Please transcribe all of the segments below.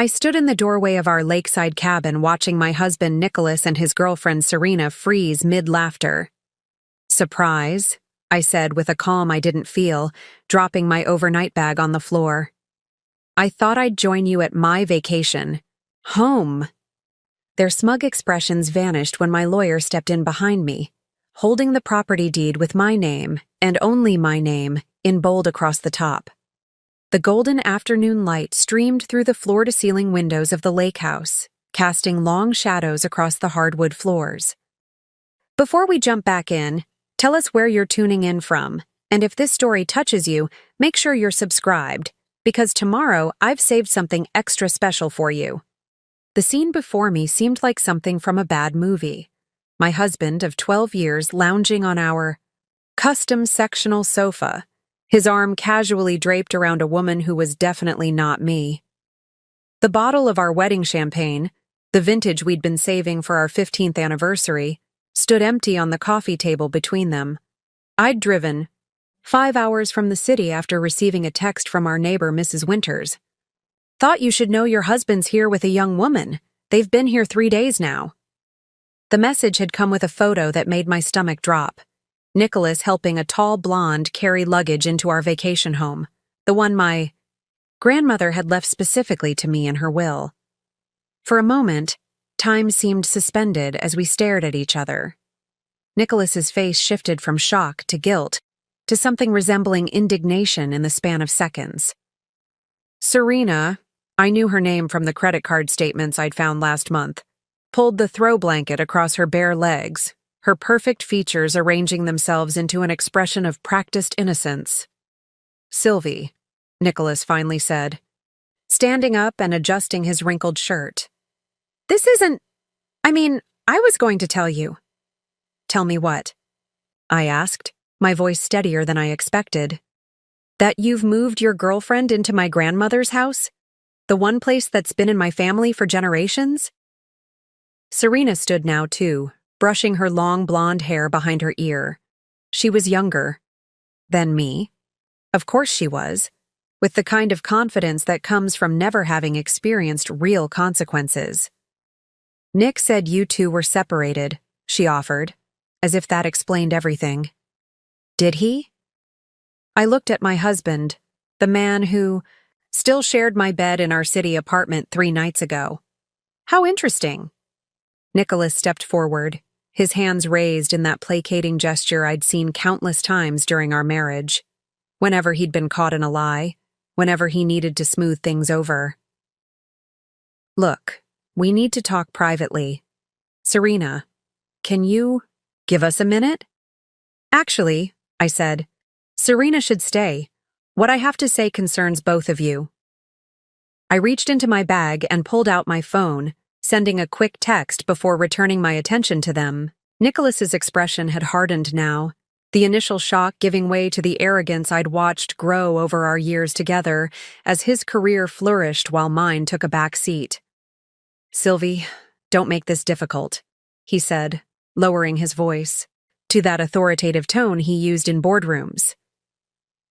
I stood in the doorway of our lakeside cabin watching my husband Nicholas and his girlfriend Serena freeze mid-laughter. "Surprise," I said with a calm I didn't feel, dropping my overnight bag on the floor. "I thought I'd join you at my vacation. Home." Their smug expressions vanished when my lawyer stepped in behind me, holding the property deed with my name, and only my name, in bold across the top. The golden afternoon light streamed through the floor-to-ceiling windows of the lake house, casting long shadows across the hardwood floors. Before we jump back in, tell us where you're tuning in from, and if this story touches you, make sure you're subscribed, because tomorrow I've saved something extra special for you. The scene before me seemed like something from a bad movie. My husband of 12 years lounging on our custom sectional sofa, his arm casually draped around a woman who was definitely not me. The bottle of our wedding champagne, the vintage we'd been saving for our 15th anniversary, stood empty on the coffee table between them. I'd driven 5 hours from the city after receiving a text from our neighbor, Mrs. Winters. "Thought you should know your husband's here with a young woman. They've been here 3 days now." The message had come with a photo that made my stomach drop. Nicholas helping a tall blonde carry luggage into our vacation home, the one my grandmother had left specifically to me in her will. For a moment, time seemed suspended as we stared at each other. Nicholas's face shifted from shock to guilt to something resembling indignation in the span of seconds. Serena, I knew her name from the credit card statements I'd found last month, pulled the throw blanket across her bare legs, her perfect features arranging themselves into an expression of practiced innocence. "Sylvie," Nicholas finally said, standing up and adjusting his wrinkled shirt. "This isn't... I was going to tell you." "Tell me what?" I asked, my voice steadier than I expected. "That you've moved your girlfriend into my grandmother's house? The one place that's been in my family for generations?" Serena stood now, too, brushing her long blonde hair behind her ear. She was younger than me. Of course she was, with the kind of confidence that comes from never having experienced real consequences. "Nick said you two were separated," she offered, as if that explained everything. "Did he?" I looked at my husband, the man who still shared my bed in our city apartment 3 nights ago. "How interesting." Nicholas stepped forward, his hands raised in that placating gesture I'd seen countless times during our marriage, whenever he'd been caught in a lie, whenever he needed to smooth things over. "Look, we need to talk privately. Serena, can you give us a minute?" "Actually," I said, "Serena should stay. What I have to say concerns both of you." I reached into my bag and pulled out my phone, sending a quick text before returning my attention to them. Nicholas's expression had hardened now, the initial shock giving way to the arrogance I'd watched grow over our years together as his career flourished while mine took a back seat. "Sylvie, don't make this difficult," he said, lowering his voice to that authoritative tone he used in boardrooms.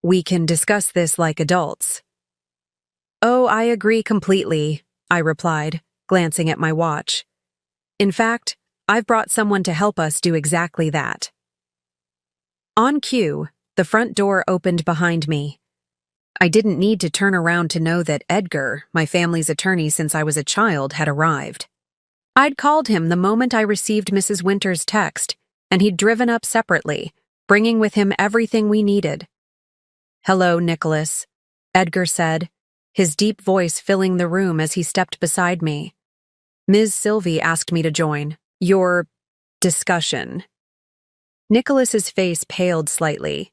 "We can discuss this like adults." "Oh, I agree completely," I replied, glancing at my watch. "In fact, I've brought someone to help us do exactly that." On cue, the front door opened behind me. I didn't need to turn around to know that Edgar, my family's attorney since I was a child, had arrived. I'd called him the moment I received Mrs. Winters' text, and he'd driven up separately, bringing with him everything we needed. "Hello, Nicholas," Edgar said, his deep voice filling the room as he stepped beside me. "Ms. Sylvie asked me to join your discussion." Nicholas's face paled slightly.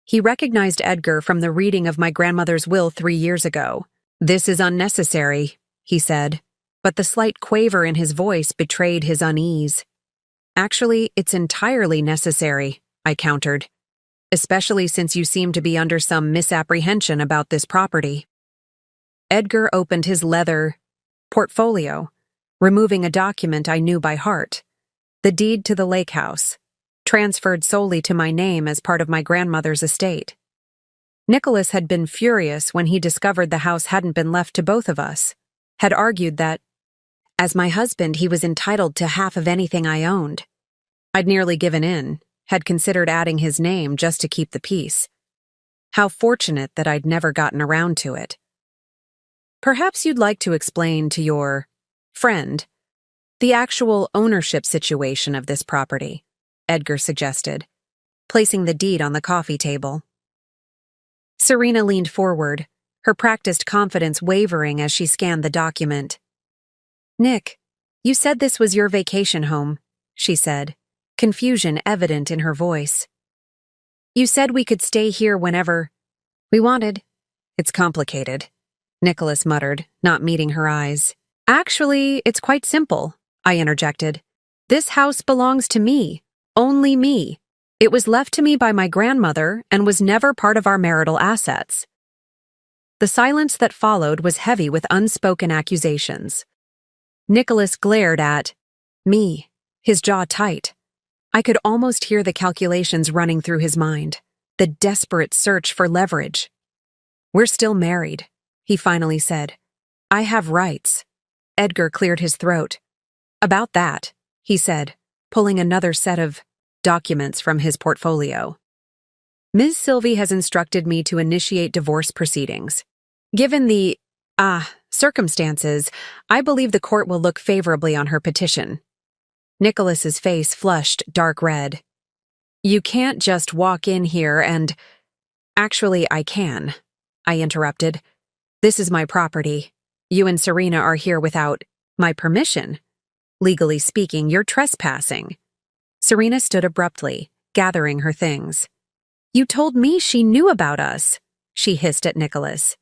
He recognized Edgar from the reading of my grandmother's will 3 years ago. "This is unnecessary," he said, but the slight quaver in his voice betrayed his unease. "Actually, it's entirely necessary," I countered, "especially since you seem to be under some misapprehension about this property." Edgar opened his leather portfolio, removing a document I knew by heart, the deed to the lake house, transferred solely to my name as part of my grandmother's estate. Nicholas had been furious when he discovered the house hadn't been left to both of us, had argued that, as my husband, he was entitled to half of anything I owned. I'd nearly given in, had considered adding his name just to keep the peace. How fortunate that I'd never gotten around to it. Perhaps you'd like to explain to your friend the actual ownership situation of this property, Edgar suggested, placing the deed on the coffee table. Serena leaned forward, her practiced confidence wavering as she scanned the document. Nick, you said this was your vacation home, she said, confusion evident in her voice. You said we could stay here whenever we wanted. It's complicated, Nicholas muttered, not meeting her eyes. Actually, it's quite simple, I interjected. This house belongs to me, only me. It was left to me by my grandmother and was never part of our marital assets. The silence that followed was heavy with unspoken accusations. Nicholas glared at me, his jaw tight. I could almost hear the calculations running through his mind, the desperate search for leverage. We're still married, he finally said. I have rights. Edgar cleared his throat. About that, he said, pulling another set of documents from his portfolio. Ms. Sylvie has instructed me to initiate divorce proceedings. Given the, circumstances, I believe the court will look favorably on her petition. Nicholas's face flushed dark red. You can't just walk in here and… Actually, I can, I interrupted. This is my property. You and Serena are here without my permission. Legally speaking, you're trespassing. Serena stood abruptly, gathering her things. You told me she knew about us, she hissed at Nicholas.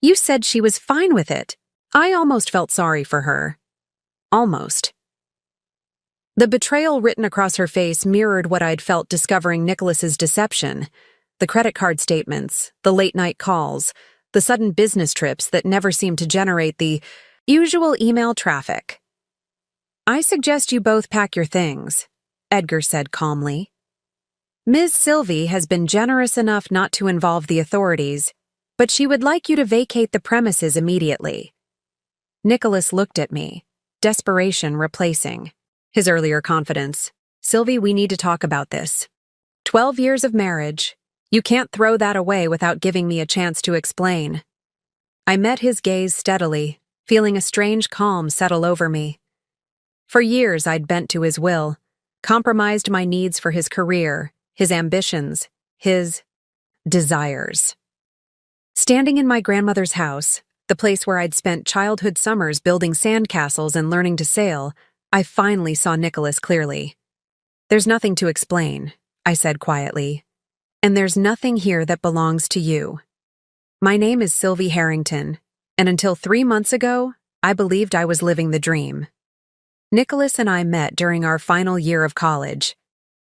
You said she was fine with it. I almost felt sorry for her. Almost. The betrayal written across her face mirrored what I'd felt discovering Nicholas's deception. The credit card statements, the late-night calls, the sudden business trips that never seemed to generate the usual email traffic. I suggest you both pack your things, Edgar said calmly. Ms. Sylvie has been generous enough not to involve the authorities, but she would like you to vacate the premises immediately. Nicholas looked at me, desperation replacing his earlier confidence. Sylvie, we need to talk about this. 12 years of marriage. You can't throw that away without giving me a chance to explain. I met his gaze steadily, feeling a strange calm settle over me. For years I'd bent to his will, compromised my needs for his career, his ambitions, his desires. Standing in my grandmother's house, the place where I'd spent childhood summers building sandcastles and learning to sail, I finally saw Nicholas clearly. There's nothing to explain, I said quietly. And there's nothing here that belongs to you. My name is Sylvie Harrington, and until 3 months ago, I believed I was living the dream. Nicholas and I met during our final year of college.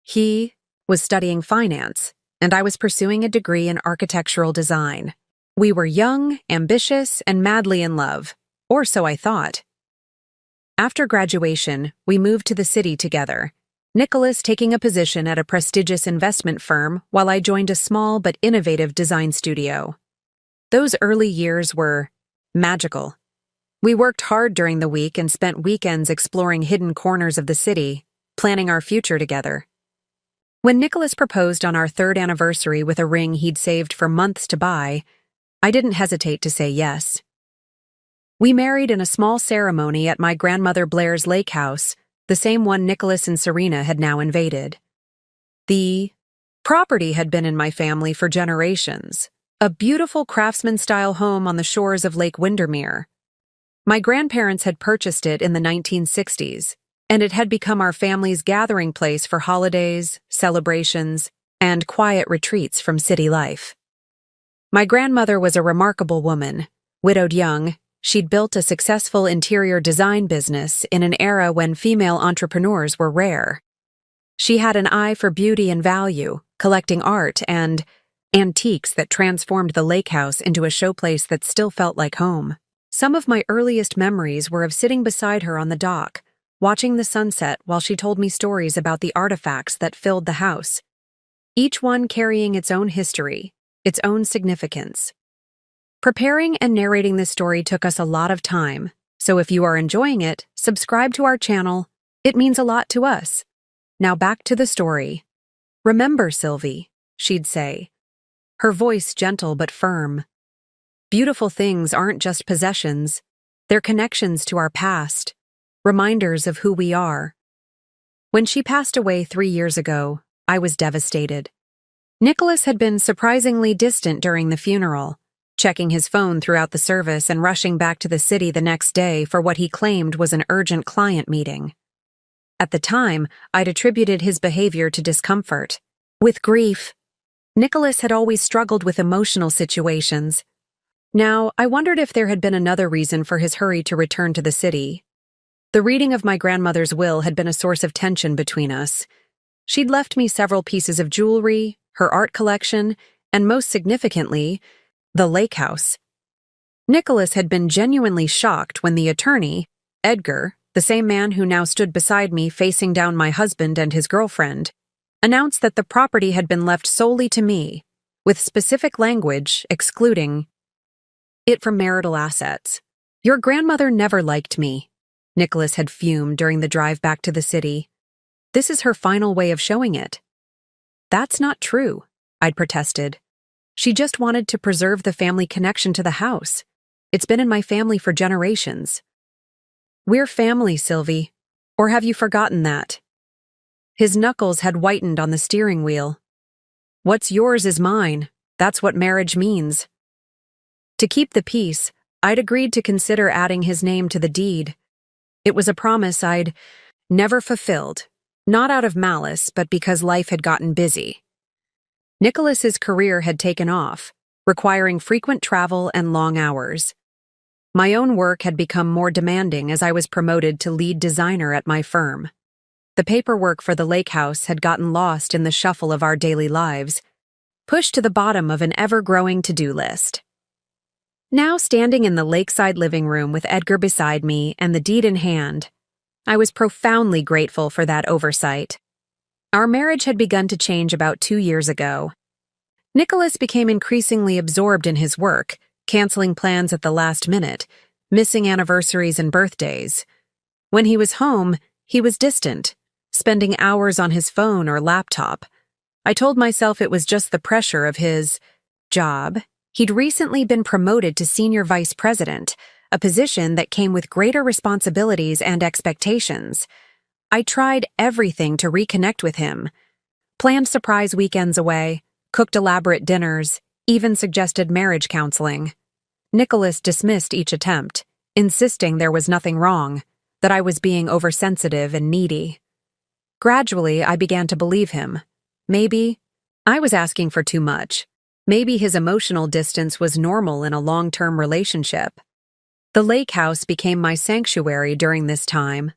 He was studying finance, and I was pursuing a degree in architectural design. We were young, ambitious, and madly in love, or so I thought. After graduation, we moved to the city together, Nicholas taking a position at a prestigious investment firm while I joined a small but innovative design studio. Those early years were magical. We worked hard during the week and spent weekends exploring hidden corners of the city, planning our future together. When Nicholas proposed on our 3rd anniversary with a ring he'd saved for months to buy, I didn't hesitate to say yes. We married in a small ceremony at my grandmother Blair's lake house, the same one Nicholas and Serena had now invaded. The property had been in my family for generations, a beautiful craftsman-style home on the shores of Lake Windermere. My grandparents had purchased it in the 1960s, and it had become our family's gathering place for holidays, celebrations, and quiet retreats from city life. My grandmother was a remarkable woman. Widowed young, she'd built a successful interior design business in an era when female entrepreneurs were rare. She had an eye for beauty and value, collecting art and antiques that transformed the lake house into a showplace that still felt like home. Some of my earliest memories were of sitting beside her on the dock, watching the sunset while she told me stories about the artifacts that filled the house, each one carrying its own history, its own significance. Preparing and narrating this story took us a lot of time, so if you are enjoying it, subscribe to our channel. It means a lot to us. Now back to the story. "Remember, Sylvie," she'd say, her voice gentle but firm. "Beautiful things aren't just possessions. They're connections to our past, reminders of who we are." When she passed away 3 years ago, I was devastated. Nicholas had been surprisingly distant during the funeral, checking his phone throughout the service and rushing back to the city the next day for what he claimed was an urgent client meeting. At the time, I'd attributed his behavior to discomfort. With grief, Nicholas had always struggled with emotional situations. Now, I wondered if there had been another reason for his hurry to return to the city. The reading of my grandmother's will had been a source of tension between us. She'd left me several pieces of jewelry, her art collection, and most significantly, the lake house. Nicholas had been genuinely shocked when the attorney, Edgar, the same man who now stood beside me facing down my husband and his girlfriend, announced that the property had been left solely to me, with specific language excluding it from marital assets. "Your grandmother never liked me," Nicholas had fumed during the drive back to the city. "This is her final way of showing it." "That's not true," I'd protested. "She just wanted to preserve the family connection to the house. It's been in my family for generations." "We're family, Sylvie. Or have you forgotten that?" His knuckles had whitened on the steering wheel. "What's yours is mine. That's what marriage means." To keep the peace, I'd agreed to consider adding his name to the deed. It was a promise I'd never fulfilled, not out of malice, but because life had gotten busy. Nicholas's career had taken off, requiring frequent travel and long hours. My own work had become more demanding as I was promoted to lead designer at my firm. The paperwork for the lake house had gotten lost in the shuffle of our daily lives, pushed to the bottom of an ever-growing to-do list. Now standing in the lakeside living room with Edgar beside me and the deed in hand, I was profoundly grateful for that oversight. Our marriage had begun to change about 2 years ago. Nicholas became increasingly absorbed in his work, canceling plans at the last minute, missing anniversaries and birthdays. When he was home, he was distant, spending hours on his phone or laptop. I told myself it was just the pressure of his job. He'd recently been promoted to senior vice president, a position that came with greater responsibilities and expectations. I tried everything to reconnect with him. Planned surprise weekends away, cooked elaborate dinners, even suggested marriage counseling. Nicholas dismissed each attempt, insisting there was nothing wrong, that I was being oversensitive and needy. Gradually, I began to believe him. Maybe I was asking for too much. Maybe his emotional distance was normal in a long-term relationship. The lake house became my sanctuary during this time.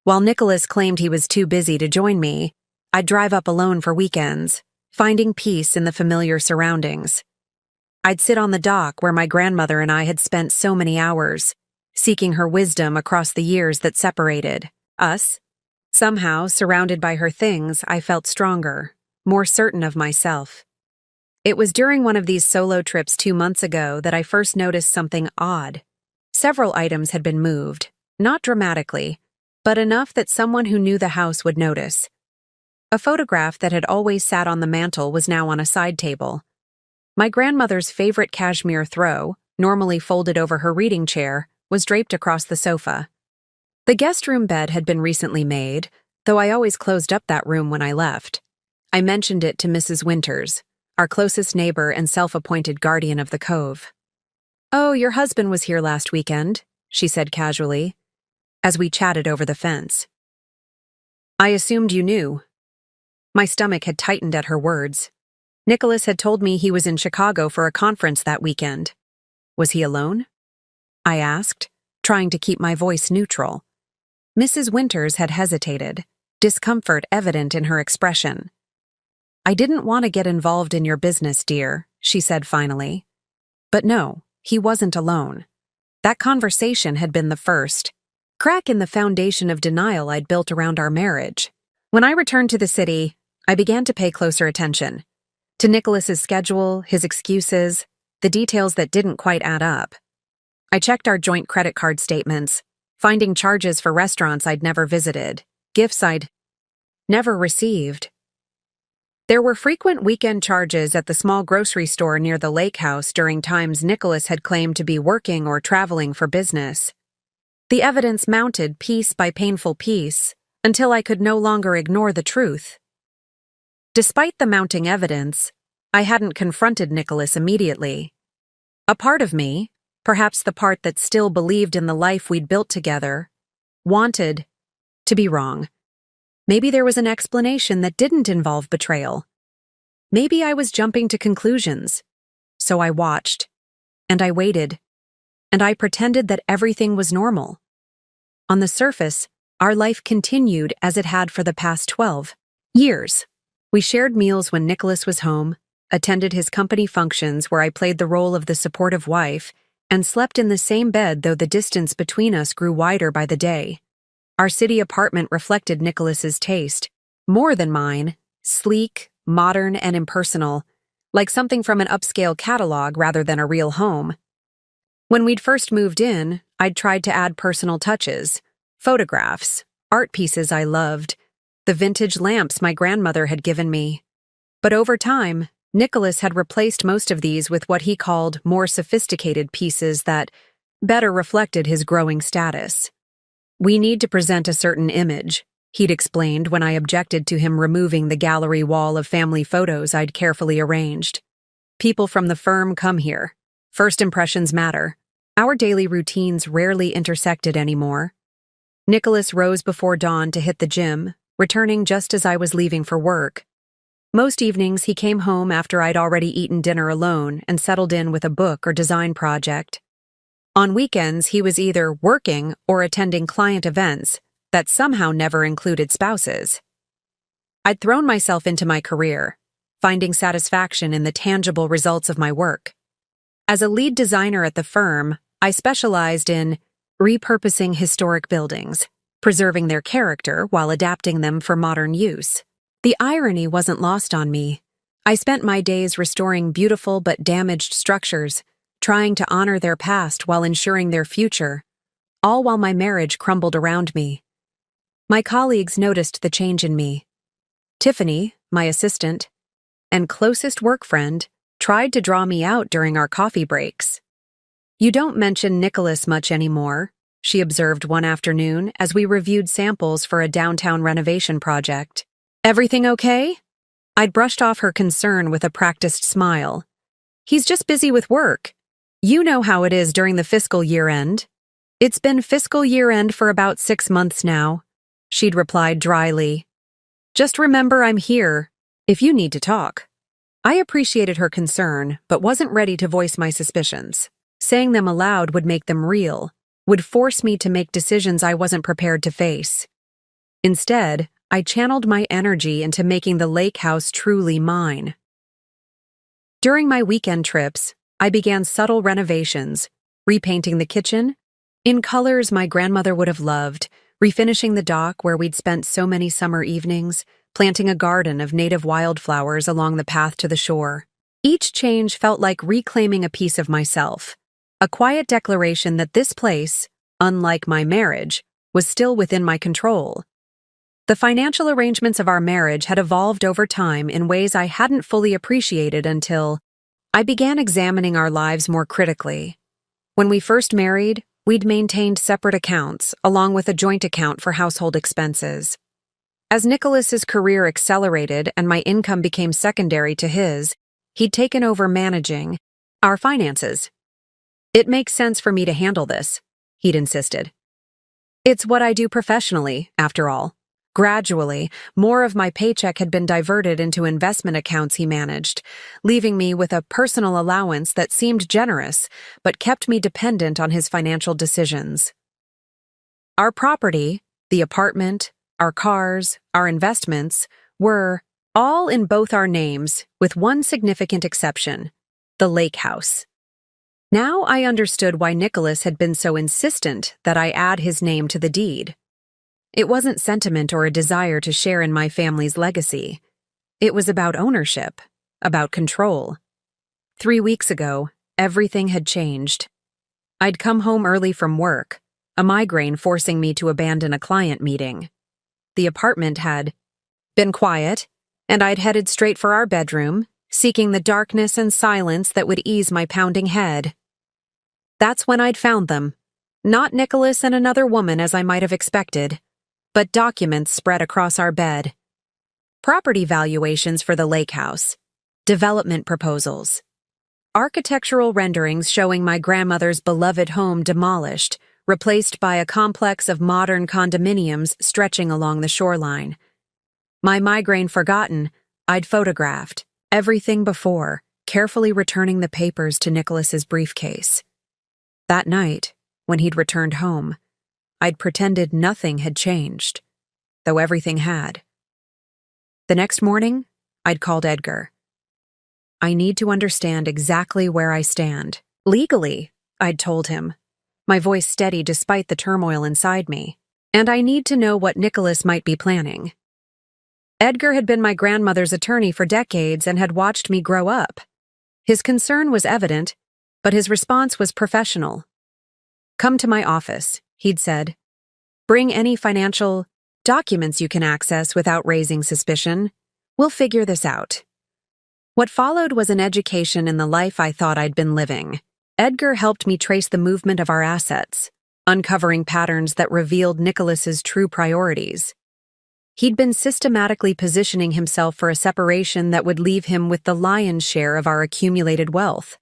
While Nicholas claimed he was too busy to join me, I'd drive up alone for weekends, finding peace in the familiar surroundings. I'd sit on the dock where my grandmother and I had spent so many hours, seeking her wisdom across the years that separated us. Somehow, surrounded by her things, I felt stronger, more certain of myself. It was during one of these solo trips 2 months ago that I first noticed something odd. Several items had been moved, not dramatically, but enough that someone who knew the house would notice. A photograph that had always sat on the mantel was now on a side table. My grandmother's favorite cashmere throw, normally folded over her reading chair, was draped across the sofa. The guest room bed had been recently made, though I always closed up that room when I left. I mentioned it to Mrs. Winters, our closest neighbor and self-appointed guardian of the cove. "Oh, your husband was here last weekend," she said casually, as we chatted over the fence. "I assumed you knew." My stomach had tightened at her words. Nicholas had told me he was in Chicago for a conference that weekend. Was he alone? I asked, trying to keep my voice neutral. Mrs. Winters had hesitated, discomfort evident in her expression. "I didn't want to get involved in your business, dear," she said finally. But no, he wasn't alone. That conversation had been the first crack in the foundation of denial I'd built around our marriage. When I returned to the city, I began to pay closer attention. To Nicholas's schedule, his excuses, the details that didn't quite add up. I checked our joint credit card statements, finding charges for restaurants I'd never visited, gifts I'd never received. There were frequent weekend charges at the small grocery store near the lake house during times Nicholas had claimed to be working or traveling for business. The evidence mounted piece by painful piece until I could no longer ignore the truth. Despite the mounting evidence, I hadn't confronted Nicholas immediately. A part of me, perhaps the part that still believed in the life we'd built together, wanted to be wrong. Maybe there was an explanation that didn't involve betrayal. Maybe I was jumping to conclusions. So I watched, and I waited, and I pretended that everything was normal. On the surface, our life continued as it had for the past 12 years. We shared meals when Nicholas was home, attended his company functions where I played the role of the supportive wife, and slept in the same bed though the distance between us grew wider by the day. Our city apartment reflected Nicholas's taste, more than mine, sleek, modern, and impersonal, like something from an upscale catalog rather than a real home. When we'd first moved in, I'd tried to add personal touches, photographs, art pieces I loved, the vintage lamps my grandmother had given me. But over time, Nicholas had replaced most of these with what he called more sophisticated pieces that better reflected his growing status. "We need to present a certain image," he'd explained when I objected to him removing the gallery wall of family photos I'd carefully arranged. "People from the firm come here. First impressions matter. Our daily routines rarely intersected anymore." Nicholas rose before dawn to hit the gym, returning just as I was leaving for work. Most evenings he came home after I'd already eaten dinner alone and settled in with a book or design project. On weekends, he was either working or attending client events that somehow never included spouses. I'd thrown myself into my career, finding satisfaction in the tangible results of my work. As a lead designer at the firm, I specialized in repurposing historic buildings, preserving their character while adapting them for modern use. The irony wasn't lost on me. I spent my days restoring beautiful but damaged structures, trying to honor their past while ensuring their future, all while my marriage crumbled around me. My colleagues noticed the change in me. Tiffany, my assistant, and closest work friend, tried to draw me out during our coffee breaks. "You don't mention Nicholas much anymore," she observed one afternoon as we reviewed samples for a downtown renovation project. "Everything okay?" I'd brushed off her concern with a practiced smile. "He's just busy with work. You know how it is during the fiscal year-end." "It's been fiscal year-end for about 6 months now," she'd replied dryly. "Just remember I'm here, if you need to talk." I appreciated her concern, but wasn't ready to voice my suspicions. Saying them aloud would make them real, would force me to make decisions I wasn't prepared to face. Instead, I channeled my energy into making the lake house truly mine. During my weekend trips, I began subtle renovations, repainting the kitchen in colors my grandmother would have loved, refinishing the dock where we'd spent so many summer evenings, planting a garden of native wildflowers along the path to the shore. Each change felt like reclaiming a piece of myself, a quiet declaration that this place, unlike my marriage, was still within my control. The financial arrangements of our marriage had evolved over time in ways I hadn't fully appreciated until I began examining our lives more critically. When we first married, we'd maintained separate accounts, along with a joint account for household expenses. As Nicholas's career accelerated and my income became secondary to his, he'd taken over managing our finances. "It makes sense for me to handle this," he'd insisted. "It's what I do professionally, after all." Gradually, more of my paycheck had been diverted into investment accounts he managed, leaving me with a personal allowance that seemed generous but kept me dependent on his financial decisions. Our property, the apartment, our cars, our investments, were all in both our names, with one significant exception: the lake house. Now I understood why Nicholas had been so insistent that I add his name to the deed. It wasn't sentiment or a desire to share in my family's legacy. It was about ownership, about control. 3 weeks ago, Everything had changed. I'd come home early from work, a migraine forcing me to abandon a client meeting. The apartment had been quiet, and I'd headed straight for our bedroom, seeking the darkness and silence that would ease my pounding head. That's when I'd found them. Not Nicholas and another woman as I might have expected, but documents spread across our bed. Property valuations for the lake house, development proposals, architectural renderings showing my grandmother's beloved home demolished, replaced by a complex of modern condominiums stretching along the shoreline. My migraine forgotten, I'd photographed everything before, carefully returning the papers to Nicholas's briefcase. That night, when he'd returned home, I'd pretended nothing had changed, though everything had. The next morning, I'd called Edgar. I need to understand exactly where I stand. Legally, I'd told him, my voice steady despite the turmoil inside me. And I need to know what Nicholas might be planning. Edgar had been my grandmother's attorney for decades and had watched me grow up. His concern was evident, but his response was professional. Come to my office, he'd said. Bring any financial documents you can access without raising suspicion. We'll figure this out. What followed was an education in the life I thought I'd been living. Edgar helped me trace the movement of our assets, uncovering patterns that revealed Nicholas's true priorities. He'd been systematically positioning himself for a separation that would leave him with the lion's share of our accumulated wealth,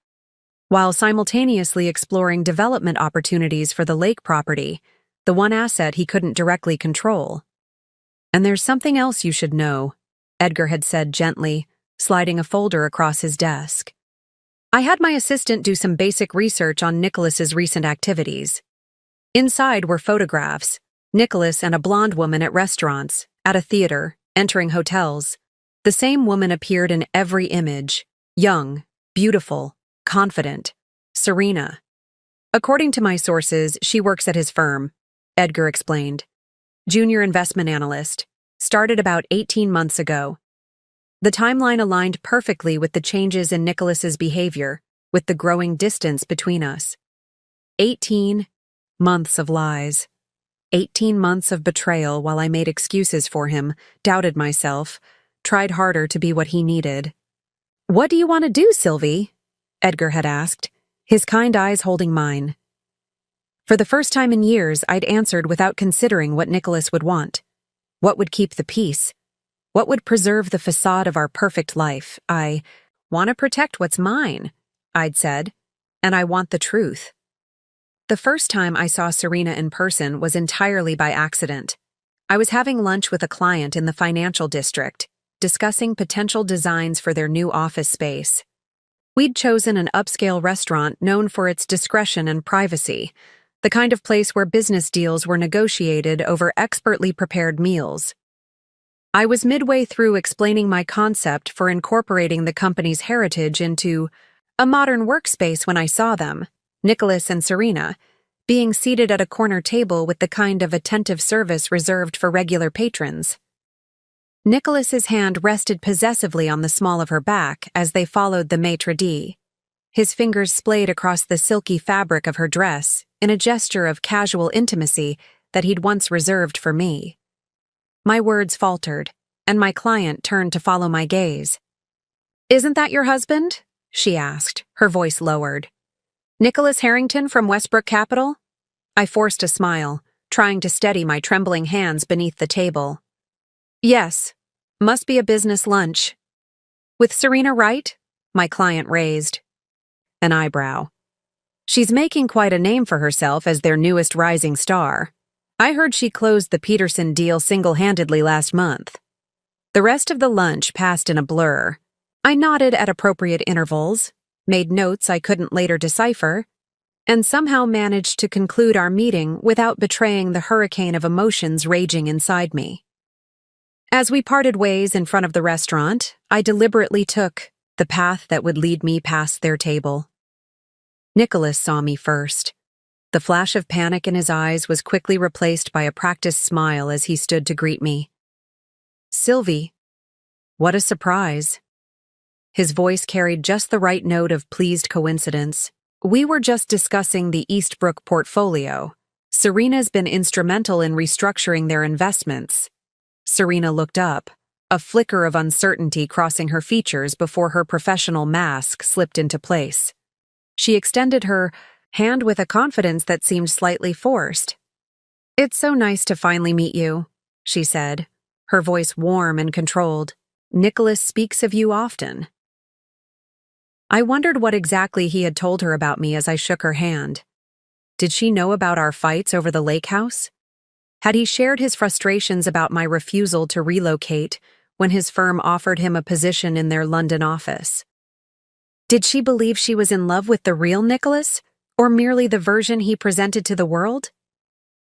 while simultaneously exploring development opportunities for the lake property, the one asset he couldn't directly control. And there's something else you should know, Edgar had said gently, sliding a folder across his desk. I had my assistant do some basic research on Nicholas's recent activities. Inside were photographs, Nicholas and a blonde woman at restaurants, at a theater, entering hotels. The same woman appeared in every image, young, beautiful, confident, Serena. According to my sources, she works at his firm, Edgar explained. Junior investment analyst, started about 18 months ago. The timeline aligned perfectly with the changes in Nicholas's behavior, with the growing distance between us. 18 months of lies. 18 months of betrayal while I made excuses for him, doubted myself, tried harder to be what he needed. What do you want to do, Sylvie? Edgar had asked, his kind eyes holding mine. For the first time in years, I'd answered without considering what Nicholas would want. What would keep the peace? What would preserve the facade of our perfect life? I want to protect what's mine, I'd said, and I want the truth. The first time I saw Serena in person was entirely by accident. I was having lunch with a client in the financial district, discussing potential designs for their new office space. We'd chosen an upscale restaurant known for its discretion and privacy, the kind of place where business deals were negotiated over expertly prepared meals. I was midway through explaining my concept for incorporating the company's heritage into a modern workspace when I saw them, Nicholas and Serena, being seated at a corner table with the kind of attentive service reserved for regular patrons. Nicholas's hand rested possessively on the small of her back as they followed the maitre d'. His fingers splayed across the silky fabric of her dress in a gesture of casual intimacy that he'd once reserved for me. My words faltered, and my client turned to follow my gaze. Isn't that your husband? She asked, her voice lowered. Nicholas Harrington from Westbrook Capital? I forced a smile, trying to steady my trembling hands beneath the table. Yes, must be a business lunch. With Serena Wright? My client raised an eyebrow. She's making quite a name for herself as their newest rising star. I heard she closed the Peterson deal single-handedly last month. The rest of the lunch passed in a blur. I nodded at appropriate intervals, made notes I couldn't later decipher, and somehow managed to conclude our meeting without betraying the hurricane of emotions raging inside me. As we parted ways in front of the restaurant, I deliberately took the path that would lead me past their table. Nicholas saw me first. The flash of panic in his eyes was quickly replaced by a practiced smile as he stood to greet me. Sylvie, what a surprise. His voice carried just the right note of pleased coincidence. We were just discussing the Eastbrook portfolio. Serena's been instrumental in restructuring their investments. Serena looked up, a flicker of uncertainty crossing her features before her professional mask slipped into place. She extended her hand with a confidence that seemed slightly forced. "It's so nice to finally meet you," she said, her voice warm and controlled. "Nicholas speaks of you often." I wondered what exactly he had told her about me as I shook her hand. Did she know about our fights over the lake house? Had he shared his frustrations about my refusal to relocate when his firm offered him a position in their London office? Did she believe she was in love with the real Nicholas, or merely the version he presented to the world?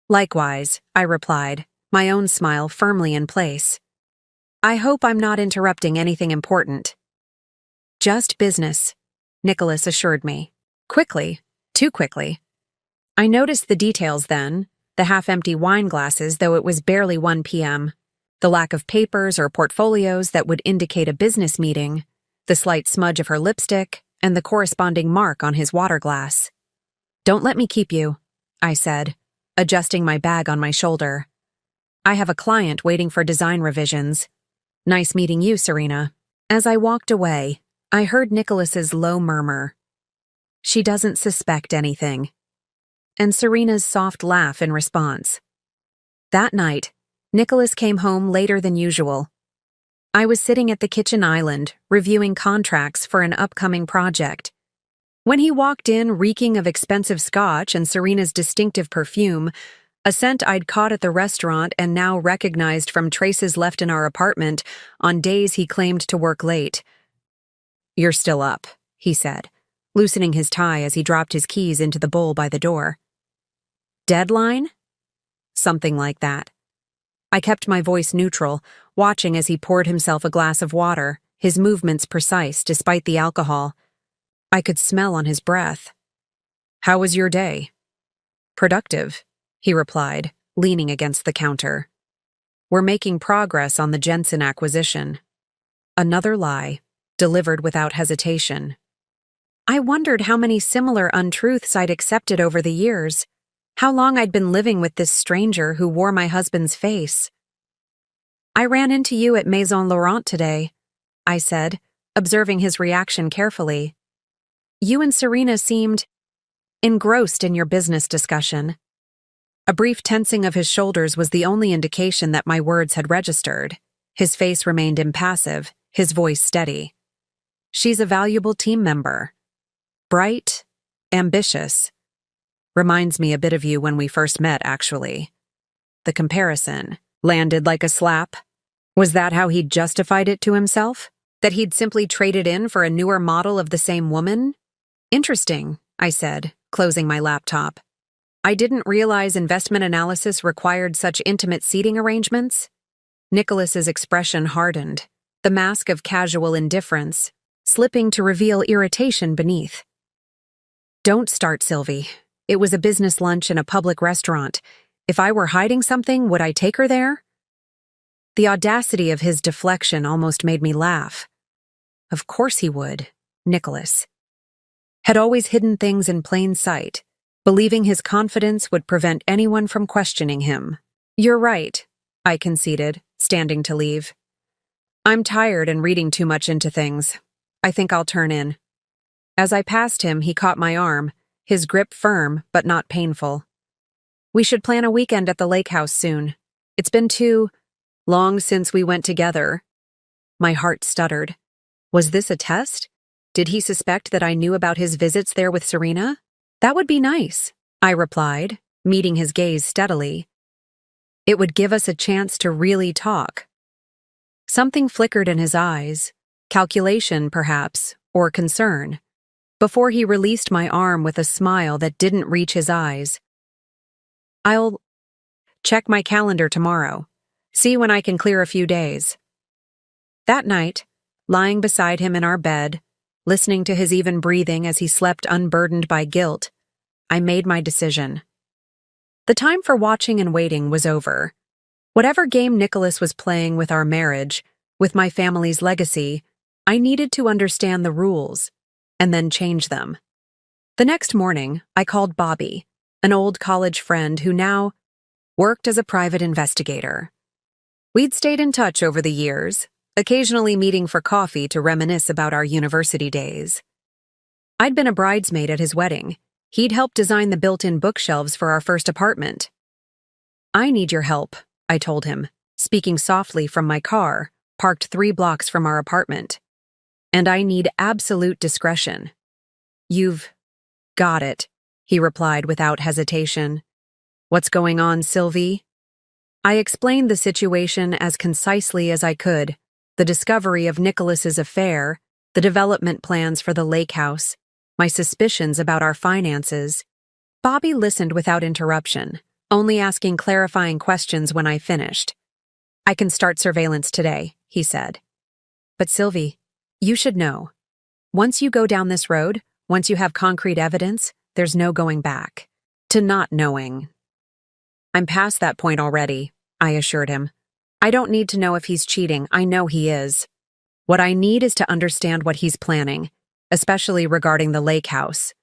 "Likewise," I replied, my own smile firmly in place. "I hope I'm not interrupting anything important." "Just business," Nicholas assured me. Quickly, too quickly. I noticed the details then, the half-empty wine glasses, though it was barely 1 p.m., the lack of papers or portfolios that would indicate a business meeting, the slight smudge of her lipstick, and the corresponding mark on his water glass. "Don't let me keep you," I said, adjusting my bag on my shoulder. "I have a client waiting for design revisions. Nice meeting you, Serena." As I walked away, I heard Nicholas's low murmur. "She doesn't suspect anything," and Serena's soft laugh in response. That night, Nicholas came home later than usual. I was sitting at the kitchen island, reviewing contracts for an upcoming project. When he walked in reeking of expensive scotch and Serena's distinctive perfume, a scent I'd caught at the restaurant and now recognized from traces left in our apartment on days he claimed to work late. "You're still up," he said, loosening his tie as he dropped his keys into the bowl by the door. "Deadline?" "Something like that." I kept my voice neutral, watching as he poured himself a glass of water, his movements precise despite the alcohol. I could smell on his breath. "How was your day?" "Productive," he replied, leaning against the counter. "We're making progress on the Jensen acquisition." Another lie, delivered without hesitation. I wondered how many similar untruths I'd accepted over the years, how long I'd been living with this stranger who wore my husband's face. "I ran into you at Maison Laurent today," I said, observing his reaction carefully. "You and Serena seemed engrossed in your business discussion." A brief tensing of his shoulders was the only indication that my words had registered. His face remained impassive, his voice steady. "She's a valuable team member. Bright, ambitious. Reminds me a bit of you when we first met, actually." The comparison landed like a slap. Was that how he'd justified it to himself? That he'd simply traded in for a newer model of the same woman? "Interesting," I said, closing my laptop. "I didn't realize investment analysis required such intimate seating arrangements." Nicholas's expression hardened, the mask of casual indifference slipping to reveal irritation beneath. "Don't start, Sylvie. It was a business lunch in a public restaurant. If I were hiding something, would I take her there?" The audacity of his deflection almost made me laugh. Of course he would, Nicholas. Had always hidden things in plain sight, believing his confidence would prevent anyone from questioning him. "You're right," I conceded, standing to leave. "I'm tired and reading too much into things. I think I'll turn in." As I passed him, he caught my arm, his grip firm but not painful. "We should plan a weekend at the lake house soon. It's been too long since we went together." My heart stuttered. Was this a test? Did he suspect that I knew about his visits there with Serena? "That would be nice," I replied, meeting his gaze steadily. "It would give us a chance to really talk." Something flickered in his eyes, calculation, perhaps, or concern, before he released my arm with a smile that didn't reach his eyes. "I'll check my calendar tomorrow. See when I can clear a few days." That night, lying beside him in our bed, listening to his even breathing as he slept unburdened by guilt, I made my decision. The time for watching and waiting was over. Whatever game Nicholas was playing with our marriage, with my family's legacy, I needed to understand the rules and then change them. The next morning, I called Bobby, an old college friend who now worked as a private investigator. We'd stayed in touch over the years, occasionally meeting for coffee to reminisce about our university days. I'd been a bridesmaid at his wedding. He'd helped design the built-in bookshelves for our first apartment. "I need your help," I told him, speaking softly from my car, parked 3 blocks from our apartment. "And I need absolute discretion." "You've got it," he replied without hesitation. "What's going on, Sylvie?" I explained the situation as concisely as I could, the discovery of Nicholas's affair, the development plans for the lake house, my suspicions about our finances. Bobby listened without interruption, only asking clarifying questions when I finished. "I can start surveillance today," he said. "But Sylvie, you should know. Once you go down this road, once you have concrete evidence, there's no going back to not knowing." "I'm past that point already," I assured him. "I don't need to know if he's cheating. I know he is. What I need is to understand what he's planning, especially regarding the lake house.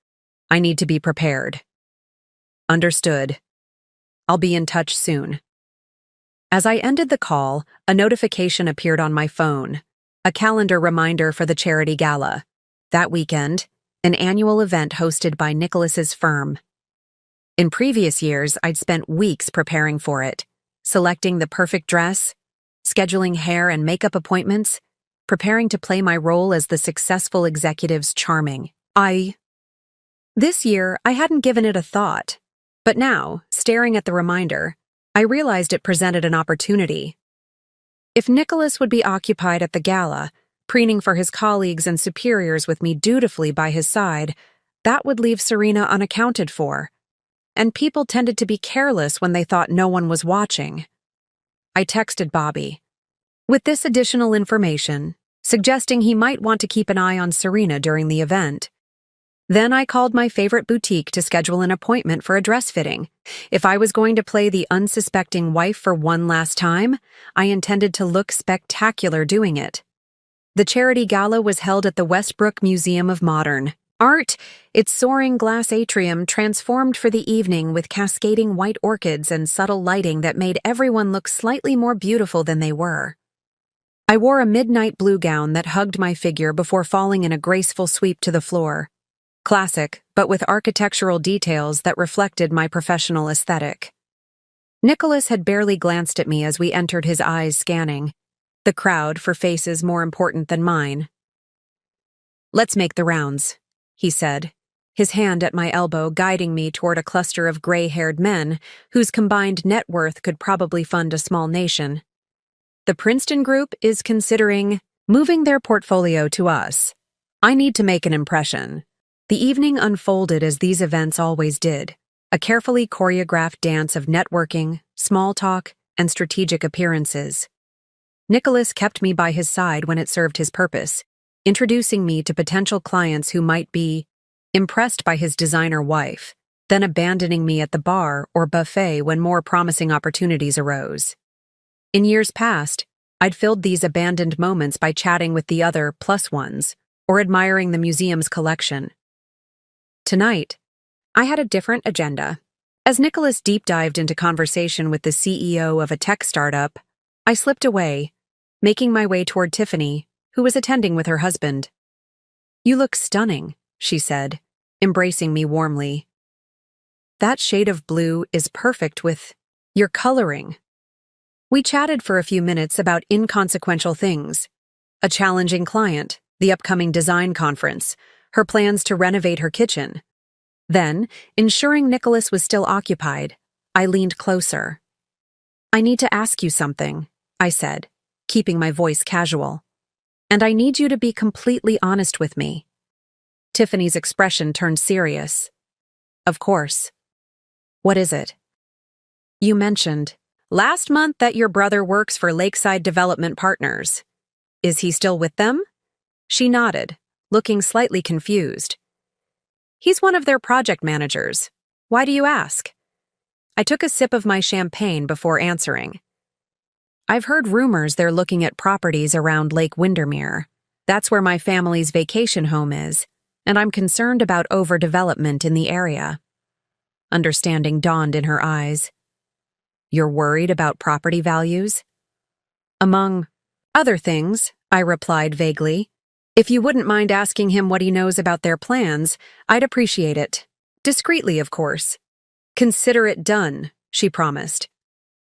I need to be prepared." "Understood. I'll be in touch soon." As I ended the call, a notification appeared on my phone, a calendar reminder for the charity gala. That weekend, an annual event hosted by Nicholas's firm. In previous years, I'd spent weeks preparing for it, selecting the perfect dress, scheduling hair and makeup appointments, preparing to play my role as the successful executive's charming. This year, I hadn't given it a thought, but now, staring at the reminder, I realized it presented an opportunity. If Nicholas would be occupied at the gala, preening for his colleagues and superiors with me dutifully by his side, that would leave Serena unaccounted for. And people tended to be careless when they thought no one was watching. I texted Bobby with this additional information, suggesting he might want to keep an eye on Serena during the event. Then I called my favorite boutique to schedule an appointment for a dress fitting. If I was going to play the unsuspecting wife for one last time, I intended to look spectacular doing it. The charity gala was held at the Westbrook Museum of Modern Art, its soaring glass atrium transformed for the evening with cascading white orchids and subtle lighting that made everyone look slightly more beautiful than they were. I wore a midnight blue gown that hugged my figure before falling in a graceful sweep to the floor. Classic, but with architectural details that reflected my professional aesthetic. Nicholas had barely glanced at me as we entered, his eyes scanning the crowd for faces more important than mine. "Let's make the rounds," he said, his hand at my elbow guiding me toward a cluster of gray-haired men whose combined net worth could probably fund a small nation. "The Princeton Group is considering moving their portfolio to us. I need to make an impression." The evening unfolded as these events always did, a carefully choreographed dance of networking, small talk, and strategic appearances. Nicholas kept me by his side when it served his purpose, introducing me to potential clients who might be impressed by his designer wife, then abandoning me at the bar or buffet when more promising opportunities arose. In years past, I'd filled these abandoned moments by chatting with the other plus ones or admiring the museum's collection. Tonight, I had a different agenda. As Nicholas deep-dived into conversation with the CEO of a tech startup, I slipped away, making my way toward Tiffany, who was attending with her husband. "You look stunning," she said, embracing me warmly. "That shade of blue is perfect with your coloring." We chatted for a few minutes about inconsequential things: a challenging client, the upcoming design conference, her plans to renovate her kitchen. Then, ensuring Nicholas was still occupied, I leaned closer. "I need to ask you something," I said, keeping my voice casual. "And I need you to be completely honest with me." Tiffany's expression turned serious. "Of course. What is it?" "You mentioned last month that your brother works for Lakeside Development Partners. Is he still with them?" She nodded, looking slightly confused. "He's one of their project managers. Why do you ask?" I took a sip of my champagne before answering. "I've heard rumors they're looking at properties around Lake Windermere. That's where my family's vacation home is, and I'm concerned about overdevelopment in the area. Understanding dawned in her eyes. You're worried about property values? Among other things, I replied vaguely. If you wouldn't mind asking him what he knows about their plans, I'd appreciate it. Discreetly, of course. Consider it done, she promised.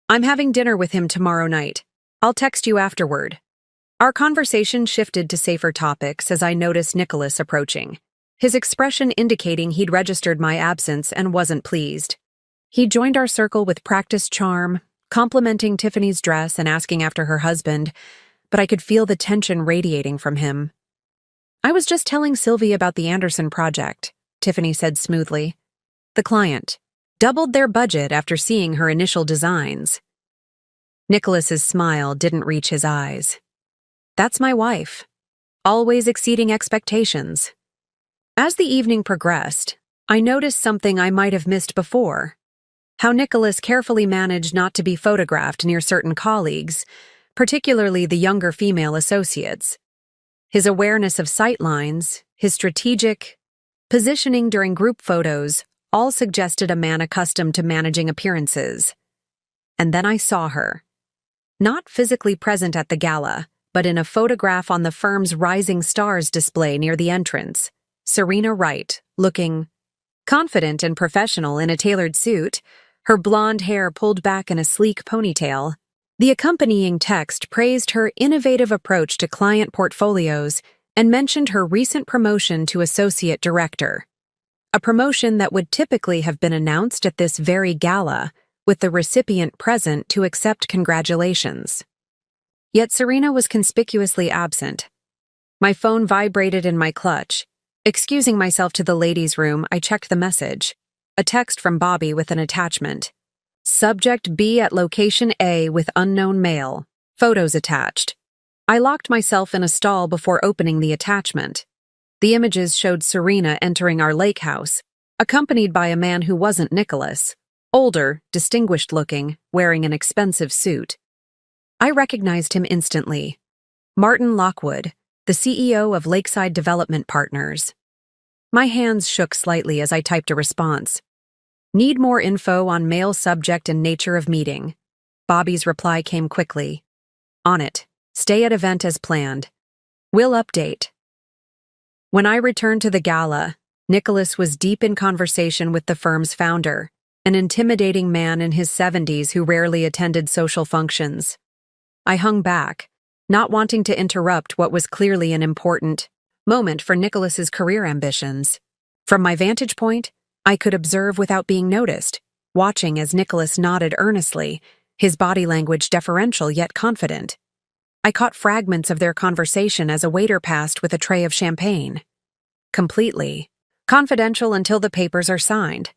I'm having dinner with him tomorrow night. I'll text you afterward. Our conversation shifted to safer topics as I noticed Nicholas approaching, his expression indicating he'd registered my absence and wasn't pleased. He joined our circle with practiced charm, complimenting Tiffany's dress and asking after her husband, but I could feel the tension radiating from him. I was just telling Sylvie about the Anderson project, Tiffany said smoothly. The client doubled their budget after seeing her initial designs. Nicholas's smile didn't reach his eyes. That's my wife, always exceeding expectations. As the evening progressed, I noticed something I might have missed before. How Nicholas carefully managed not to be photographed near certain colleagues, particularly the younger female associates. His awareness of sightlines, his strategic positioning during group photos, all suggested a man accustomed to managing appearances. And then I saw her. Not physically present at the gala, but in a photograph on the firm's Rising Stars display near the entrance. Serena Wright, looking confident and professional in a tailored suit, her blonde hair pulled back in a sleek ponytail. The accompanying text praised her innovative approach to client portfolios and mentioned her recent promotion to associate director, a promotion that would typically have been announced at this very gala, with the recipient present to accept congratulations. Yet Serena was conspicuously absent. My phone vibrated in my clutch. Excusing myself to the ladies' room, I checked the message. A text from Bobby with an attachment. Subject B at location A with unknown male. Photos attached. I locked myself in a stall before opening the attachment. The images showed Serena entering our lake house, accompanied by a man who wasn't Nicholas. Older, distinguished-looking, wearing an expensive suit. I recognized him instantly. Martin Lockwood, the CEO of Lakeside Development Partners. My hands shook slightly as I typed a response. Need more info on male subject and nature of meeting. Bobby's reply came quickly. On it. Stay at event as planned. Will update. When I returned to the gala, Nicholas was deep in conversation with the firm's founder, an intimidating man in his 70s who rarely attended social functions. I hung back, not wanting to interrupt what was clearly an important moment for Nicholas's career ambitions. From my vantage point, I could observe without being noticed, watching as Nicholas nodded earnestly, his body language deferential yet confident. I caught fragments of their conversation as a waiter passed with a tray of champagne. Completely confidential until the papers are signed.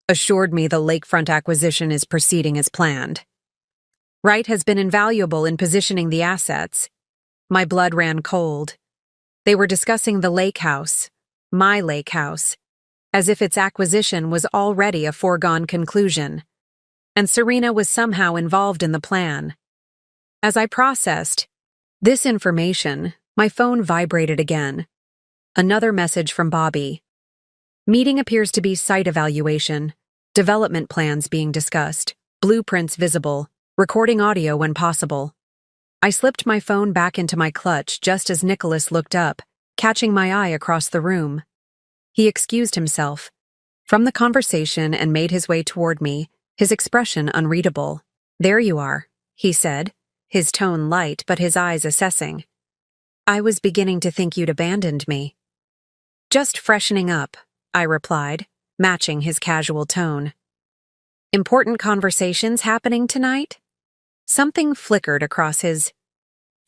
Assured me the lakefront acquisition is proceeding as planned. Wright has been invaluable in positioning the assets. My blood ran cold. They were discussing the lake house, my lake house, as if its acquisition was already a foregone conclusion. And Serena was somehow involved in the plan. As I processed this information, my phone vibrated again. Another message from Bobby. Meeting appears to be site evaluation, development plans being discussed, blueprints visible, recording audio when possible. I slipped my phone back into my clutch just as Nicholas looked up, catching my eye across the room. He excused himself from the conversation and made his way toward me, his expression unreadable. There you are, he said, his tone light but his eyes assessing. I was beginning to think you'd abandoned me. Just freshening up, I replied, matching his casual tone. Important conversations happening tonight? Something flickered across his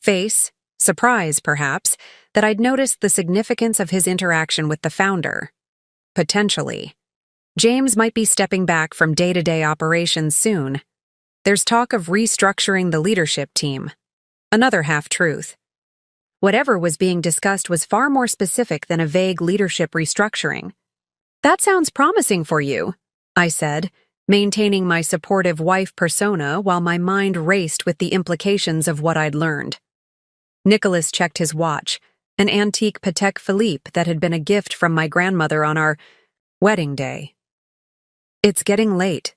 face, surprise, perhaps, that I'd noticed the significance of his interaction with the founder. Potentially. James might be stepping back from day-to-day operations soon. There's talk of restructuring the leadership team. Another half-truth. Whatever was being discussed was far more specific than a vague leadership restructuring. That sounds promising for you, I said, maintaining my supportive wife persona while my mind raced with the implications of what I'd learned. Nicholas checked his watch, an antique Patek Philippe that had been a gift from my grandmother on our wedding day. It's getting late.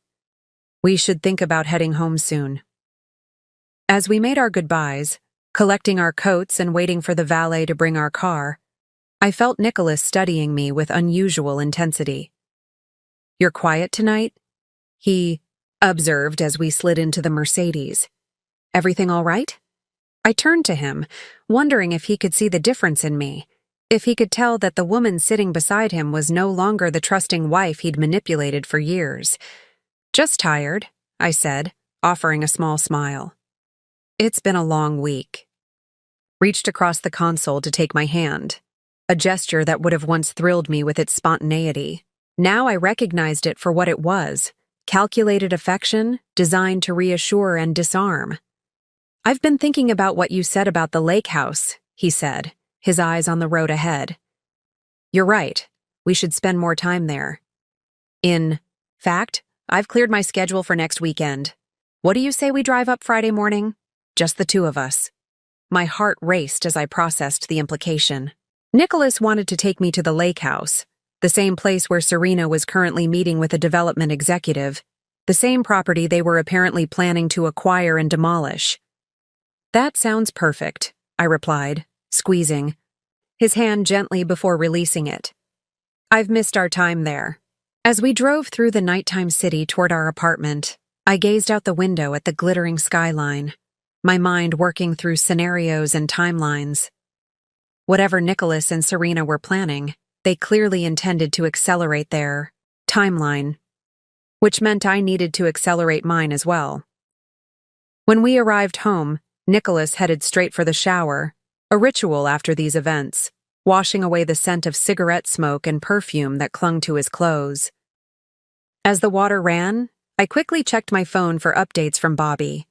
We should think about heading home soon. As we made our goodbyes, collecting our coats and waiting for the valet to bring our car, I felt Nicholas studying me with unusual intensity. "You're quiet tonight?" he observed as we slid into the Mercedes. "Everything all right?" I turned to him, wondering if he could see the difference in me, if he could tell that the woman sitting beside him was no longer the trusting wife he'd manipulated for years. "Just tired," I said, offering a small smile. "It's been a long week." Reached across the console to take my hand, a gesture that would have once thrilled me with its spontaneity. Now I recognized it for what it was, calculated affection designed to reassure and disarm. "I've been thinking about what you said about the lake house," he said, his eyes on the road ahead. "You're right. We should spend more time there. In fact, I've cleared my schedule for next weekend. What do you say we drive up Friday morning? Just the two of us." My heart raced as I processed the implication. Nicholas wanted to take me to the lake house, the same place where Serena was currently meeting with a development executive, the same property they were apparently planning to acquire and demolish. "That sounds perfect," I replied, squeezing his hand gently before releasing it. "I've missed our time there." As we drove through the nighttime city toward our apartment, I gazed out the window at the glittering skyline, my mind working through scenarios and timelines. Whatever Nicholas and Serena were planning, they clearly intended to accelerate their timeline, which meant I needed to accelerate mine as well. When we arrived home, Nicholas headed straight for the shower, a ritual after these events, washing away the scent of cigarette smoke and perfume that clung to his clothes. As the water ran, I quickly checked my phone for updates from Bobby.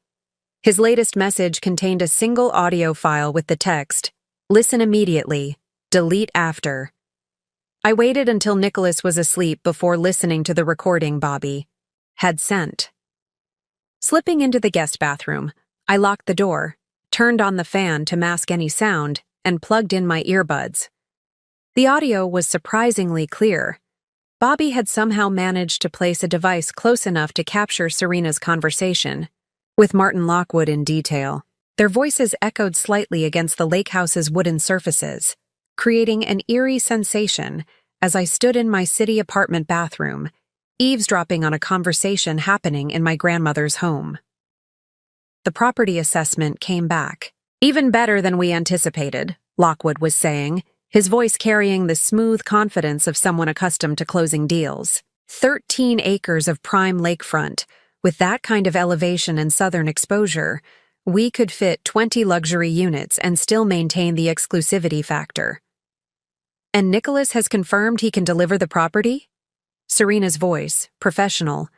His latest message contained a single audio file with the text, "Listen immediately, delete after." I waited until Nicholas was asleep before listening to the recording Bobby had sent. Slipping into the guest bathroom, I locked the door, turned on the fan to mask any sound, and plugged in my earbuds. The audio was surprisingly clear. Bobby had somehow managed to place a device close enough to capture Serena's conversation, with Martin Lockwood in detail. Their voices echoed slightly against the lake house's wooden surfaces, creating an eerie sensation as I stood in my city apartment bathroom, eavesdropping on a conversation happening in my grandmother's home. The property assessment came back. "Even better than we anticipated," Lockwood was saying, his voice carrying the smooth confidence of someone accustomed to closing deals. 13 acres of prime lakefront. With that kind of elevation and southern exposure, we could fit 20 luxury units and still maintain the exclusivity factor. "And Nicholas has confirmed he can deliver the property?" Serena's voice, professional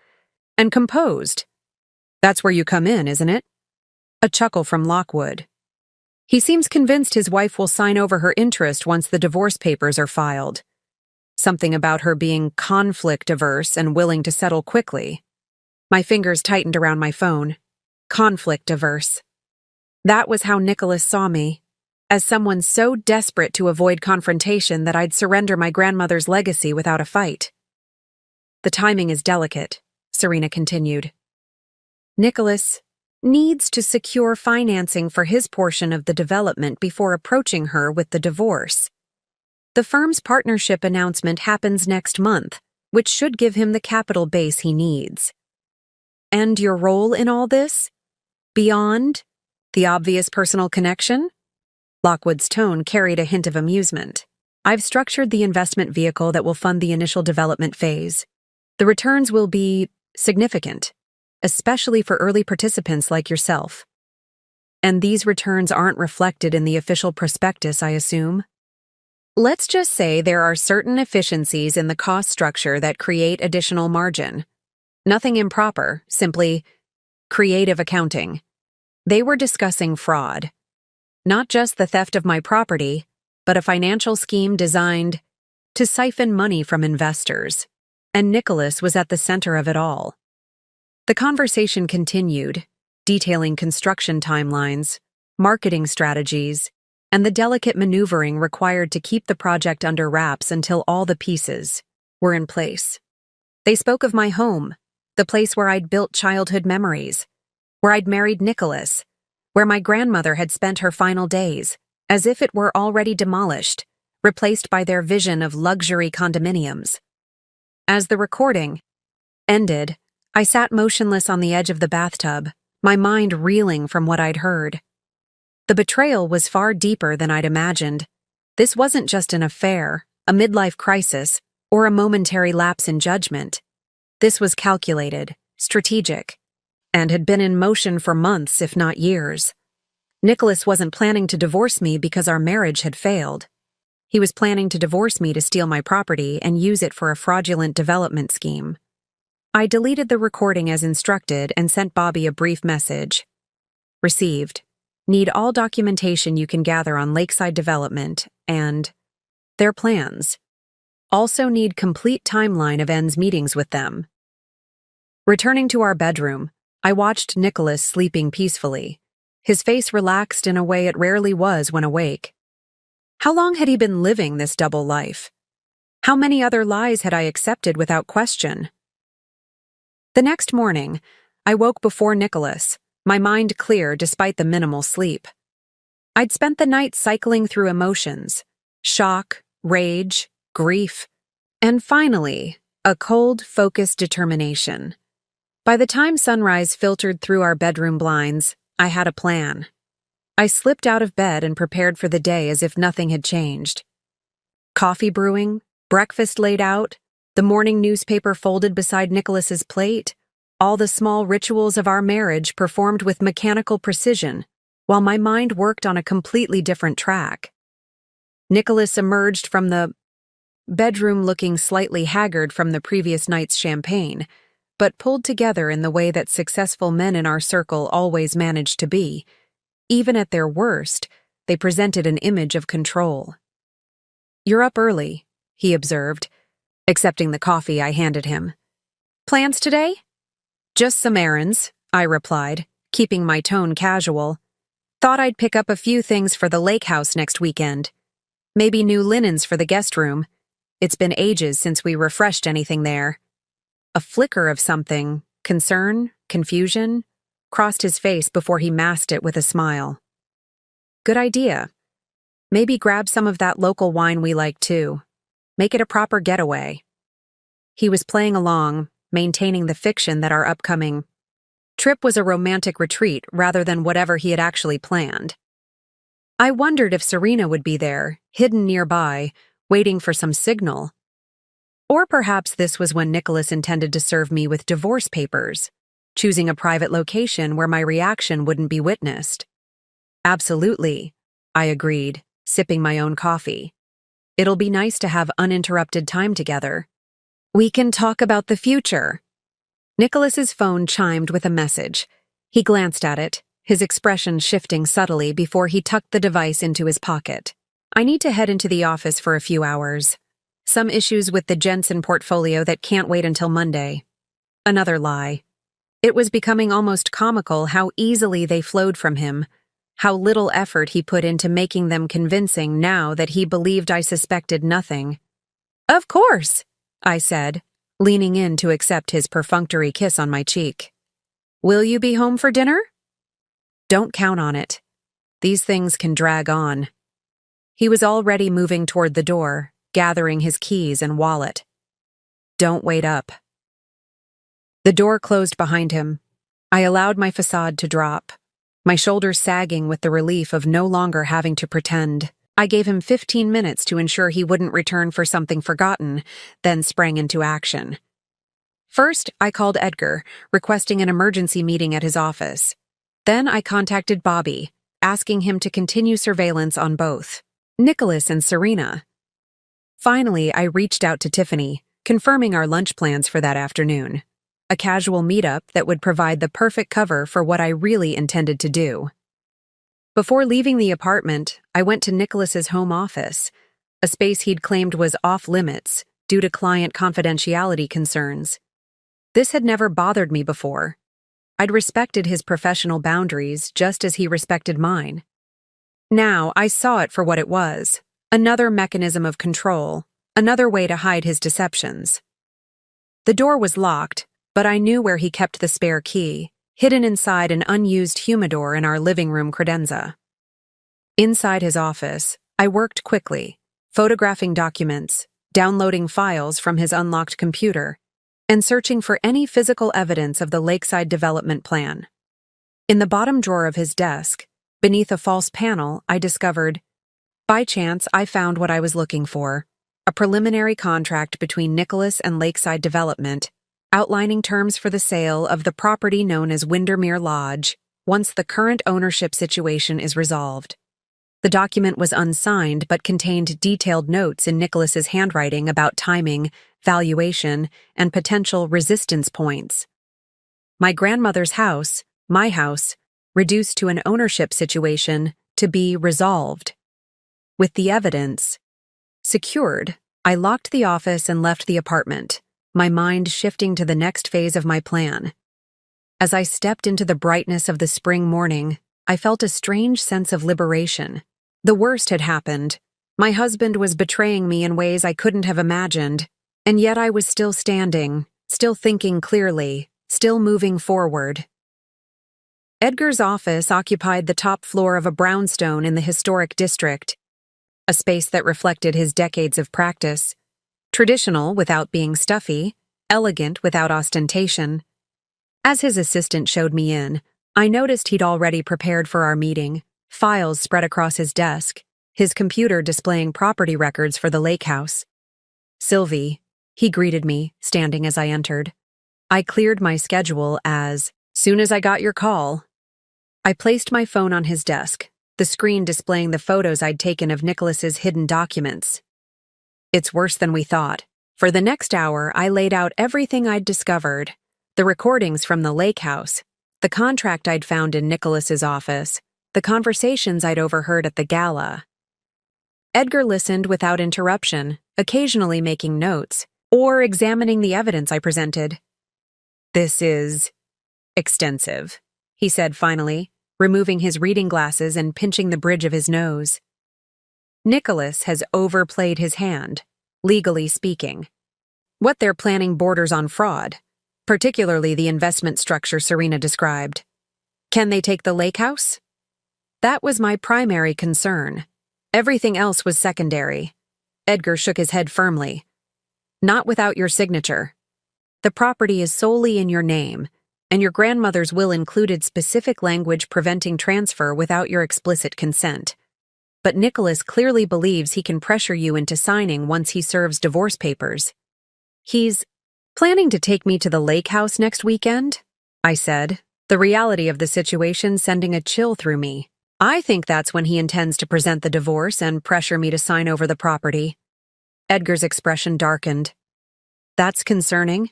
and composed. "That's where you come in, isn't it?" A chuckle from Lockwood. "He seems convinced his wife will sign over her interest once the divorce papers are filed. Something about her being conflict-averse and willing to settle quickly." My fingers tightened around my phone. Conflict-averse. That was how Nicholas saw me, as someone so desperate to avoid confrontation that I'd surrender my grandmother's legacy without a fight. "The timing is delicate," Serena continued. "Nicholas needs to secure financing for his portion of the development before approaching her with the divorce. The firm's partnership announcement happens next month, which should give him the capital base he needs." "And your role in all this? Beyond the obvious personal connection?" Lockwood's tone carried a hint of amusement. "I've structured the investment vehicle that will fund the initial development phase. The returns will be significant, especially for early participants like yourself. And these returns aren't reflected in the official prospectus, I assume?" "Let's just say there are certain efficiencies in the cost structure that create additional margin. Nothing improper, simply creative accounting." They were discussing fraud. Not just the theft of my property, but a financial scheme designed to siphon money from investors. And Nicholas was at the center of it all. The conversation continued, detailing construction timelines, marketing strategies, and the delicate maneuvering required to keep the project under wraps until all the pieces were in place. They spoke of my home, the place where I'd built childhood memories, where I'd married Nicholas, where my grandmother had spent her final days, as if it were already demolished, replaced by their vision of luxury condominiums. As the recording ended, I sat motionless on the edge of the bathtub, my mind reeling from what I'd heard. The betrayal was far deeper than I'd imagined. This wasn't just an affair, a midlife crisis, or a momentary lapse in judgment. This was calculated, strategic, and had been in motion for months, if not years. Nicholas wasn't planning to divorce me because our marriage had failed. He was planning to divorce me to steal my property and use it for a fraudulent development scheme. I deleted the recording as instructed and sent Bobby a brief message. Received. Need all documentation you can gather on Lakeside Development and their plans. Also need complete timeline of N's meetings with them. Returning to our bedroom, I watched Nicholas sleeping peacefully. His face relaxed in a way it rarely was when awake. How long had he been living this double life? How many other lies had I accepted without question? The next morning, I woke before Nicholas, my mind clear despite the minimal sleep. I'd spent the night cycling through emotions, shock, rage, grief, and finally, a cold, focused determination. By the time sunrise filtered through our bedroom blinds, I had a plan. I slipped out of bed and prepared for the day as if nothing had changed. Coffee brewing, breakfast laid out, the morning newspaper folded beside Nicholas's plate, all the small rituals of our marriage performed with mechanical precision, while my mind worked on a completely different track. Nicholas emerged from the bedroom looking slightly haggard from the previous night's champagne, but pulled together in the way that successful men in our circle always managed to be. Even at their worst, they presented an image of control. "You're up early," he observed, accepting the coffee I handed him. "Plans today?" "Just some errands," I replied, keeping my tone casual. "Thought I'd pick up a few things for the lake house next weekend. Maybe new linens for the guest room. It's been ages since we refreshed anything there." A flicker of something, concern, confusion, crossed his face before he masked it with a smile. "Good idea. Maybe grab some of that local wine we like too. Make it a proper getaway." He was playing along, maintaining the fiction that our upcoming trip was a romantic retreat rather than whatever he had actually planned. I wondered if Serena would be there, hidden nearby, waiting for some signal. Or perhaps this was when Nicholas intended to serve me with divorce papers, choosing a private location where my reaction wouldn't be witnessed. "Absolutely," I agreed, sipping my own coffee. "It'll be nice to have uninterrupted time together. We can talk about the future." Nicholas's phone chimed with a message. He glanced at it, his expression shifting subtly before he tucked the device into his pocket. "I need to head into the office for a few hours. Some issues with the Jensen portfolio that can't wait until Monday." Another lie. It was becoming almost comical how easily they flowed from him, how little effort he put into making them convincing now that he believed I suspected nothing. "Of course," I said, leaning in to accept his perfunctory kiss on my cheek. "Will you be home for dinner?" "Don't count on it. These things can drag on." He was already moving toward the door, gathering his keys and wallet. "Don't wait up." The door closed behind him. I allowed my facade to drop, my shoulders sagging with the relief of no longer having to pretend. I gave him 15 minutes to ensure he wouldn't return for something forgotten, then sprang into action. First, I called Edgar, requesting an emergency meeting at his office. Then I contacted Bobby, asking him to continue surveillance on both Nicholas and Serena. Finally, I reached out to Tiffany, confirming our lunch plans for that afternoon. A casual meetup that would provide the perfect cover for what I really intended to do. Before leaving the apartment, I went to Nicholas's home office, a space he'd claimed was off-limits due to client confidentiality concerns. This had never bothered me before. I'd respected his professional boundaries just as he respected mine. Now, I saw it for what it was. Another mechanism of control, another way to hide his deceptions. The door was locked, but I knew where he kept the spare key, hidden inside an unused humidor in our living room credenza. Inside his office, I worked quickly, photographing documents, downloading files from his unlocked computer, and searching for any physical evidence of the lakeside development plan. In the bottom drawer of his desk, beneath a false panel, I discovered, by chance, I found what I was looking for, a preliminary contract between Nicholas and Lakeside Development, outlining terms for the sale of the property known as Windermere Lodge once the current ownership situation is resolved. The document was unsigned but contained detailed notes in Nicholas's handwriting about timing, valuation, and potential resistance points. My grandmother's house, my house, reduced to an ownership situation to be resolved. With the evidence secured, I locked the office and left the apartment, my mind shifting to the next phase of my plan. As I stepped into the brightness of the spring morning, I felt a strange sense of liberation. The worst had happened. My husband was betraying me in ways I couldn't have imagined, and yet I was still standing, still thinking clearly, still moving forward. Edgar's office occupied the top floor of a brownstone in the historic district, a space that reflected his decades of practice, traditional without being stuffy, elegant without ostentation. As his assistant showed me in, I noticed he'd already prepared for our meeting, files spread across his desk, his computer displaying property records for the lake house. "Sylvie," he greeted me, standing as I entered. I cleared my schedule as, "Soon as I got your call." I placed my phone on his desk, the screen displaying the photos I'd taken of Nicholas's hidden documents. It's worse than we thought. For the next hour, I laid out everything I'd discovered, the recordings from the lake house, the contract I'd found in Nicholas's office, the conversations I'd overheard at the gala. Edgar listened without interruption, occasionally making notes, or examining the evidence I presented. "This is extensive," he said finally, removing his reading glasses and pinching the bridge of his nose. "Nicholas has overplayed his hand, legally speaking. What they're planning borders on fraud, particularly the investment structure Serena described. Can they take the lake house? That was my primary concern. Everything else was secondary." Edgar shook his head firmly. "Not without your signature. The property is solely in your name, and your grandmother's will included specific language preventing transfer without your explicit consent. But Nicholas clearly believes he can pressure you into signing once he serves divorce papers. He's planning to take me to the lake house next weekend," I said, the reality of the situation sending a chill through me. "I think that's when he intends to present the divorce and pressure me to sign over the property." Edgar's expression darkened. "That's concerning.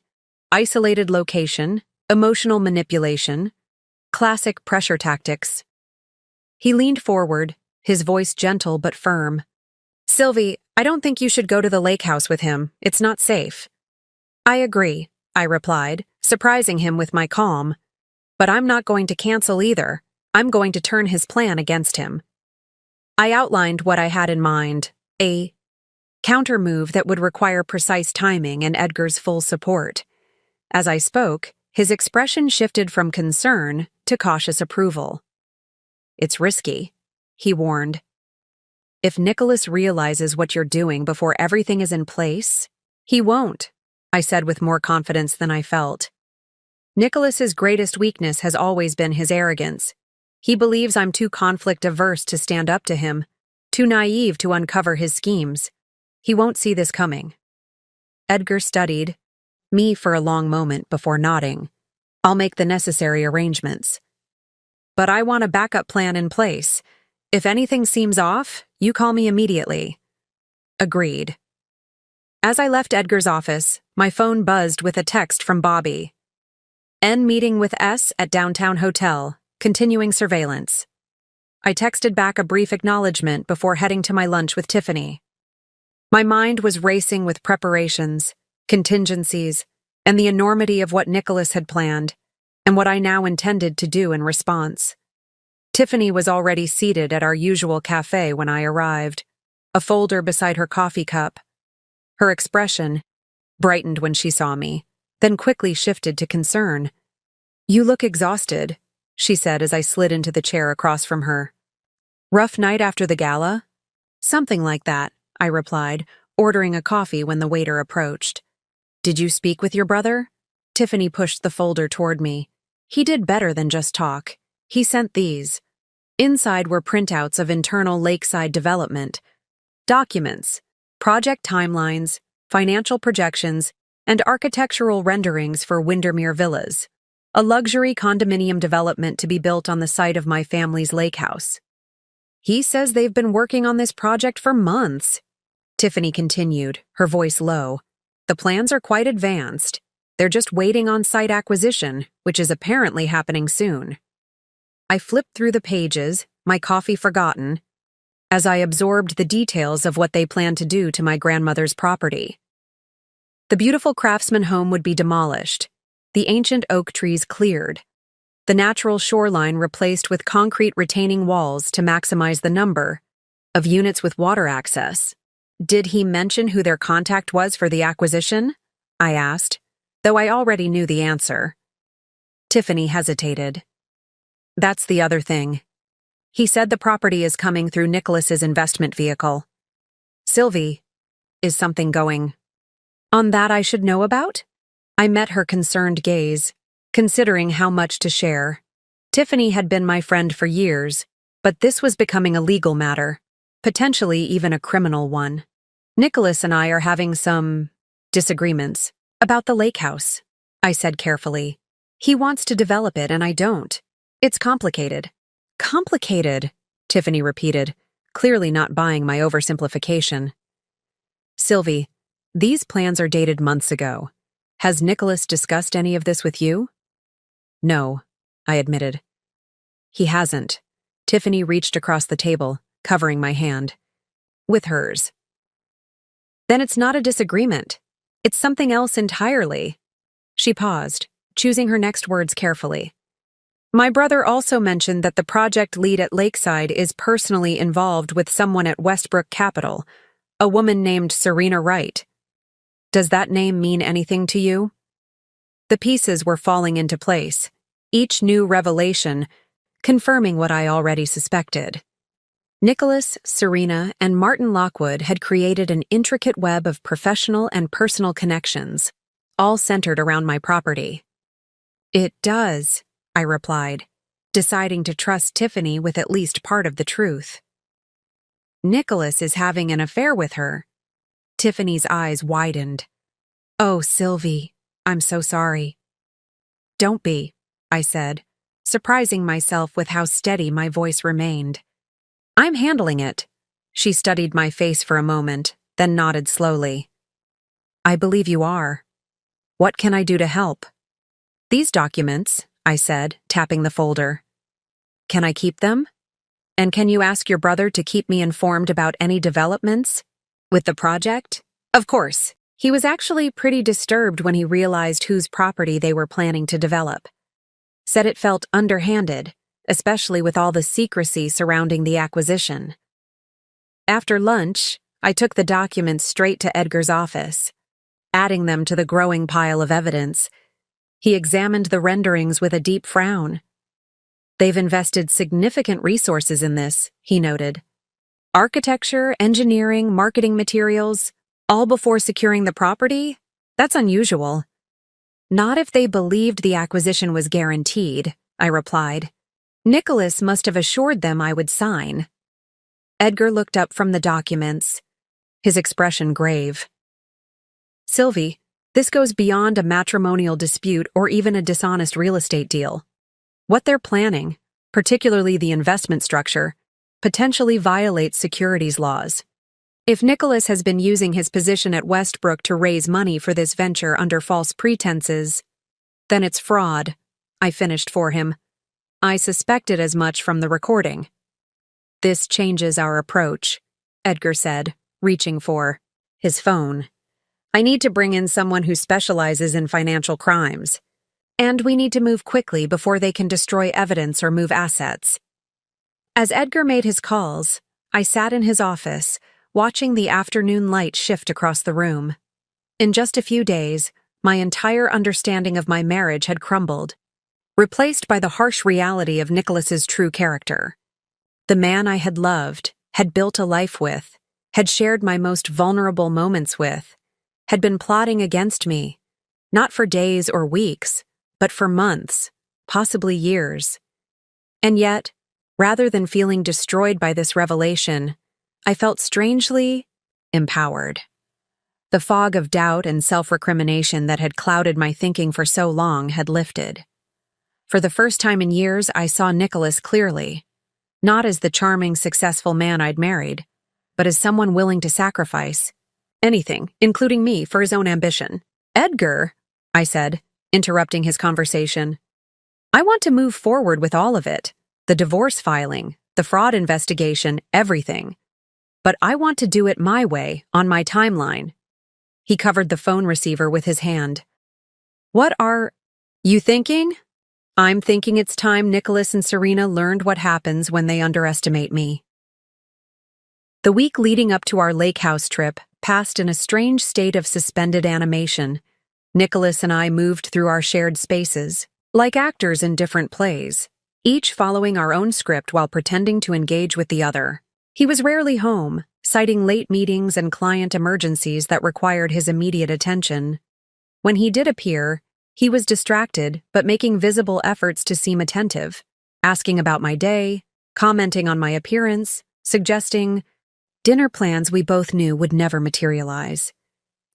Isolated location, emotional manipulation, classic pressure tactics." He leaned forward, his voice gentle but firm. "Sylvie, I don't think you should go to the lake house with him. It's not safe." "I agree," I replied, surprising him with my calm. "But I'm not going to cancel either. I'm going to turn his plan against him." I outlined what I had in mind, a counter-move that would require precise timing and Edgar's full support. As I spoke, his expression shifted from concern to cautious approval. "It's risky," he warned. "If Nicholas realizes what you're doing before everything is in place, he won't," I said with more confidence than I felt. "Nicholas's greatest weakness has always been his arrogance. He believes I'm too conflict-averse to stand up to him, too naive to uncover his schemes. He won't see this coming." Edgar studied me for a long moment before nodding. "I'll make the necessary arrangements. But I want a backup plan in place. If anything seems off, you call me immediately." Agreed. As I left Edgar's office, my phone buzzed with a text from Bobby. "N meeting with S at downtown hotel, continuing surveillance." I texted back a brief acknowledgement before heading to my lunch with Tiffany. My mind was racing with preparations, contingencies, and the enormity of what Nicholas had planned. and what I now intended to do in response. Tiffany was already seated at our usual cafe when I arrived, a folder beside her coffee cup. Her expression brightened when she saw me, then quickly shifted to concern. "You look exhausted," she said as I slid into the chair across from her. "Rough night after the gala?" "Something like that," I replied, ordering a coffee when the waiter approached. "Did you speak with your brother?" Tiffany pushed the folder toward me. "He did better than just talk. He sent these." Inside were printouts of internal lakeside development, documents, project timelines, financial projections, and architectural renderings for Windermere Villas, a luxury condominium development to be built on the site of my family's lake house. "He says they've been working on this project for months," Tiffany continued, her voice low. "The plans are quite advanced. They're just waiting on site acquisition, which is apparently happening soon." I flipped through the pages, my coffee forgotten, as I absorbed the details of what they planned to do to my grandmother's property. The beautiful craftsman home would be demolished, the ancient oak trees cleared, the natural shoreline replaced with concrete retaining walls to maximize the number of units with water access. "Did he mention who their contact was for the acquisition?" I asked, though I already knew the answer. Tiffany hesitated. "That's the other thing. He said the property is coming through Nicholas's investment vehicle. Sylvie, is something going on that I should know about?" I met her concerned gaze, considering how much to share. Tiffany had been my friend for years, but this was becoming a legal matter, potentially even a criminal one. "Nicholas and I are having some disagreements about the lake house," I said carefully. "He wants to develop it and I don't. It's complicated." "Complicated," Tiffany repeated, clearly not buying my oversimplification. "Sylvie, these plans are dated months ago. Has Nicholas discussed any of this with you?" "No," I admitted. "He hasn't." Tiffany reached across the table, covering my hand with hers. "Then it's not a disagreement. It's something else entirely." She paused, choosing her next words carefully. "My brother also mentioned that the project lead at Lakeside is personally involved with someone at Westbrook Capital, a woman named Serena Wright. Does that name mean anything to you?" The pieces were falling into place, each new revelation confirming what I already suspected. Nicholas, Serena, and Martin Lockwood had created an intricate web of professional and personal connections, all centered around my property. "It does," I replied, deciding to trust Tiffany with at least part of the truth. "Nicholas is having an affair with her." Tiffany's eyes widened. "Oh, Sylvie, I'm so sorry." "Don't be," I said, surprising myself with how steady my voice remained. "I'm handling it." She studied my face for a moment, then nodded slowly. "I believe you are. What can I do to help?" "These documents," I said, tapping the folder. "Can I keep them? And can you ask your brother to keep me informed about any developments with the project?" "Of course." He was actually pretty disturbed when he realized whose property they were planning to develop. Said it felt underhanded, especially with all the secrecy surrounding the acquisition. After lunch, I took the documents straight to Edgar's office, adding them to the growing pile of evidence. He examined the renderings with a deep frown. "They've invested significant resources in this," he noted. "Architecture, engineering, marketing materials, all before securing the property? That's unusual." "Not if they believed the acquisition was guaranteed," I replied. "Nicholas must have assured them I would sign." Edgar looked up from the documents, his expression grave. "Sylvie, this goes beyond a matrimonial dispute or even a dishonest real estate deal. What they're planning, particularly the investment structure, potentially violates securities laws. If Nicholas has been using his position at Westbrook to raise money for this venture under false pretenses, then it's fraud," I finished for him. "I suspected as much from the recording." "This changes our approach," Edgar said, reaching for his phone. "I need to bring in someone who specializes in financial crimes. And we need to move quickly before they can destroy evidence or move assets. As Edgar made his calls, I sat in his office, watching the afternoon light shift across the room. In just a few days, my entire understanding of my marriage had crumbled, replaced by the harsh reality of Nicholas's true character. The man I had loved, had built a life with, had shared my most vulnerable moments with, had been plotting against me, not for days or weeks, but for months, possibly years. And yet, rather than feeling destroyed by this revelation, I felt strangely empowered. The fog of doubt and self-recrimination that had clouded my thinking for so long had lifted. For the first time in years, I saw Nicholas clearly, not as the charming, successful man I'd married, but as someone willing to sacrifice anything, including me, for his own ambition. "Edgar," I said, interrupting his conversation, "I want to move forward with all of it. The divorce filing, the fraud investigation, everything. But I want to do it my way, on my timeline." He covered the phone receiver with his hand. "What are you thinking?" "I'm thinking it's time Nicholas and Serena learned what happens when they underestimate me." The week leading up to our lake house trip passed in a strange state of suspended animation. Nicholas and I moved through our shared spaces, like actors in different plays, each following our own script while pretending to engage with the other. He was rarely home, citing late meetings and client emergencies that required his immediate attention. When he did appear, he was distracted but making visible efforts to seem attentive, asking about my day, commenting on my appearance, suggesting dinner plans we both knew would never materialize.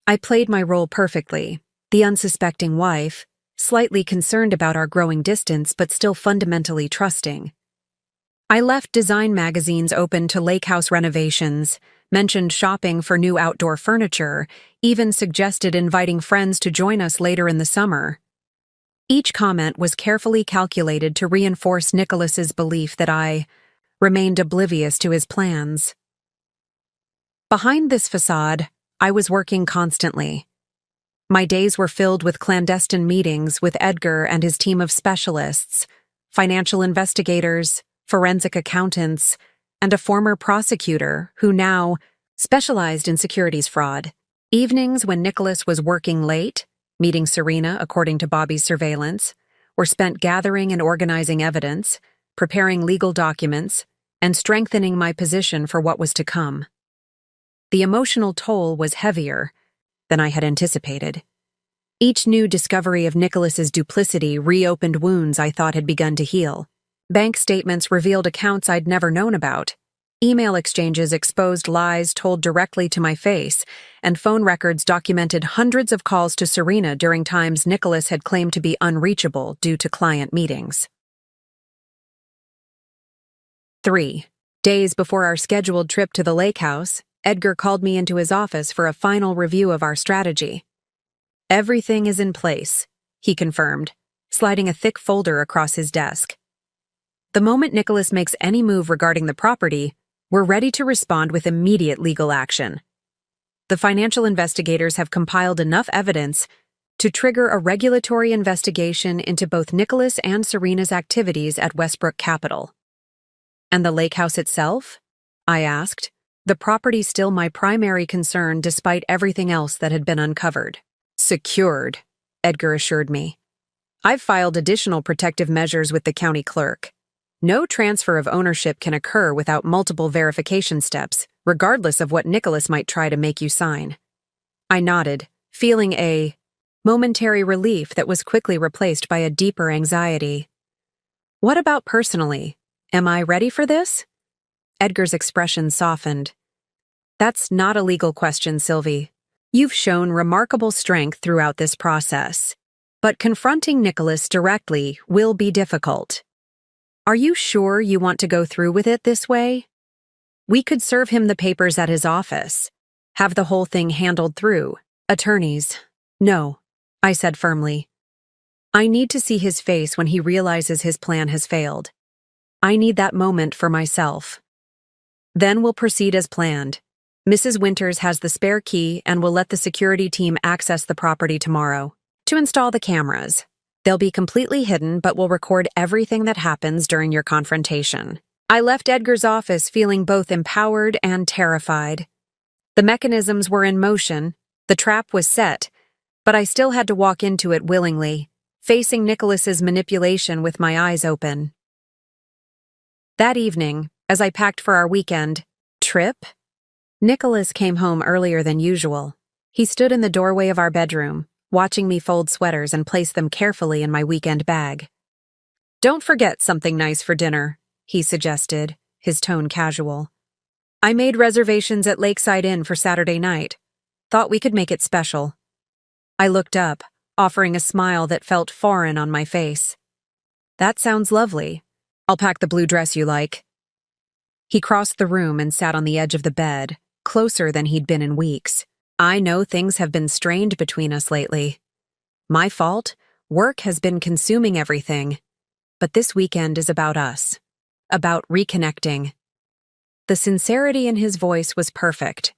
I played my role perfectly, the unsuspecting wife, slightly concerned about our growing distance but still fundamentally trusting. I left design magazines open to lake house renovations, mentioned shopping for new outdoor furniture, even suggested inviting friends to join us later in the summer. Each comment was carefully calculated to reinforce Nicholas's belief that I remained oblivious to his plans. Behind this facade, I was working constantly. My days were filled with clandestine meetings with Edgar and his team of specialists, financial investigators, forensic accountants, and a former prosecutor who now specialized in securities fraud. Evenings when Nicholas was working late, meeting Serena according to Bobby's surveillance, were spent gathering and organizing evidence, preparing legal documents, and strengthening my position for what was to come. The emotional toll was heavier than I had anticipated. Each new discovery of Nicholas's duplicity reopened wounds I thought had begun to heal. Bank statements revealed accounts I'd never known about. Email exchanges exposed lies told directly to my face, and phone records documented hundreds of calls to Serena during times Nicholas had claimed to be unreachable due to client meetings. 3 days before our scheduled trip to the lake house, Edgar called me into his office for a final review of our strategy. "Everything is in place," he confirmed, sliding a thick folder across his desk. "The moment Nicholas makes any move regarding the property, we're ready to respond with immediate legal action. The financial investigators have compiled enough evidence to trigger a regulatory investigation into both Nicholas and Serena's activities at Westbrook Capital." "And the lake house itself?" I asked. The property still my primary concern despite everything else that had been uncovered. "Secured," Edgar assured me. "I've filed additional protective measures with the county clerk. No transfer of ownership can occur without multiple verification steps, regardless of what Nicholas might try to make you sign." I nodded, feeling a momentary relief that was quickly replaced by a deeper anxiety. "What about personally? Am I ready for this?" Edgar's expression softened. "That's not a legal question, Sylvie. You've shown remarkable strength throughout this process. But confronting Nicholas directly will be difficult. Are you sure you want to go through with it this way? We could serve him the papers at his office, have the whole thing handled through attorneys." "No," I said firmly. "I need to see his face when he realizes his plan has failed. I need that moment for myself. Then we'll proceed as planned. Mrs. Winters has the spare key and will let the security team access the property tomorrow to install the cameras. They'll be completely hidden, but will record everything that happens during your confrontation. I left Edgar's office feeling both empowered and terrified. The mechanisms were in motion, the trap was set, but I still had to walk into it willingly, facing Nicholas's manipulation with my eyes open. That evening, as I packed for our weekend trip, Nicholas came home earlier than usual. He stood in the doorway of our bedroom, watching me fold sweaters and place them carefully in my weekend bag. "Don't forget something nice for dinner," he suggested, his tone casual. "I made reservations at Lakeside Inn for Saturday night. Thought we could make it special." I looked up, offering a smile that felt foreign on my face. "That sounds lovely. I'll pack the blue dress you like." He crossed the room and sat on the edge of the bed, closer than he'd been in weeks. "I know things have been strained between us lately. My fault. Work has been consuming everything. But this weekend is about us. About reconnecting." The sincerity in his voice was perfect.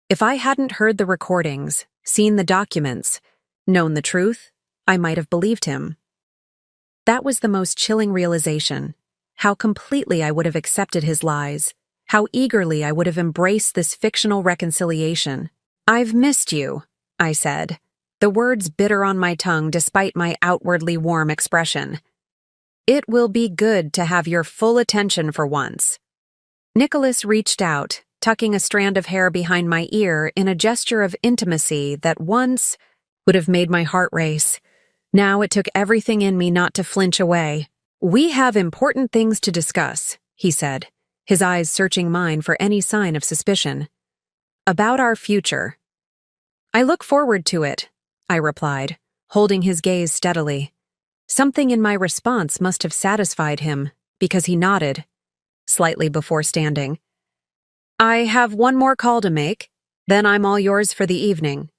If I hadn't heard the recordings, seen the documents, known the truth, I might have believed him. That was the most chilling realization. How completely I would have accepted his lies. How eagerly I would have embraced this fictional reconciliation. "I've missed you," I said, the words bitter on my tongue despite my outwardly warm expression. "It will be good to have your full attention for once." Nicholas reached out, tucking a strand of hair behind my ear in a gesture of intimacy that once would have made my heart race. Now it took everything in me not to flinch away. "We have important things to discuss," he said, his eyes searching mine for any sign of suspicion. "About our future." "I look forward to it," I replied, holding his gaze steadily. Something in my response must have satisfied him, because he nodded, slightly before standing. "I have one more call to make, then I'm all yours for the evening.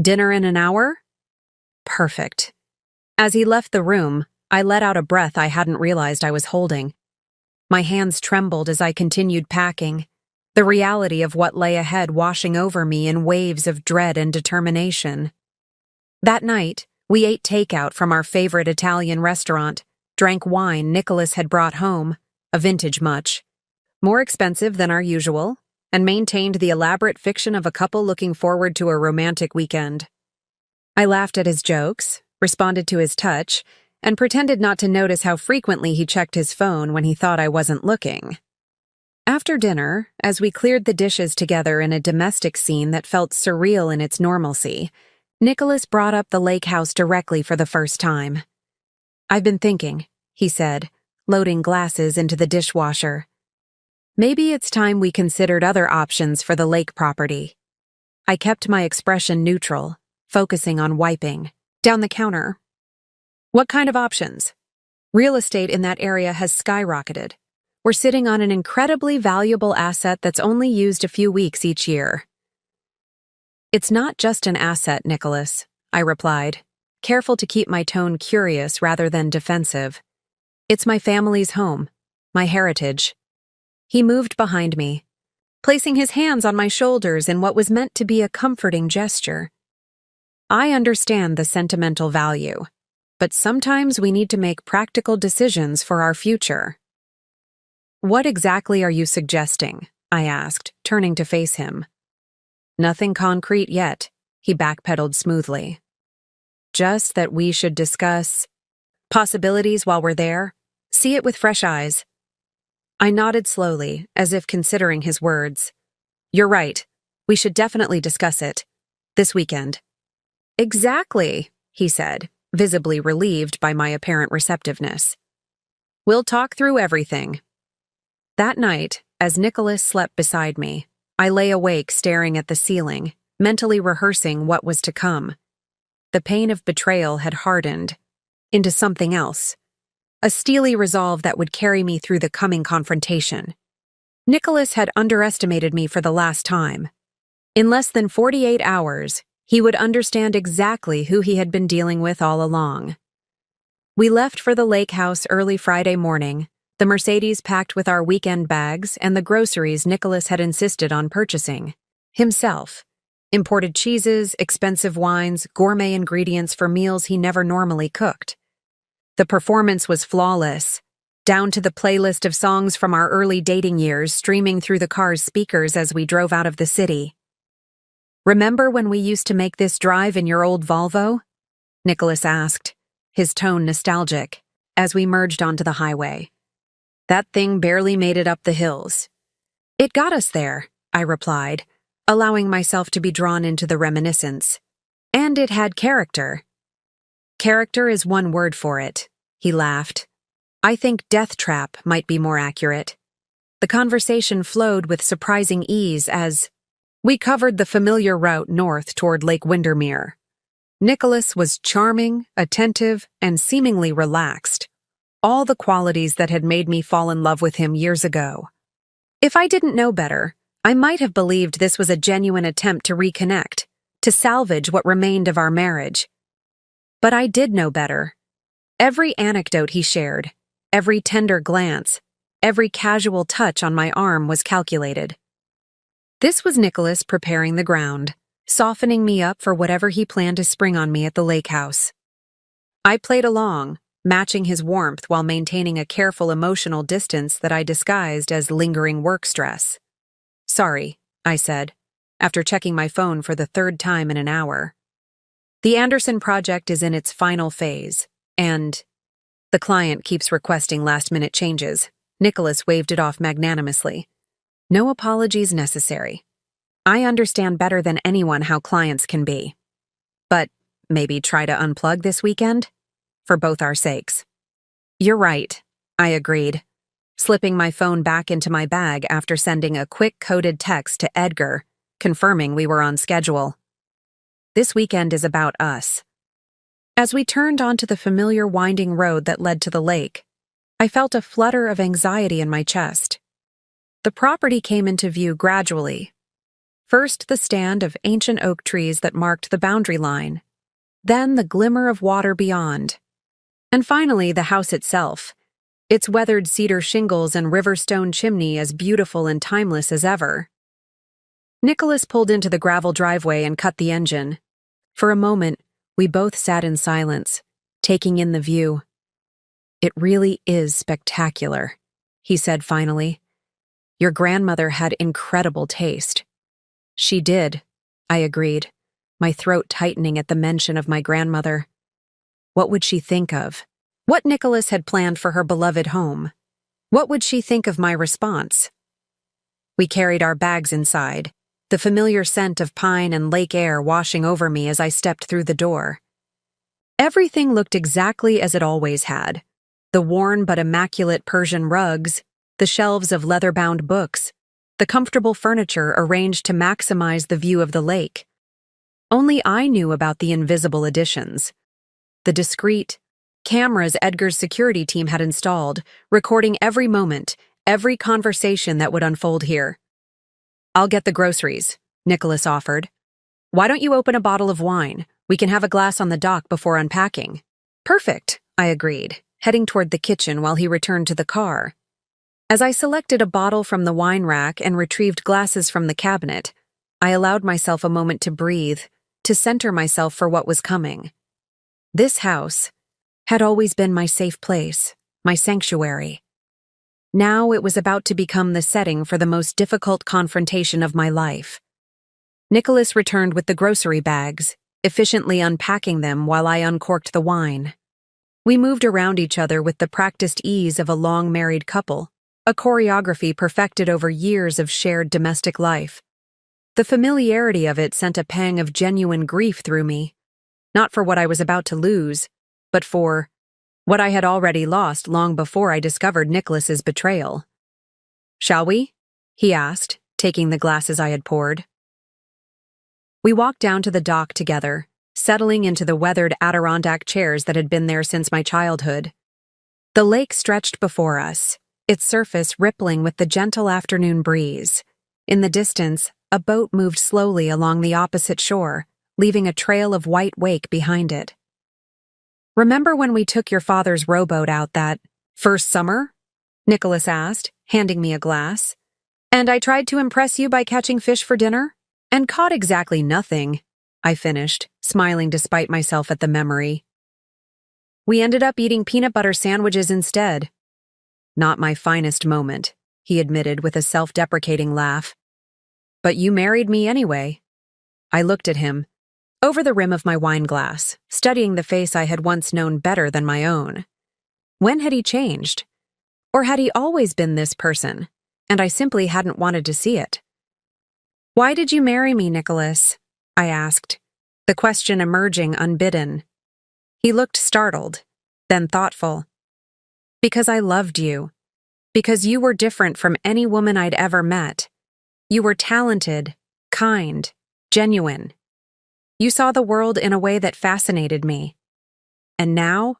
Dinner in an hour?" "Perfect." As he left the room, I let out a breath I hadn't realized I was holding. My hands trembled as I continued packing, the reality of what lay ahead washing over me in waves of dread and determination. That night, we ate takeout from our favorite Italian restaurant, drank wine Nicholas had brought home, a vintage much, more expensive than our usual, and maintained the elaborate fiction of a couple looking forward to a romantic weekend. I laughed at his jokes, responded to his touch, and pretended not to notice how frequently he checked his phone when he thought I wasn't looking. After dinner, as we cleared the dishes together in a domestic scene that felt surreal in its normalcy, Nicholas brought up the lake house directly for the first time. "I've been thinking," he said, loading glasses into the dishwasher. "Maybe it's time we considered other options for the lake property." I kept my expression neutral, focusing on wiping down the counter. "What kind of options?" "Real estate in that area has skyrocketed. We're sitting on an incredibly valuable asset that's only used a few weeks each year." "It's not just an asset, Nicholas," I replied, careful to keep my tone curious rather than defensive. "It's my family's home, my heritage." He moved behind me, placing his hands on my shoulders in what was meant to be a comforting gesture. "I understand the sentimental value, but sometimes we need to make practical decisions for our future." "What exactly are you suggesting?" I asked, turning to face him. "Nothing concrete yet," he backpedaled smoothly. "Just that we should discuss possibilities while we're there, see it with fresh eyes." I nodded slowly, as if considering his words. "You're right. We should definitely discuss it. This weekend." "Exactly," he said, visibly relieved by my apparent receptiveness. "We'll talk through everything." That night, as Nicholas slept beside me, I lay awake staring at the ceiling, mentally rehearsing what was to come. The pain of betrayal had hardened into something else, a steely resolve that would carry me through the coming confrontation. Nicholas had underestimated me for the last time. In less than 48 hours, he would understand exactly who he had been dealing with all along. We left for the lake house early Friday morning, the Mercedes packed with our weekend bags and the groceries Nicholas had insisted on purchasing. Himself. Imported cheeses, expensive wines, gourmet ingredients for meals he never normally cooked. The performance was flawless, down to the playlist of songs from our early dating years streaming through the car's speakers as we drove out of the city. "Remember when we used to make this drive in your old Volvo?" Nicholas asked, his tone nostalgic, as we merged onto the highway. "That thing barely made it up the hills." "It got us there," I replied, allowing myself to be drawn into the reminiscence. "And it had character." "Character is one word for it," he laughed. "I think death trap might be more accurate." The conversation flowed with surprising ease as we covered the familiar route north toward Lake Windermere. Nicholas was charming, attentive, and seemingly relaxed, all the qualities that had made me fall in love with him years ago. If I didn't know better, I might have believed this was a genuine attempt to reconnect, to salvage what remained of our marriage. But I did know better. Every anecdote he shared, every tender glance, every casual touch on my arm was calculated. This was Nicholas preparing the ground, softening me up for whatever he planned to spring on me at the lake house. I played along, matching his warmth while maintaining a careful emotional distance that I disguised as lingering work stress. "Sorry," I said, after checking my phone for the third time in an hour. "The Anderson project is in its final phase, and the client keeps requesting last-minute changes." Nicholas waved it off magnanimously. "No apologies necessary. I understand better than anyone how clients can be. But maybe try to unplug this weekend? For both our sakes." "You're right," I agreed, slipping my phone back into my bag after sending a quick coded text to Edgar, confirming we were on schedule. This weekend is about us. As we turned onto the familiar winding road that led to the lake, I felt a flutter of anxiety in my chest. The property came into view gradually. First the stand of ancient oak trees that marked the boundary line, then the glimmer of water beyond, and finally the house itself, its weathered cedar shingles and river stone chimney as beautiful and timeless as ever. Nicholas pulled into the gravel driveway and cut the engine. For a moment, we both sat in silence, taking in the view. "It really is spectacular," he said finally. "Your grandmother had incredible taste." "She did," I agreed, my throat tightening at the mention of my grandmother. What would she think of? What Nicholas had planned for her beloved home? What would she think of my response? We carried our bags inside, the familiar scent of pine and lake air washing over me as I stepped through the door. Everything looked exactly as it always had. The worn but immaculate Persian rugs, the shelves of leather-bound books, the comfortable furniture arranged to maximize the view of the lake. Only I knew about the invisible additions. The discreet cameras Edgar's security team had installed, recording every moment, every conversation that would unfold here. "I'll get the groceries," Nicholas offered. "Why don't you open a bottle of wine? We can have a glass on the dock before unpacking." "Perfect," I agreed, heading toward the kitchen while he returned to the car. As I selected a bottle from the wine rack and retrieved glasses from the cabinet, I allowed myself a moment to breathe, to center myself for what was coming. This house had always been my safe place, my sanctuary. Now it was about to become the setting for the most difficult confrontation of my life. Nicholas returned with the grocery bags, efficiently unpacking them while I uncorked the wine. We moved around each other with the practiced ease of a long-married couple, a choreography perfected over years of shared domestic life. The familiarity of it sent a pang of genuine grief through me, not for what I was about to lose, but for what I had already lost long before I discovered Nicholas's betrayal. "Shall we?" he asked, taking the glasses I had poured. We walked down to the dock together, settling into the weathered Adirondack chairs that had been there since my childhood. The lake stretched before us, its surface rippling with the gentle afternoon breeze. In the distance, a boat moved slowly along the opposite shore, leaving a trail of white wake behind it. "Remember when we took your father's rowboat out that first summer?" Nicholas asked, handing me a glass. "And I tried to impress you by catching fish for dinner? And caught exactly nothing," I finished, smiling despite myself at the memory. We ended up eating peanut butter sandwiches instead. Not my finest moment, he admitted with a self-deprecating laugh. But you married me anyway. I looked at him, over the rim of my wine glass, studying the face I had once known better than my own. When had he changed? Or had he always been this person, and I simply hadn't wanted to see it? Why did you marry me, Nicholas? I asked, the question emerging unbidden. He looked startled, then thoughtful. Because I loved you. Because you were different from any woman I'd ever met. You were talented, kind, genuine. You saw the world in a way that fascinated me. And now?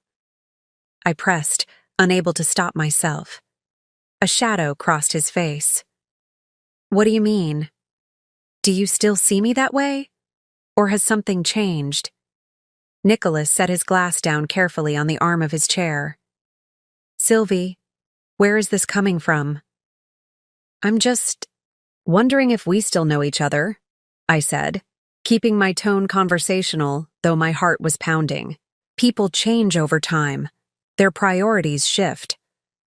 I pressed, unable to stop myself. A shadow crossed his face. What do you mean? Do you still see me that way? Or has something changed? Nicholas set his glass down carefully on the arm of his chair. Sylvie, where is this coming from? I'm just wondering if we still know each other, I said, keeping my tone conversational, though my heart was pounding. People change over time. Their priorities shift.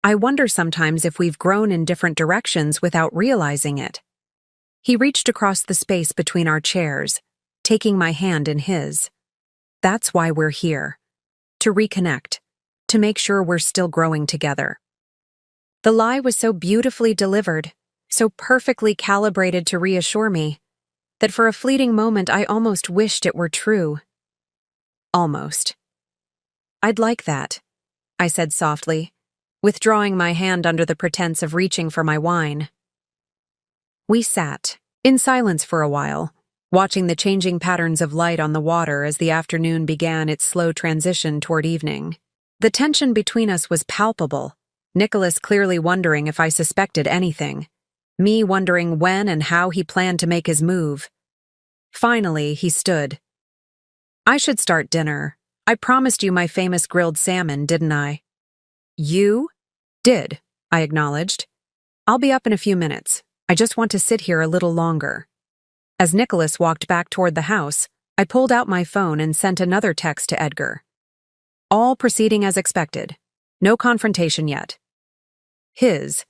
I wonder sometimes if we've grown in different directions without realizing it. He reached across the space between our chairs, taking my hand in his. That's why we're here. To reconnect. To make sure we're still growing together. The lie was so beautifully delivered, so perfectly calibrated to reassure me, that for a fleeting moment I almost wished it were true. Almost. I'd like that, I said softly, withdrawing my hand under the pretense of reaching for my wine. We sat, in silence for a while, watching the changing patterns of light on the water as the afternoon began its slow transition toward evening. The tension between us was palpable, Nicholas clearly wondering if I suspected anything, me wondering when and how he planned to make his move. Finally, he stood. I should start dinner. I promised you my famous grilled salmon, didn't I? You? Did, I acknowledged. I'll be up in a few minutes. I just want to sit here a little longer. As Nicholas walked back toward the house, I pulled out my phone and sent another text to Edgar. All proceeding as expected. No confrontation yet. His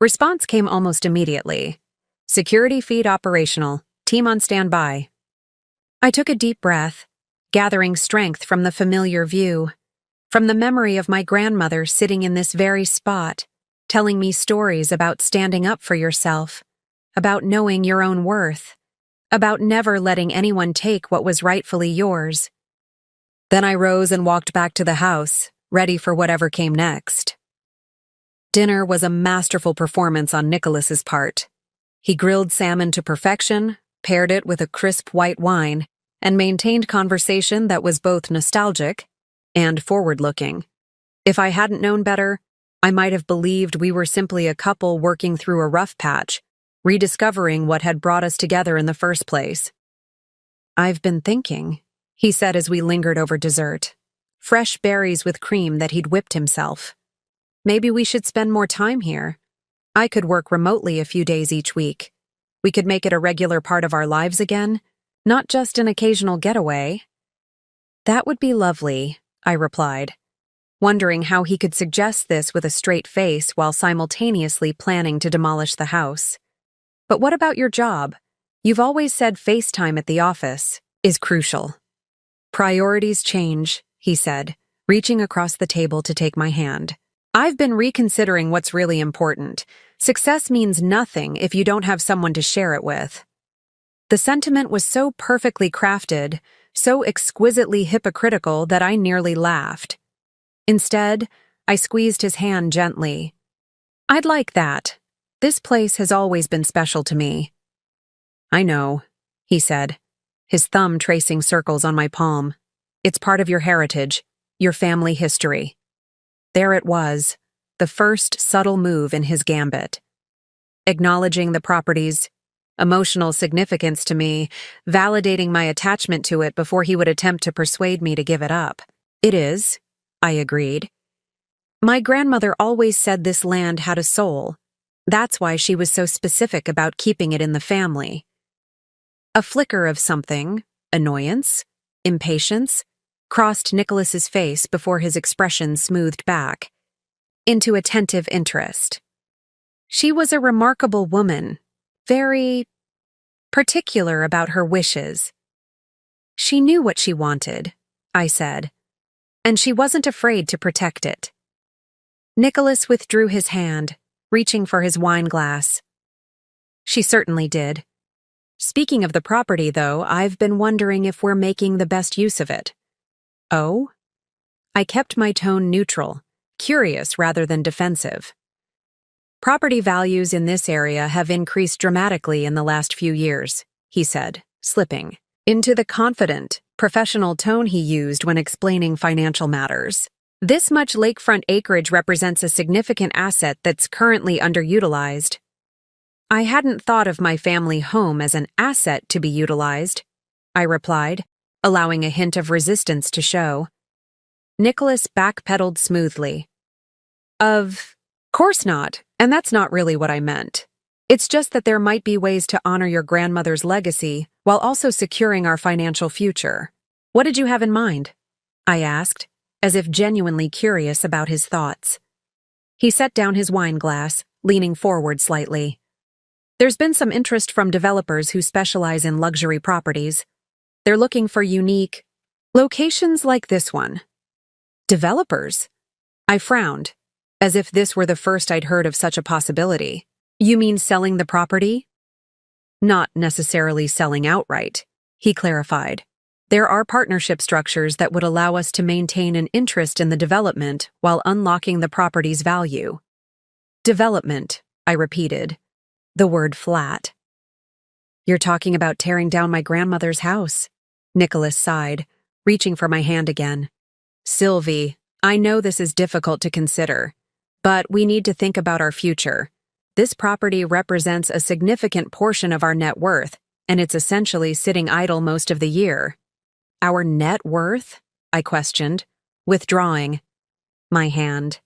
response came almost immediately. Security feed operational. Team on standby. I took a deep breath, gathering strength from the familiar view, from the memory of my grandmother sitting in this very spot, telling me stories about standing up for yourself, about knowing your own worth, about never letting anyone take what was rightfully yours. Then I rose and walked back to the house, ready for whatever came next. Dinner was a masterful performance on Nicholas's part. He grilled salmon to perfection, paired it with a crisp white wine, and maintained conversation that was both nostalgic and forward-looking. If I hadn't known better, I might have believed we were simply a couple working through a rough patch, rediscovering what had brought us together in the first place. I've been thinking, he said as we lingered over dessert. Fresh berries with cream that he'd whipped himself. Maybe we should spend more time here. I could work remotely a few days each week. We could make it a regular part of our lives again, not just an occasional getaway. That would be lovely, I replied, wondering how he could suggest this with a straight face while simultaneously planning to demolish the house. But what about your job? You've always said FaceTime at the office is crucial. Priorities change, he said, reaching across the table to take my hand. I've been reconsidering what's really important. Success means nothing if you don't have someone to share it with. The sentiment was so perfectly crafted, so exquisitely hypocritical that I nearly laughed. Instead, I squeezed his hand gently. I'd like that. This place has always been special to me. I know, he said, his thumb tracing circles on my palm. It's part of your heritage, your family history. There it was, the first subtle move in his gambit. Acknowledging the property's emotional significance to me, validating my attachment to it before he would attempt to persuade me to give it up. It is, I agreed. My grandmother always said this land had a soul. That's why she was so specific about keeping it in the family. A flicker of something, annoyance, impatience, crossed Nicholas's face before his expression smoothed back into attentive interest. She was a remarkable woman, very particular about her wishes. She knew what she wanted, I said, and she wasn't afraid to protect it. Nicholas withdrew his hand, reaching for his wine glass. She certainly did. Speaking of the property, though, I've been wondering if we're making the best use of it. Oh? I kept my tone neutral, curious rather than defensive. Property values in this area have increased dramatically in the last few years, he said, slipping into the confident, professional tone he used when explaining financial matters. This much lakefront acreage represents a significant asset that's currently underutilized. I hadn't thought of my family home as an asset to be utilized, I replied, allowing a hint of resistance to show. Nicholas backpedaled smoothly. Of course not, and that's not really what I meant. It's just that there might be ways to honor your grandmother's legacy while also securing our financial future. What did you have in mind? I asked, as if genuinely curious about his thoughts. He set down his wine glass, leaning forward slightly. There's been some interest from developers who specialize in luxury properties. They're looking for unique locations like this one. Developers? I frowned, as if this were the first I'd heard of such a possibility. You mean selling the property? Not necessarily selling outright, he clarified. There are partnership structures that would allow us to maintain an interest in the development while unlocking the property's value. Development, I repeated, the word flat. You're talking about tearing down my grandmother's house, Nicholas sighed, reaching for my hand again. Sylvie, I know this is difficult to consider, but we need to think about our future. This property represents a significant portion of our net worth, and it's essentially sitting idle most of the year. Our net worth? I questioned, withdrawing my hand.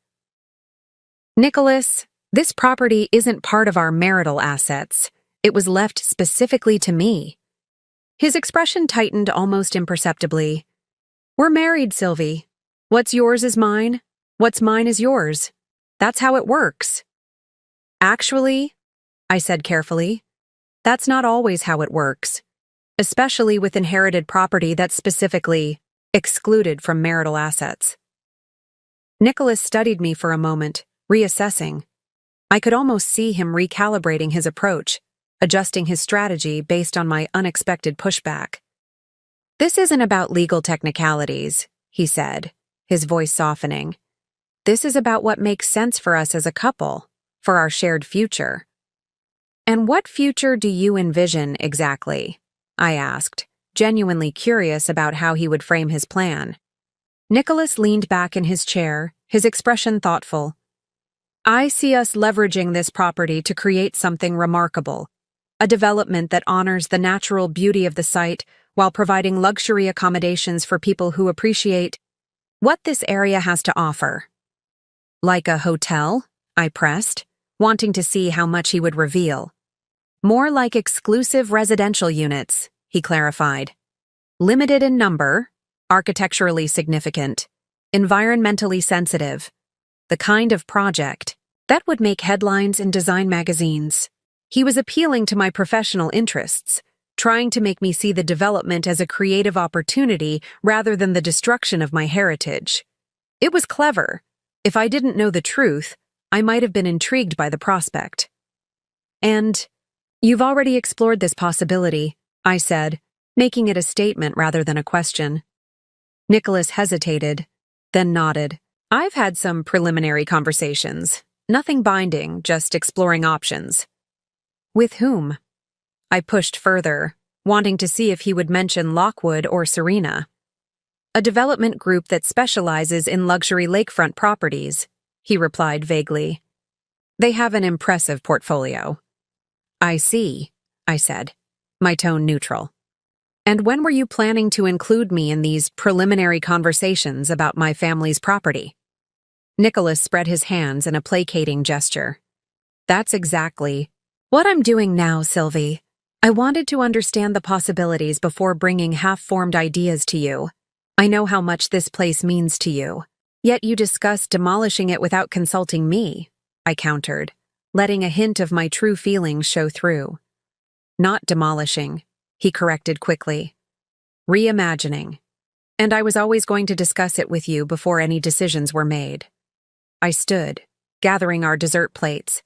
Nicholas, this property isn't part of our marital assets. It was left specifically to me. His expression tightened almost imperceptibly. We're married, Sylvie. What's yours is mine. What's mine is yours. That's how it works. Actually, I said carefully, that's not always how it works, especially with inherited property that's specifically excluded from marital assets. Nicholas studied me for a moment, reassessing. I could almost see him recalibrating his approach, adjusting his strategy based on my unexpected pushback. This isn't about legal technicalities, he said, his voice softening. This is about what makes sense for us as a couple, for our shared future. And what future do you envision exactly? I asked, genuinely curious about how he would frame his plan. Nicholas leaned back in his chair, his expression thoughtful. I see us leveraging this property to create something remarkable, a development that honors the natural beauty of the site while providing luxury accommodations for people who appreciate what this area has to offer. Like a hotel? I pressed, wanting to see how much he would reveal. More like exclusive residential units, he clarified. Limited in number, architecturally significant, environmentally sensitive. The kind of project that would make headlines in design magazines. He was appealing to my professional interests, trying to make me see the development as a creative opportunity rather than the destruction of my heritage. It was clever. If I didn't know the truth, I might have been intrigued by the prospect. And you've already explored this possibility, I said, making it a statement rather than a question. Nicholas hesitated, then nodded. I've had some preliminary conversations. Nothing binding, just exploring options. With whom? I pushed further, wanting to see if he would mention Lockwood or Serena. A development group that specializes in luxury lakefront properties, he replied vaguely. They have an impressive portfolio. I see, I said, my tone neutral. And when were you planning to include me in these preliminary conversations about my family's property? Nicholas spread his hands in a placating gesture. That's exactly what I'm doing now, Sylvie. I wanted to understand the possibilities before bringing half-formed ideas to you. I know how much this place means to you. Yet you discussed demolishing it without consulting me, I countered, letting a hint of my true feelings show through. Not demolishing, he corrected quickly. Reimagining. And I was always going to discuss it with you before any decisions were made. I stood, gathering our dessert plates.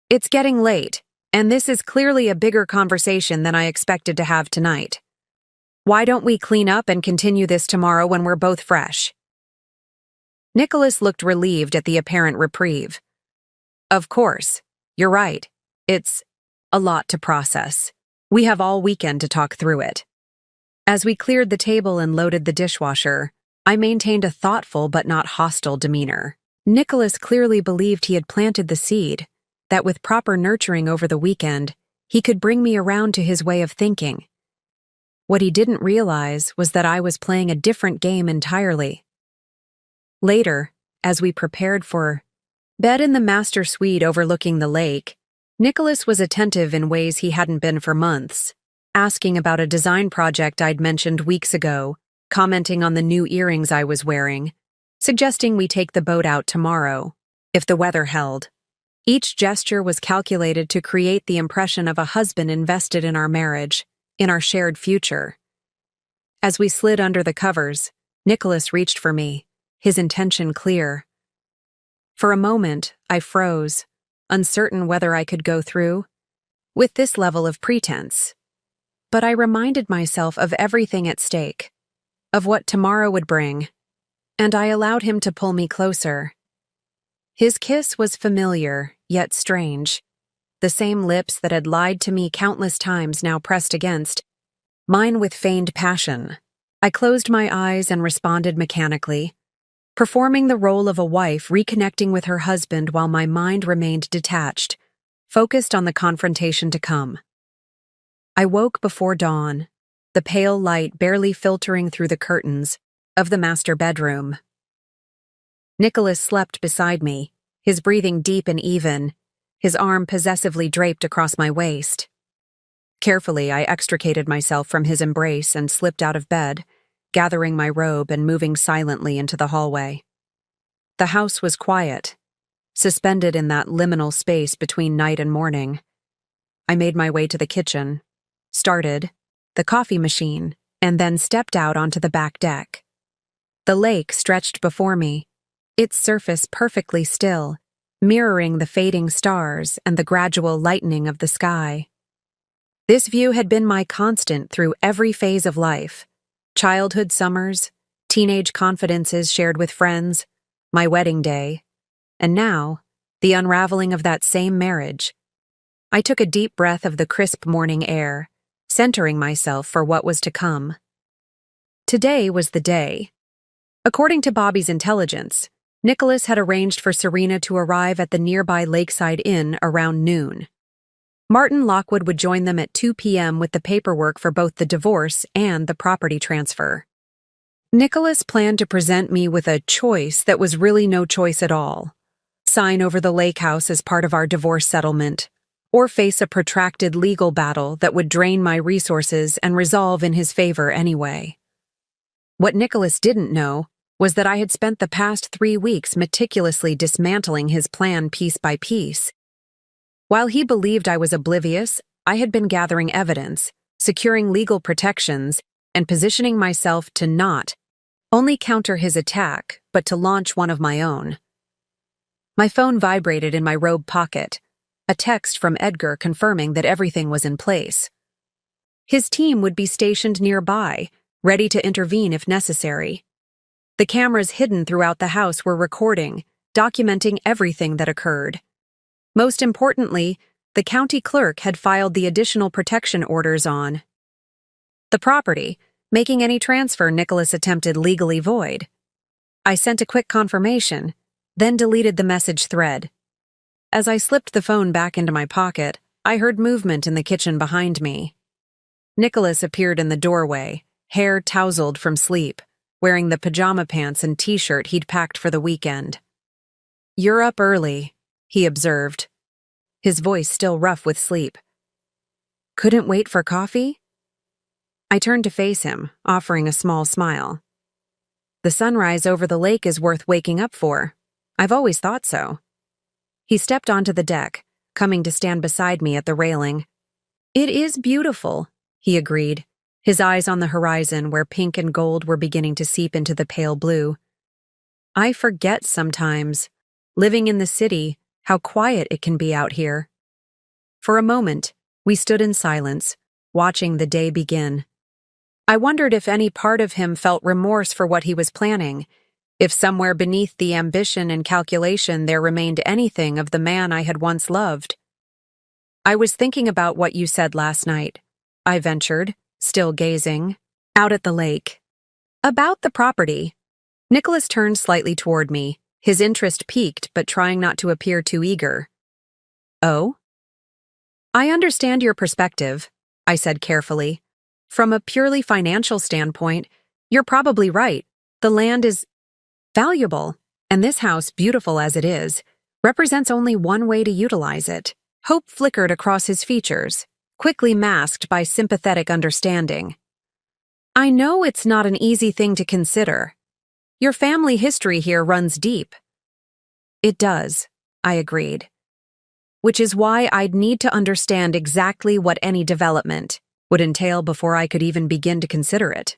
It's getting late, and this is clearly a bigger conversation than I expected to have tonight. Why don't we clean up and continue this tomorrow when we're both fresh? Nicholas looked relieved at the apparent reprieve. Of course, you're right. It's a lot to process. We have all weekend to talk through it. As we cleared the table and loaded the dishwasher, I maintained a thoughtful but not hostile demeanor. Nicholas clearly believed he had planted the seed, that with proper nurturing over the weekend, he could bring me around to his way of thinking. What he didn't realize was that I was playing a different game entirely. Later, as we prepared for bed in the master suite overlooking the lake, Nicholas was attentive in ways he hadn't been for months, asking about a design project I'd mentioned weeks ago, commenting on the new earrings I was wearing, suggesting we take the boat out tomorrow, if the weather held. Each gesture was calculated to create the impression of a husband invested in our marriage, in our shared future. As we slid under the covers, Nicholas reached for me, his intention clear. For a moment, I froze, uncertain whether I could go through with this level of pretense. But I reminded myself of everything at stake, of what tomorrow would bring, and I allowed him to pull me closer. His kiss was familiar, yet strange. The same lips that had lied to me countless times now pressed against, mine with feigned passion. I closed my eyes and responded mechanically, performing the role of a wife reconnecting with her husband while my mind remained detached, focused on the confrontation to come. I woke before dawn, the pale light barely filtering through the curtains of the master bedroom. Nicholas slept beside me, his breathing deep and even, his arm possessively draped across my waist. Carefully, I extricated myself from his embrace and slipped out of bed, gathering my robe and moving silently into the hallway. The house was quiet, suspended in that liminal space between night and morning. I made my way to the kitchen, started the coffee machine, and then stepped out onto the back deck. The lake stretched before me, its surface perfectly still, mirroring the fading stars and the gradual lightening of the sky. This view had been my constant through every phase of life: childhood summers, teenage confidences shared with friends, my wedding day, and now, the unraveling of that same marriage. I took a deep breath of the crisp morning air, centering myself for what was to come. Today was the day. According to Bobby's intelligence, Nicholas had arranged for Serena to arrive at the nearby Lakeside Inn around noon. Martin Lockwood would join them at 2 p.m. with the paperwork for both the divorce and the property transfer. Nicholas planned to present me with a choice that was really no choice at all: sign over the lake house as part of our divorce settlement, or face a protracted legal battle that would drain my resources and resolve in his favor anyway. What Nicholas didn't know was that I had spent the past 3 weeks meticulously dismantling his plan piece by piece. While he believed I was oblivious, I had been gathering evidence, securing legal protections, and positioning myself to not only counter his attack, but to launch one of my own. My phone vibrated in my robe pocket, a text from Edgar confirming that everything was in place. His team would be stationed nearby, ready to intervene if necessary. The cameras hidden throughout the house were recording, documenting everything that occurred. Most importantly, the county clerk had filed the additional protection orders on the property, making any transfer Nicholas attempted legally void. I sent a quick confirmation, then deleted the message thread. As I slipped the phone back into my pocket, I heard movement in the kitchen behind me. Nicholas appeared in the doorway, hair tousled from sleep, wearing the pajama pants and t-shirt he'd packed for the weekend. "You're up early," he observed, his voice still rough with sleep. "Couldn't wait for coffee?" I turned to face him, offering a small smile. The sunrise over the lake is worth waking up for. I've always thought so. He stepped onto the deck, coming to stand beside me at the railing. It is beautiful, he agreed, his eyes on the horizon where pink and gold were beginning to seep into the pale blue. I forget sometimes, living in the city, how quiet it can be out here. For a moment, we stood in silence, watching the day begin. I wondered if any part of him felt remorse for what he was planning, if somewhere beneath the ambition and calculation there remained anything of the man I had once loved. I was thinking about what you said last night, I ventured, still gazing, out at the lake. About the property. Nicholas turned slightly toward me, his interest piqued but trying not to appear too eager. Oh? I understand your perspective, I said carefully. From a purely financial standpoint, you're probably right. The land is valuable, and this house, beautiful as it is, represents only one way to utilize it. Hope flickered across his features, quickly masked by sympathetic understanding. I know it's not an easy thing to consider. Your family history here runs deep. It does, I agreed. Which is why I'd need to understand exactly what any development would entail before I could even begin to consider it.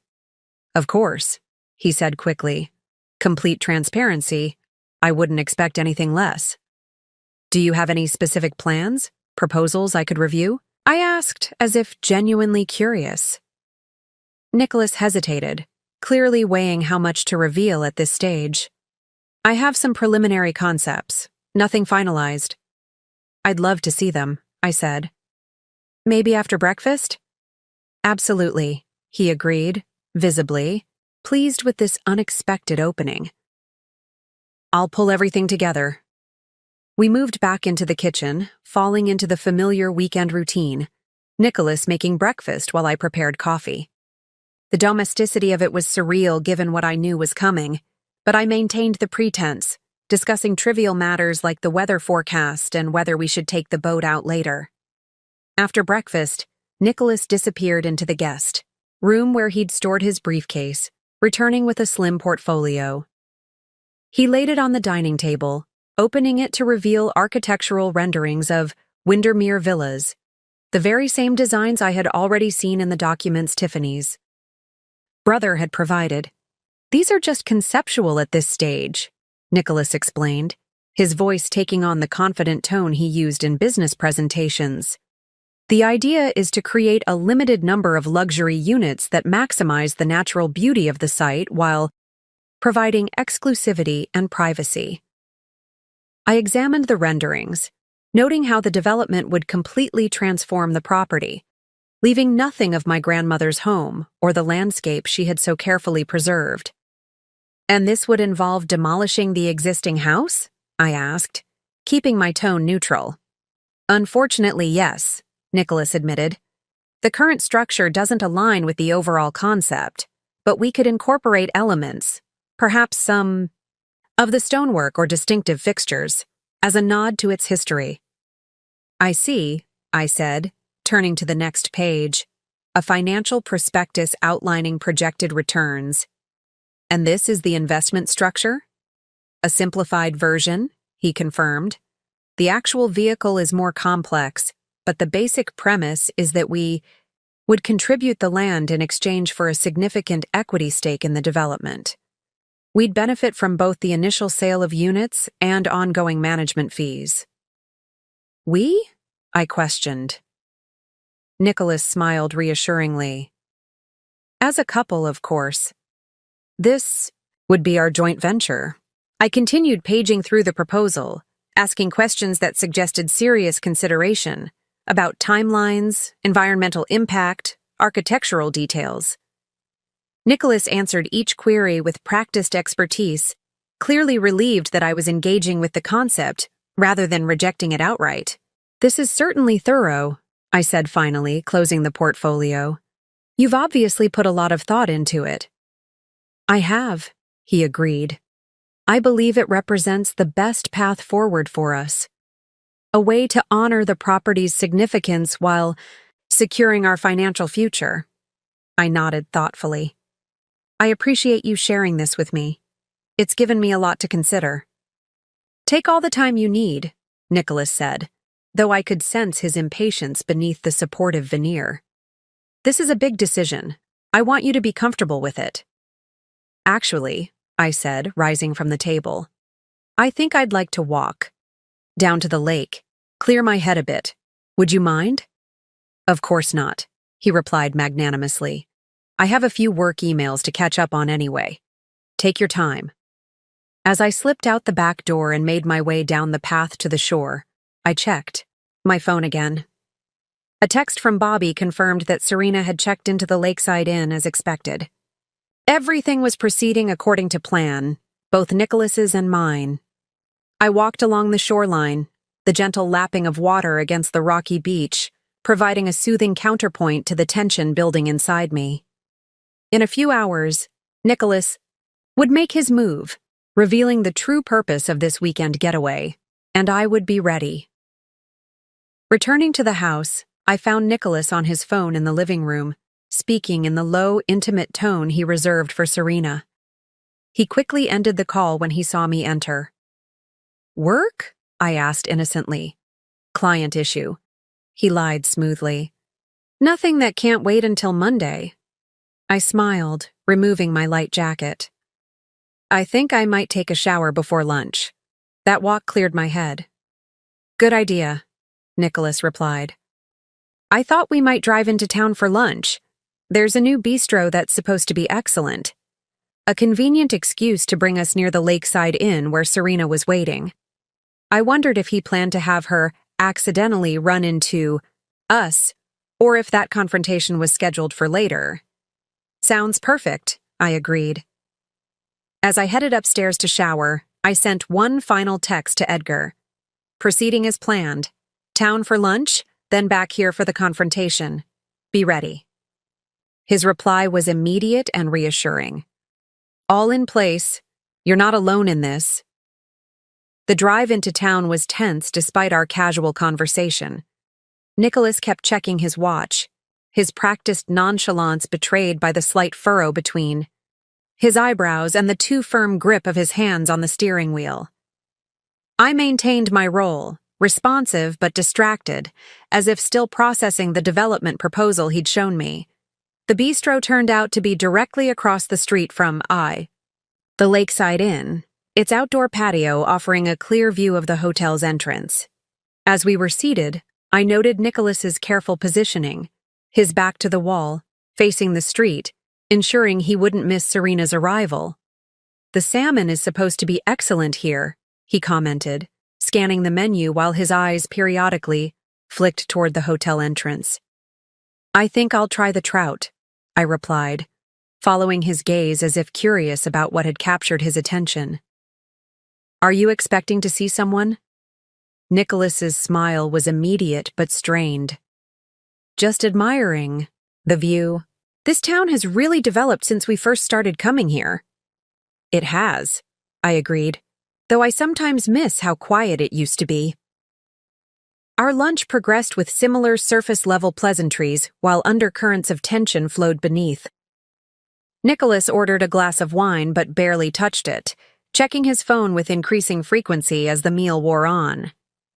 Of course, he said quickly. Complete transparency, I wouldn't expect anything less. Do you have any specific plans, proposals I could review? I asked, as if genuinely curious. Nicholas hesitated, clearly weighing how much to reveal at this stage. I have some preliminary concepts, nothing finalized. I'd love to see them, I said. Maybe after breakfast? Absolutely, he agreed, visibly, pleased with this unexpected opening. I'll pull everything together. We moved back into the kitchen, falling into the familiar weekend routine, Nicholas making breakfast while I prepared coffee. The domesticity of it was surreal given what I knew was coming, but I maintained the pretense, discussing trivial matters like the weather forecast and whether we should take the boat out later. After breakfast, Nicholas disappeared into the guest room where he'd stored his briefcase, returning with a slim portfolio. He laid it on the dining table, opening it to reveal architectural renderings of Windermere Villas, the very same designs I had already seen in the documents Tiffany's brother had provided. These are just conceptual at this stage, Nicholas explained, his voice taking on the confident tone he used in business presentations. The idea is to create a limited number of luxury units that maximize the natural beauty of the site while providing exclusivity and privacy. I examined the renderings, noting how the development would completely transform the property, leaving nothing of my grandmother's home or the landscape she had so carefully preserved. And this would involve demolishing the existing house? I asked, keeping my tone neutral. Unfortunately, yes, Nicholas admitted. The current structure doesn't align with the overall concept, but we could incorporate elements, perhaps some of the stonework or distinctive fixtures, as a nod to its history. I see, I said, turning to the next page, a financial prospectus outlining projected returns. And this is the investment structure? A simplified version, he confirmed. The actual vehicle is more complex, but the basic premise is that we would contribute the land in exchange for a significant equity stake in the development. We'd benefit from both the initial sale of units and ongoing management fees. We? I questioned. Nicholas smiled reassuringly. As a couple, of course. This would be our joint venture. I continued paging through the proposal, asking questions that suggested serious consideration about timelines, environmental impact, architectural details. Nicholas answered each query with practiced expertise, clearly relieved that I was engaging with the concept rather than rejecting it outright. This is certainly thorough, I said finally, closing the portfolio. You've obviously put a lot of thought into it. I have, he agreed. I believe it represents the best path forward for us. A way to honor the property's significance while securing our financial future. I nodded thoughtfully. I appreciate you sharing this with me. It's given me a lot to consider. Take all the time you need, Nicholas said, though I could sense his impatience beneath the supportive veneer. This is a big decision. I want you to be comfortable with it. Actually, I said, rising from the table, I think I'd like to walk down to the lake, clear my head a bit. Would you mind? Of course not, he replied magnanimously. I have a few work emails to catch up on anyway. Take your time. As I slipped out the back door and made my way down the path to the shore, I checked my phone again. A text from Bobby confirmed that Serena had checked into the Lakeside Inn as expected. Everything was proceeding according to plan, both Nicholas's and mine. I walked along the shoreline, the gentle lapping of water against the rocky beach, providing a soothing counterpoint to the tension building inside me. In a few hours, Nicholas would make his move, revealing the true purpose of this weekend getaway, and I would be ready. Returning to the house, I found Nicholas on his phone in the living room, speaking in the low, intimate tone he reserved for Serena. He quickly ended the call when he saw me enter. Work? I asked innocently. Client issue. He lied smoothly. Nothing that can't wait until Monday. I smiled, removing my light jacket. I think I might take a shower before lunch. That walk cleared my head. Good idea, Nicholas replied. I thought we might drive into town for lunch. There's a new bistro that's supposed to be excellent. A convenient excuse to bring us near the Lakeside Inn where Serena was waiting. I wondered if he planned to have her accidentally run into us, or if that confrontation was scheduled for later. Sounds perfect, I agreed. As I headed upstairs to shower, I sent one final text to Edgar. Proceeding as planned. Town for lunch, then back here for the confrontation. Be ready. His reply was immediate and reassuring. All in place. You're not alone in this. The drive into town was tense despite our casual conversation. Nicholas kept checking his watch, his practiced nonchalance betrayed by the slight furrow between his eyebrows and the too firm grip of his hands on the steering wheel. I maintained my role, responsive but distracted, as if still processing the development proposal he'd shown me. The bistro turned out to be directly across the street from the Lakeside Inn, its outdoor patio offering a clear view of the hotel's entrance. As we were seated, I noted Nicholas's careful positioning, his back to the wall, facing the street, ensuring he wouldn't miss Serena's arrival. The salmon is supposed to be excellent here, he commented, scanning the menu while his eyes periodically flicked toward the hotel entrance. I think I'll try the trout, I replied, following his gaze as if curious about what had captured his attention. Are you expecting to see someone? Nicholas's smile was immediate but strained. Just admiring the view. This town has really developed since we first started coming here. It has, I agreed, though I sometimes miss how quiet it used to be. Our lunch progressed with similar surface-level pleasantries while undercurrents of tension flowed beneath. Nicholas ordered a glass of wine but barely touched it, checking his phone with increasing frequency as the meal wore on.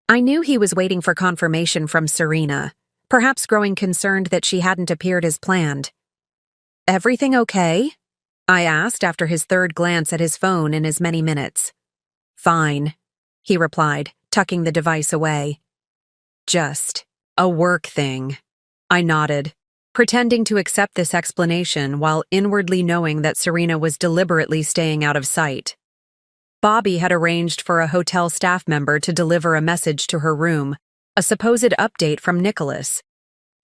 I knew he was waiting for confirmation from Serena, perhaps growing concerned that she hadn't appeared as planned. Everything okay? I asked after his third glance at his phone in as many minutes. Fine, he replied, tucking the device away. Just a work thing. I nodded, pretending to accept this explanation while inwardly knowing that Serena was deliberately staying out of sight. Bobby had arranged for a hotel staff member to deliver a message to her room, a supposed update from Nicholas.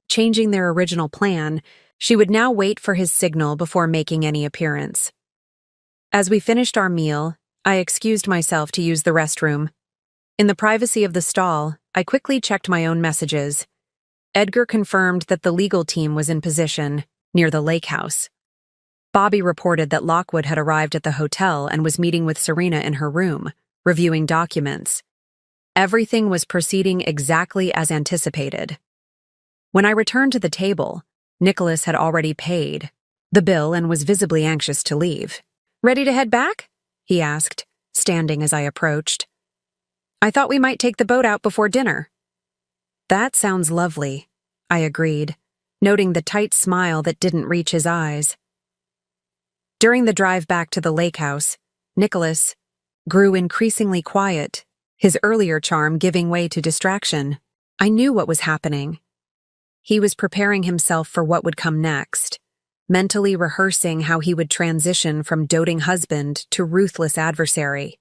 Changing their original plan, she would now wait for his signal before making any appearance. As we finished our meal, I excused myself to use the restroom. In the privacy of the stall, I quickly checked my own messages. Edgar confirmed that the legal team was in position, near the lake house. Bobby reported that Lockwood had arrived at the hotel and was meeting with Serena in her room, reviewing documents. Everything was proceeding exactly as anticipated. When I returned to the table, Nicholas had already paid, the bill and was visibly anxious to leave. "Ready to head back?" he asked, standing as I approached. "I thought we might take the boat out before dinner." "That sounds lovely," I agreed, noting the tight smile that didn't reach his eyes. During the drive back to the lake house, Nicholas grew increasingly quiet, his earlier charm giving way to distraction. I knew what was happening. He was preparing himself for what would come next, mentally rehearsing how he would transition from doting husband to ruthless adversary.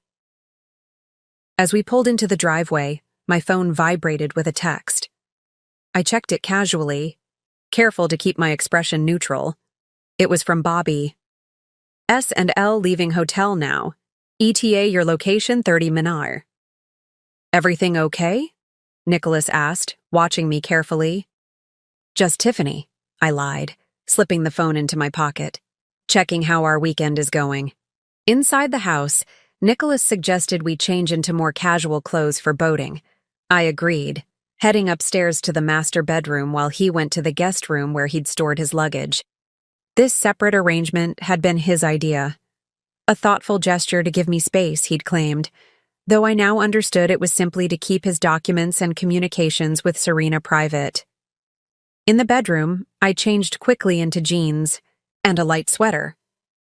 As we pulled into the driveway, my phone vibrated with a text. I checked it casually, careful to keep my expression neutral. It was from Bobby. "S&L leaving hotel now. ETA your location 30 Minar." "Everything okay?" Nicholas asked, watching me carefully. "Just Tiffany," I lied, slipping the phone into my pocket, checking how our weekend is going. Inside the house, Nicholas suggested we change into more casual clothes for boating. I agreed, heading upstairs to the master bedroom while he went to the guest room where he'd stored his luggage. This separate arrangement had been his idea. A thoughtful gesture to give me space, he'd claimed, though I now understood it was simply to keep his documents and communications with Serena private. In the bedroom, I changed quickly into jeans and a light sweater,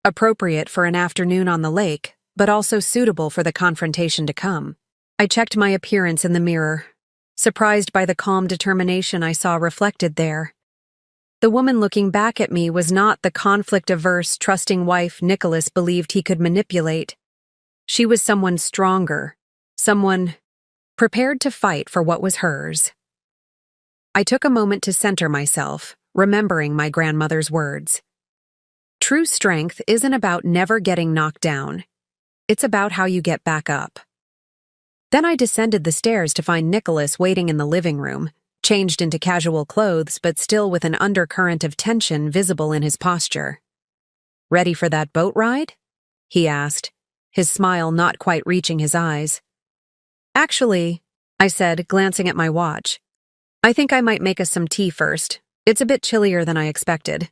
appropriate for an afternoon on the lake, but also suitable for the confrontation to come. I checked my appearance in the mirror, surprised by the calm determination I saw reflected there. The woman looking back at me was not the conflict-averse, trusting wife Nicholas believed he could manipulate. She was someone stronger, someone prepared to fight for what was hers. I took a moment to center myself, remembering my grandmother's words. True strength isn't about never getting knocked down. It's about how you get back up. Then I descended the stairs to find Nicholas waiting in the living room, changed into casual clothes but still with an undercurrent of tension visible in his posture. "Ready for that boat ride?" he asked, his smile not quite reaching his eyes. "Actually," I said, glancing at my watch, "I think I might make us some tea first. It's a bit chillier than I expected."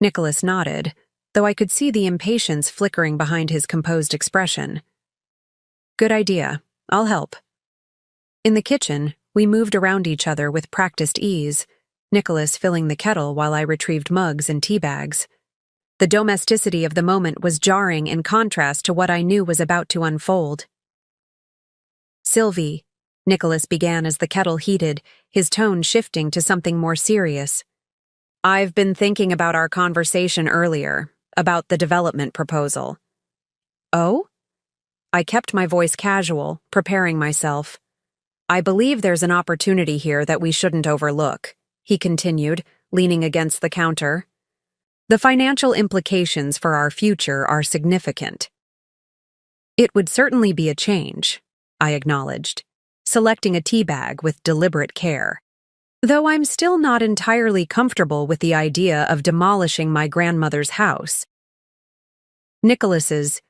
Nicholas nodded, though I could see the impatience flickering behind his composed expression. "Good idea. I'll help." In the kitchen, we moved around each other with practiced ease, Nicholas filling the kettle while I retrieved mugs and tea bags. The domesticity of the moment was jarring in contrast to what I knew was about to unfold. "Sylvie," Nicholas began as the kettle heated, his tone shifting to something more serious. "I've been thinking about our conversation earlier, about the development proposal." "Oh?" I kept my voice casual, preparing myself. "I believe there's an opportunity here that we shouldn't overlook," he continued, leaning against the counter. "The financial implications for our future are significant." "It would certainly be a change," I acknowledged, selecting a tea bag with deliberate care. "Though I'm still not entirely comfortable with the idea of demolishing my grandmother's house." Nicholas's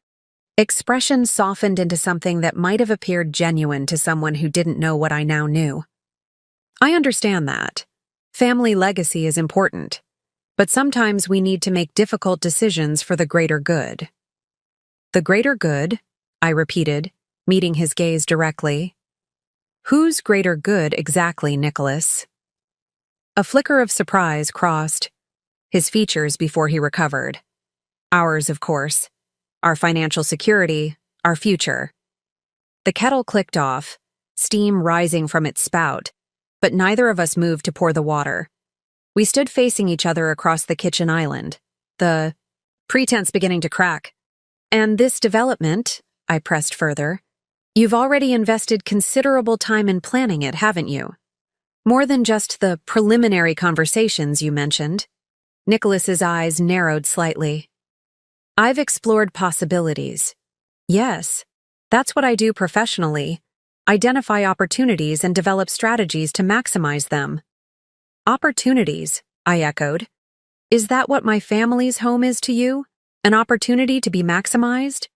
expression softened into something that might have appeared genuine to someone who didn't know what I now knew. "I understand that. Family legacy is important. But sometimes we need to make difficult decisions for the greater good." "The greater good?" I repeated, meeting his gaze directly. "Whose greater good exactly, Nicholas?" A flicker of surprise crossed his features before he recovered. "Ours, of course. Our financial security, our future." The kettle clicked off, steam rising from its spout, but neither of us moved to pour the water. We stood facing each other across the kitchen island, the pretense beginning to crack. "And this development," I pressed further, "you've already invested considerable time in planning it, haven't you? More than just the preliminary conversations you mentioned." Nicholas's eyes narrowed slightly. "I've explored possibilities. Yes, that's what I do professionally. Identify opportunities and develop strategies to maximize them." "Opportunities," I echoed. "Is that what my family's home is to you? An opportunity to be maximized?"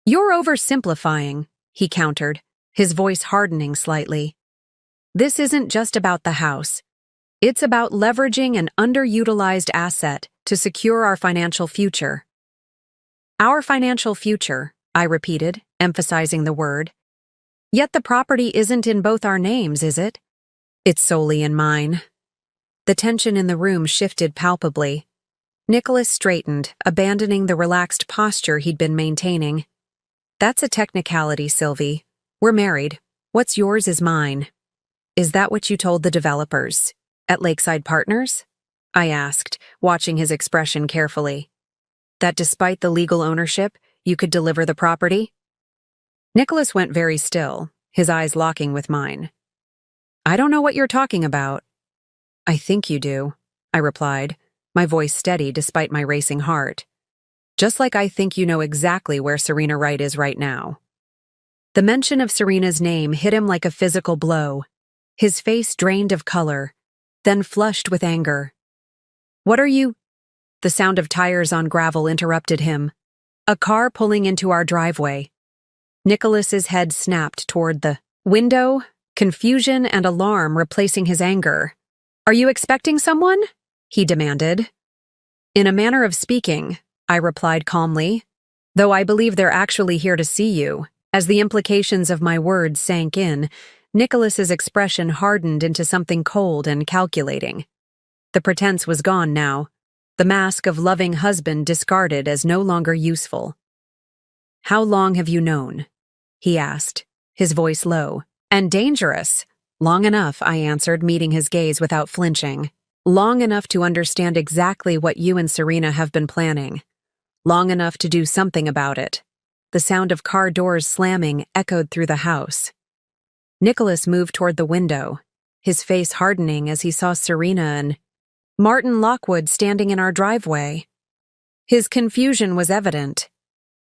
"You're oversimplifying," he countered, his voice hardening slightly. "This isn't just about the house. It's about leveraging an underutilized asset to secure our financial future. Our financial future, I repeated, emphasizing the word. Yet the property isn't in both our names, is it? It's solely in mine. The tension in the room shifted palpably. Nicholas straightened, abandoning the relaxed posture he'd been maintaining. That's a technicality, Sylvie. We're married. What's yours is mine. Is that what you told the developers at Lakeside Partners? I asked, watching his expression carefully. That despite the legal ownership, you could deliver the property? Nicholas went very still, his eyes locking with mine. I don't know what you're talking about. I think you do, I replied, my voice steady despite my racing heart. Just like I think you know exactly where Serena Wright is right now. The mention of Serena's name hit him like a physical blow. His face drained of color, then flushed with anger. What are you? The sound of tires on gravel interrupted him. A car pulling into our driveway. Nicholas's head snapped toward the window, confusion and alarm replacing his anger. Are you expecting someone? He demanded. In a manner of speaking, I replied calmly, though I believe they're actually here to see you. As the implications of my words sank in, Nicholas's expression hardened into something cold and calculating. The pretense was gone now, the mask of loving husband discarded as no longer useful. How long have you known? He asked, his voice low. And dangerous. Long enough, I answered, meeting his gaze without flinching. Long enough to understand exactly what you and Serena have been planning. Long enough to do something about it. The sound of car doors slamming echoed through the house. Nicholas moved toward the window, his face hardening as he saw Serena and Martin Lockwood standing in our driveway. His confusion was evident.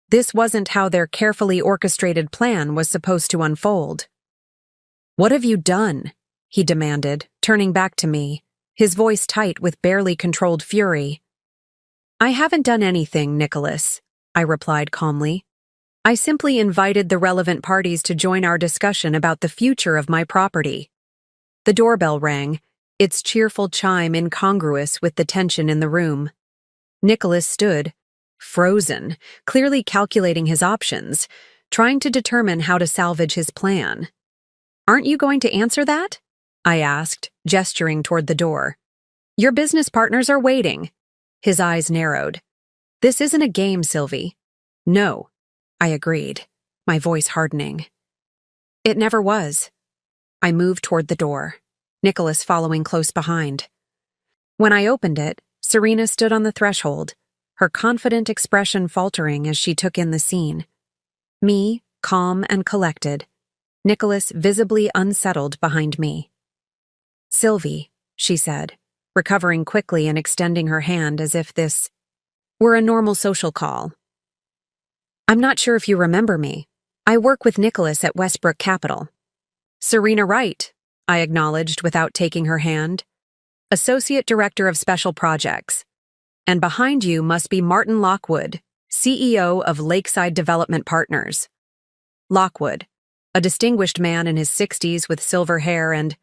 This wasn't how their carefully orchestrated plan was supposed to unfold. What have you done? He demanded, turning back to me, his voice tight with barely controlled fury. I haven't done anything, Nicholas, I replied calmly. I simply invited the relevant parties to join our discussion about the future of my property. The doorbell rang, its cheerful chime incongruous with the tension in the room. Nicholas stood, frozen, clearly calculating his options, trying to determine how to salvage his plan. Aren't you going to answer that? I asked, gesturing toward the door. Your business partners are waiting. His eyes narrowed. This isn't a game, Sylvie. No, I agreed, my voice hardening. It never was. I moved toward the door, Nicholas following close behind. When I opened it, Serena stood on the threshold, her confident expression faltering as she took in the scene. Me, calm and collected, Nicholas visibly unsettled behind me. Sylvie, she said, recovering quickly and extending her hand as if this were a normal social call. I'm not sure if you remember me. I work with Nicholas at Westbrook Capital. Serena Wright, I acknowledged without taking her hand. Associate Director of Special Projects. And behind you must be Martin Lockwood, CEO of Lakeside Development Partners. Lockwood, a distinguished man in his 60s with silver hair and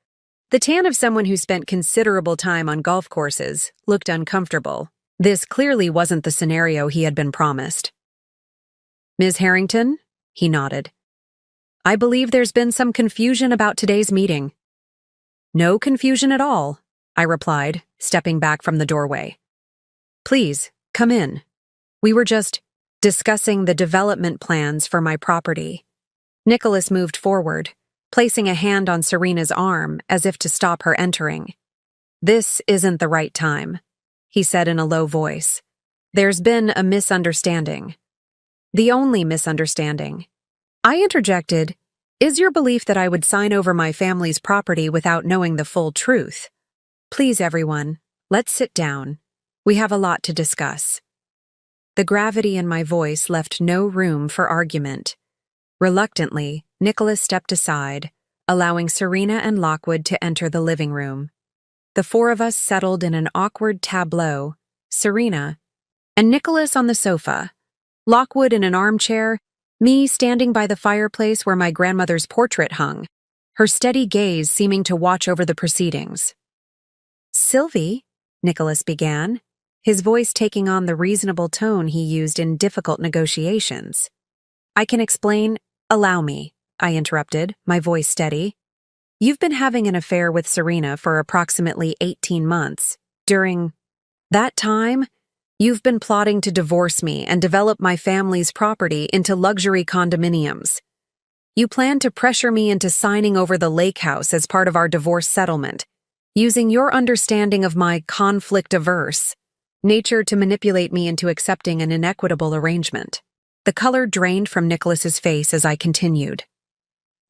the tan of someone who spent considerable time on golf courses, looked uncomfortable. This clearly wasn't the scenario he had been promised. Ms. Harrington? He nodded. I believe there's been some confusion about today's meeting. No confusion at all, I replied, stepping back from the doorway. Please, come in. We were just discussing the development plans for my property. Nicholas moved forward, placing a hand on Serena's arm as if to stop her entering. This isn't the right time, he said in a low voice. There's been a misunderstanding. The only misunderstanding. I interjected, is your belief that I would sign over my family's property without knowing the full truth? Please, everyone, let's sit down. We have a lot to discuss. The gravity in my voice left no room for argument. Reluctantly, Nicholas stepped aside, allowing Serena and Lockwood to enter the living room. The four of us settled in an awkward tableau, Serena and Nicholas on the sofa, Lockwood in an armchair, me standing by the fireplace where my grandmother's portrait hung, her steady gaze seeming to watch over the proceedings. Sylvie, Nicholas began, his voice taking on the reasonable tone he used in difficult negotiations. "I can explain." "Allow me," I interrupted, my voice steady. "You've been having an affair with Serena for approximately 18 months. During that time, you've been plotting to divorce me and develop my family's property into luxury condominiums. You plan to pressure me into signing over the lake house as part of our divorce settlement, using your understanding of my conflict-averse nature to manipulate me into accepting an inequitable arrangement." The color drained from Nicholas's face as I continued.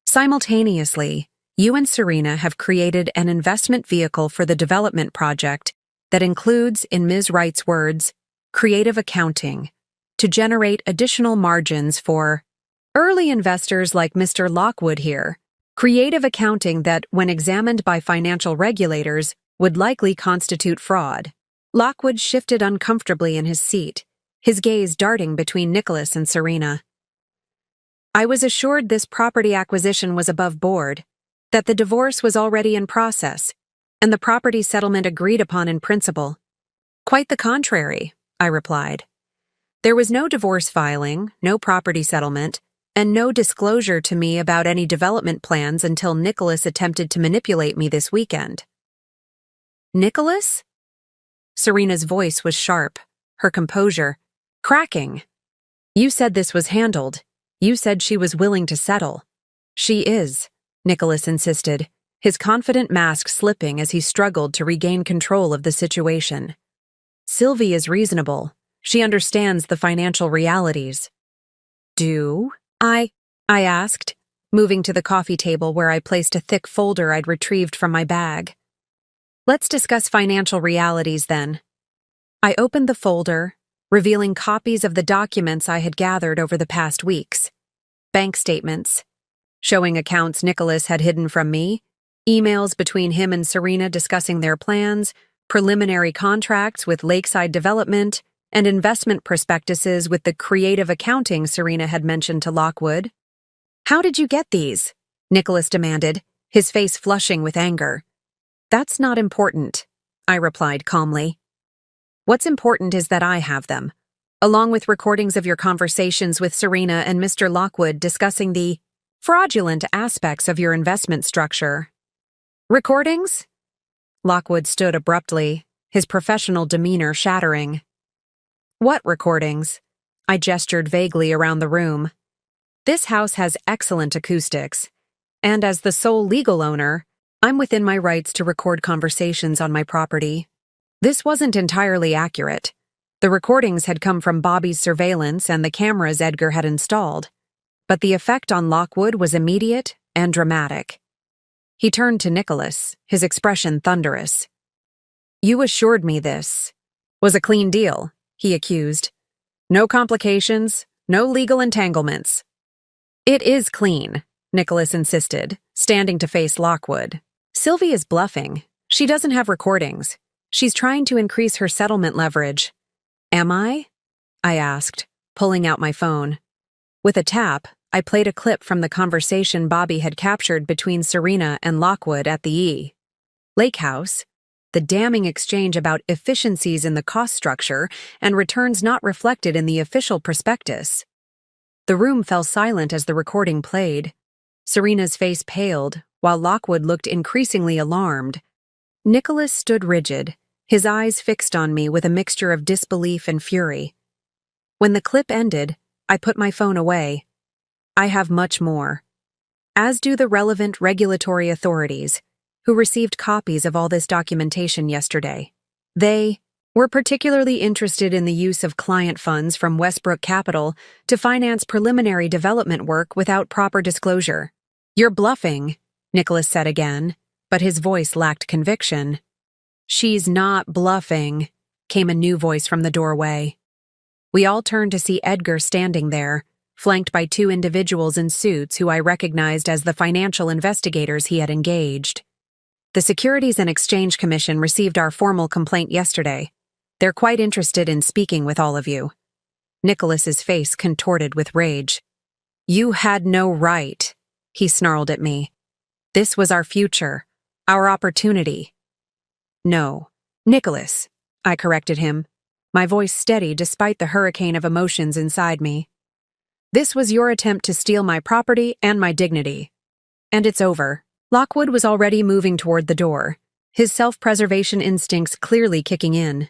"Simultaneously, you and Serena have created an investment vehicle for the development project that includes, in Ms. Wright's words, creative accounting, to generate additional margins for early investors like Mr. Lockwood here. Creative accounting that, when examined by financial regulators, would likely constitute fraud." Lockwood shifted uncomfortably in his seat, his gaze darting between Nicholas and Serena. "I was assured this property acquisition was above board, that the divorce was already in process, and the property settlement agreed upon in principle." "Quite the contrary," I replied. "There was no divorce filing, no property settlement, and no disclosure to me about any development plans until Nicholas attempted to manipulate me this weekend." "Nicholas?" Serena's voice was sharp, her composure cracking. "You said this was handled. You said she was willing to settle." "She is," Nicholas insisted, his confident mask slipping as he struggled to regain control of the situation. "Sylvie is reasonable. She understands the financial realities." "Do I asked, moving to the coffee table where I placed a thick folder I'd retrieved from my bag. "Let's discuss financial realities then." I opened the folder, revealing copies of the documents I had gathered over the past weeks. Bank statements, showing accounts Nicholas had hidden from me, emails between him and Serena discussing their plans, preliminary contracts with Lakeside Development, and investment prospectuses with the creative accounting Serena had mentioned to Lockwood. "How did you get these?" Nicholas demanded, his face flushing with anger. "That's not important," I replied calmly. "What's important is that I have them, along with recordings of your conversations with Serena and Mr. Lockwood discussing the fraudulent aspects of your investment structure." "Recordings?" Lockwood stood abruptly, his professional demeanor shattering. "What recordings?" I gestured vaguely around the room. "This house has excellent acoustics, and as the sole legal owner, I'm within my rights to record conversations on my property." This wasn't entirely accurate. The recordings had come from Bobby's surveillance and the cameras Edgar had installed, but the effect on Lockwood was immediate and dramatic. He turned to Nicholas, his expression thunderous. "You assured me this was a clean deal," he accused. "No complications, no legal entanglements." "It is clean," Nicholas insisted, standing to face Lockwood. "Sylvie is bluffing. She doesn't have recordings. She's trying to increase her settlement leverage." "Am I?" I asked, pulling out my phone. With a tap, I played a clip from the conversation Bobby had captured between Serena and Lockwood at the Lake House, the damning exchange about efficiencies in the cost structure and returns not reflected in the official prospectus. The room fell silent as the recording played. Serena's face paled, while Lockwood looked increasingly alarmed. Nicholas stood rigid, his eyes fixed on me with a mixture of disbelief and fury. When the clip ended, I put my phone away. I have much more, as do the relevant regulatory authorities, who received copies of all this documentation yesterday. They were particularly interested in the use of client funds from Westbrook Capital to finance preliminary development work without proper disclosure. "You're bluffing," Nicholas said again, but his voice lacked conviction. "She's not bluffing," came a new voice from the doorway. We all turned to see Edgar standing there, flanked by two individuals in suits who I recognized as the financial investigators he had engaged. "The Securities and Exchange Commission received our formal complaint yesterday. They're quite interested in speaking with all of you." Nicholas's face contorted with rage. "You had no right," he snarled at me. "This was our future, our opportunity." "No, Nicholas," I corrected him. my voice steady despite the hurricane of emotions inside me. "This was your attempt to steal my property and my dignity. And it's over." Lockwood was already moving toward the door, his self-preservation instincts clearly kicking in.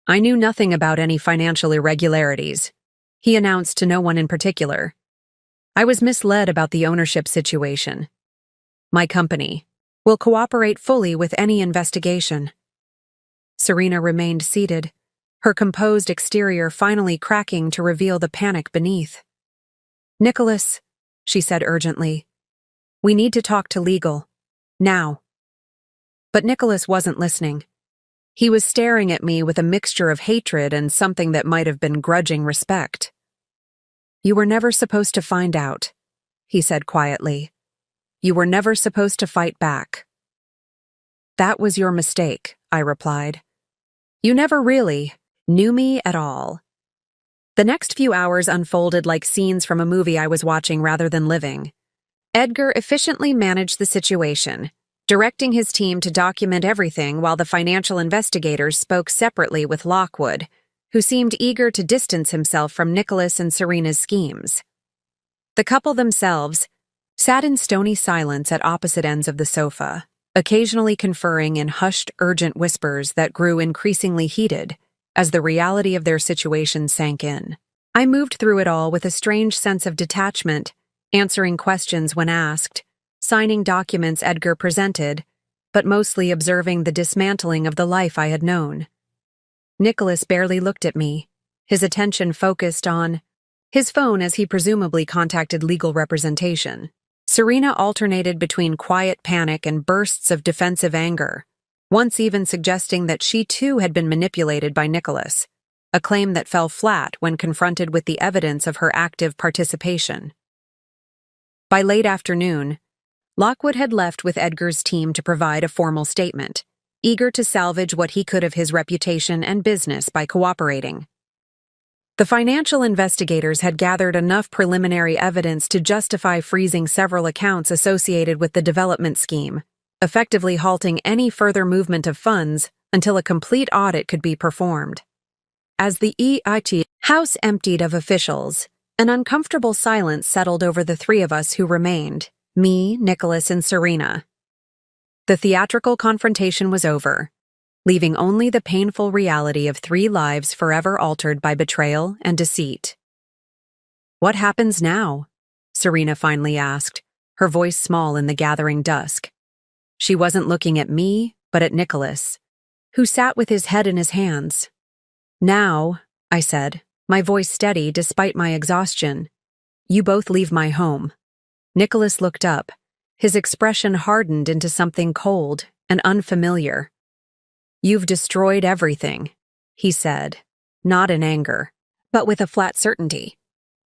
"I knew nothing about any financial irregularities," he announced to no one in particular. "I was misled about the ownership situation. My company will cooperate fully with any investigation." Serena remained seated, her composed exterior finally cracking to reveal the panic beneath. "Nicholas," she said urgently, "we need to talk to legal. Now." But Nicholas wasn't listening. He was staring at me with a mixture of hatred and something that might have been grudging respect. "You were never supposed to find out," he said quietly. "You were never supposed to fight back." "That was your mistake," I replied. "You never really knew me at all." The next few hours unfolded like scenes from a movie I was watching rather than living. Edgar efficiently managed the situation, directing his team to document everything while the financial investigators spoke separately with Lockwood, who seemed eager to distance himself from Nicholas and Serena's schemes. The couple themselves sat in stony silence at opposite ends of the sofa, occasionally conferring in hushed, urgent whispers that grew increasingly heated as the reality of their situation sank in. I moved through it all with a strange sense of detachment, answering questions when asked, signing documents Edgar presented, but mostly observing the dismantling of the life I had known. Nicholas barely looked at me, his attention focused on his phone as he presumably contacted legal representation. Serena alternated between quiet panic and bursts of defensive anger, once even suggesting that she too had been manipulated by Nicholas, a claim that fell flat when confronted with the evidence of her active participation. By late afternoon, Lockwood had left with Edgar's team to provide a formal statement, eager to salvage what he could of his reputation and business by cooperating. The financial investigators had gathered enough preliminary evidence to justify freezing several accounts associated with the development scheme, effectively halting any further movement of funds until a complete audit could be performed. As the EIT house emptied of officials, an uncomfortable silence settled over the three of us who remained, me, Nicholas, and Serena. The theatrical confrontation was over, leaving only the painful reality of 3 lives forever altered by betrayal and deceit. "What happens now?" Serena finally asked, her voice small in the gathering dusk. She wasn't looking at me, but at Nicholas, who sat with his head in his hands. "Now," I said, my voice steady despite my exhaustion, "you both leave my home." Nicholas looked up, his expression hardened into something cold and unfamiliar. "You've destroyed everything," he said, not in anger, but with a flat certainty.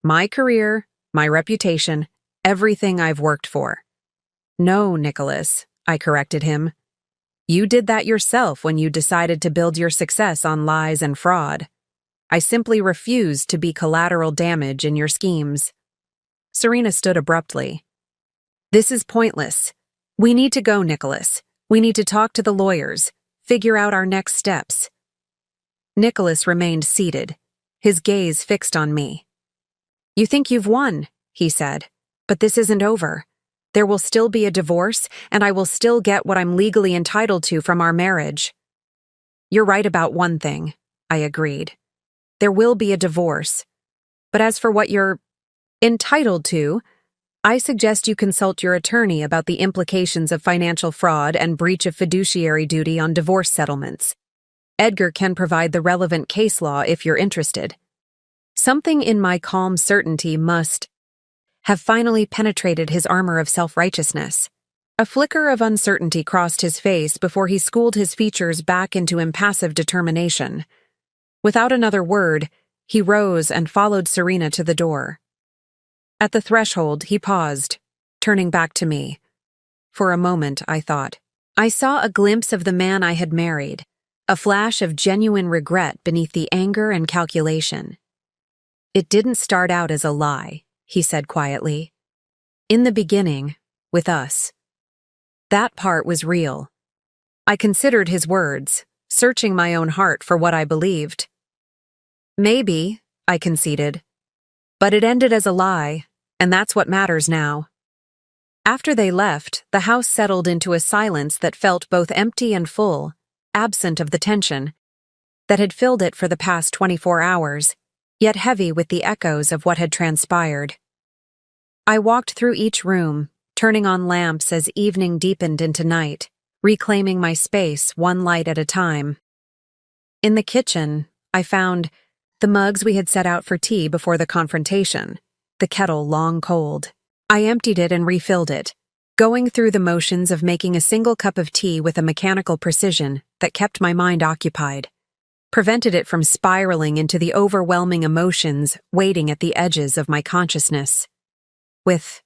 "My career, my reputation, everything I've worked for." "No, Nicholas," I corrected him. "You did that yourself when you decided to build your success on lies and fraud. I simply refuse to be collateral damage in your schemes." Serena stood abruptly. "This is pointless. We need to go, Nicholas. We need to talk to the lawyers, figure out our next steps." Nicholas remained seated, his gaze fixed on me. "You think you've won," he said, "but this isn't over. There will still be a divorce, and I will still get what I'm legally entitled to from our marriage." "You're right about one thing," I agreed. "There will be a divorce. But as for what you're entitled to, I suggest you consult your attorney about the implications of financial fraud and breach of fiduciary duty on divorce settlements. Edgar can provide the relevant case law if you're interested." Something in my calm certainty must have finally penetrated his armor of self-righteousness. A flicker of uncertainty crossed his face before he schooled his features back into impassive determination. Without another word, he rose and followed Serena to the door. At the threshold, he paused, turning back to me. For a moment, I thought. I saw a glimpse of the man I had married, a flash of genuine regret beneath the anger and calculation. "It didn't start out as a lie," he said quietly. "In the beginning, with us. That part was real." I considered his words, searching my own heart for what I believed. Maybe, I conceded. But it ended as a lie, and that's what matters now. After they left, the house settled into a silence that felt both empty and full, absent of the tension that had filled it for the past 24 hours, yet heavy with the echoes of what had transpired. I walked through each room, turning on lamps as evening deepened into night, reclaiming my space one light at a time. In the kitchen, I found the mugs we had set out for tea before the confrontation, the kettle long cold. I emptied it and refilled it, going through the motions of making a single cup of tea with a mechanical precision that kept my mind occupied, prevented it from spiraling into the overwhelming emotions waiting at the edges of my consciousness. With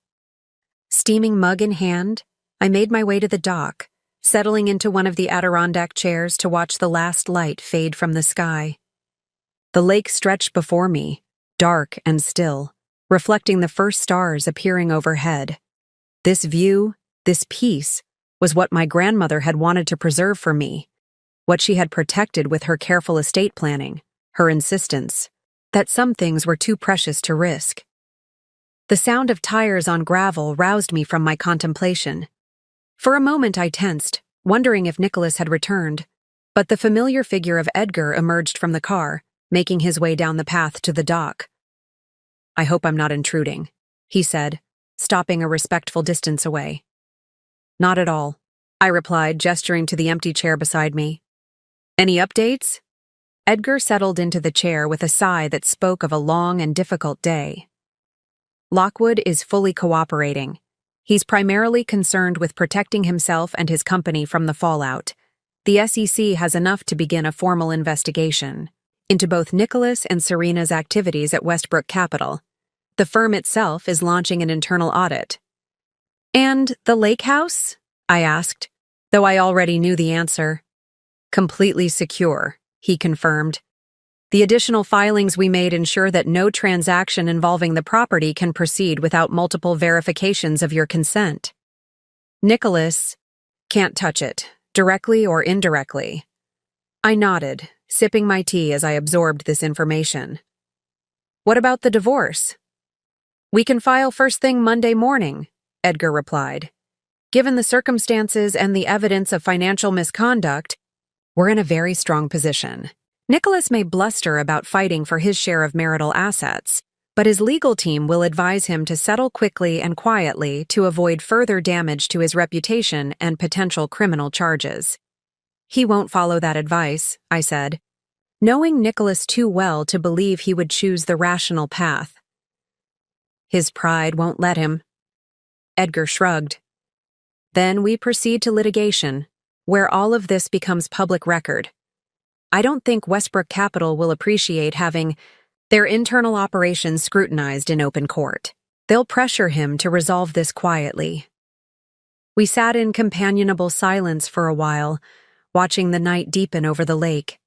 steaming mug in hand, I made my way to the dock, settling into one of the Adirondack chairs to watch the last light fade from the sky. The lake stretched before me, dark and still, reflecting the first stars appearing overhead. This view, this peace, was what my grandmother had wanted to preserve for me, what she had protected with her careful estate planning, her insistence that some things were too precious to risk. The sound of tires on gravel roused me from my contemplation. For a moment I tensed, wondering if Nicholas had returned, but the familiar figure of Edgar emerged from the car, making his way down the path to the dock. "I hope I'm not intruding," he said, stopping a respectful distance away. "Not at all," I replied, gesturing to the empty chair beside me. "Any updates?" Edgar settled into the chair with a sigh that spoke of a long and difficult day. "Lockwood is fully cooperating. He's primarily concerned with protecting himself and his company from the fallout. The SEC has enough to begin a formal investigation into both Nicholas and Serena's activities at Westbrook Capital. The firm itself is launching an internal audit." "And the lake house?" I asked, though I already knew the answer. "Completely secure," he confirmed. "The additional filings we made ensure that no transaction involving the property can proceed without multiple verifications of your consent. Nicholas can't touch it, directly or indirectly." I nodded, sipping my tea as I absorbed this information. "What about the divorce?" "We can file first thing Monday morning," Edgar replied. "Given the circumstances and the evidence of financial misconduct, we're in a very strong position. Nicholas may bluster about fighting for his share of marital assets, but his legal team will advise him to settle quickly and quietly to avoid further damage to his reputation and potential criminal charges." "He won't follow that advice," I said, knowing Nicholas too well to believe he would choose the rational path. "His pride won't let him." Edgar shrugged. "Then we proceed to litigation, where all of this becomes public record. I don't think Westbrook Capital will appreciate having their internal operations scrutinized in open court. They'll pressure him to resolve this quietly." We sat in companionable silence for a while, watching the night deepen over the lake.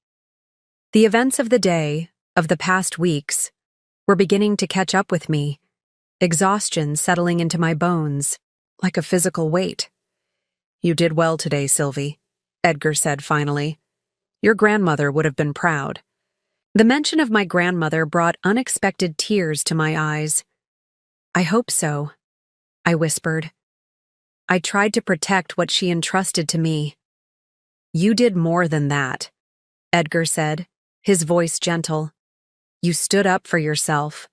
The events of the day, of the past weeks, were beginning to catch up with me, exhaustion settling into my bones, like a physical weight. "You did well today, Sylvie," Edgar said finally. "Your grandmother would have been proud." The mention of my grandmother brought unexpected tears to my eyes. "I hope so," I whispered. "I tried to protect what she entrusted to me." "You did more than that," Edgar said, his voice gentle. "You stood up for yourself.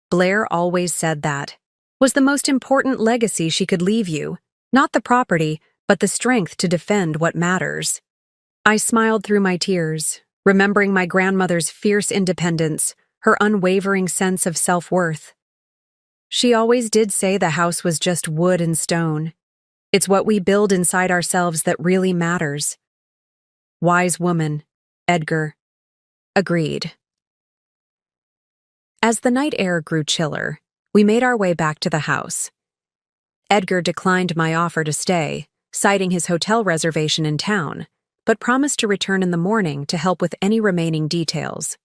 Blair always said that was the most important legacy she could leave you, not the property, but the strength to defend what matters." I smiled through my tears, remembering my grandmother's fierce independence, her unwavering sense of self-worth. She always did say the house was just wood and stone. It's what we build inside ourselves that really matters. Wise woman, Edgar. Agreed. As the night air grew chiller, we made our way back to the house. Edgar declined my offer to stay, citing his hotel reservation in town, but promised to return in the morning to help with any remaining details.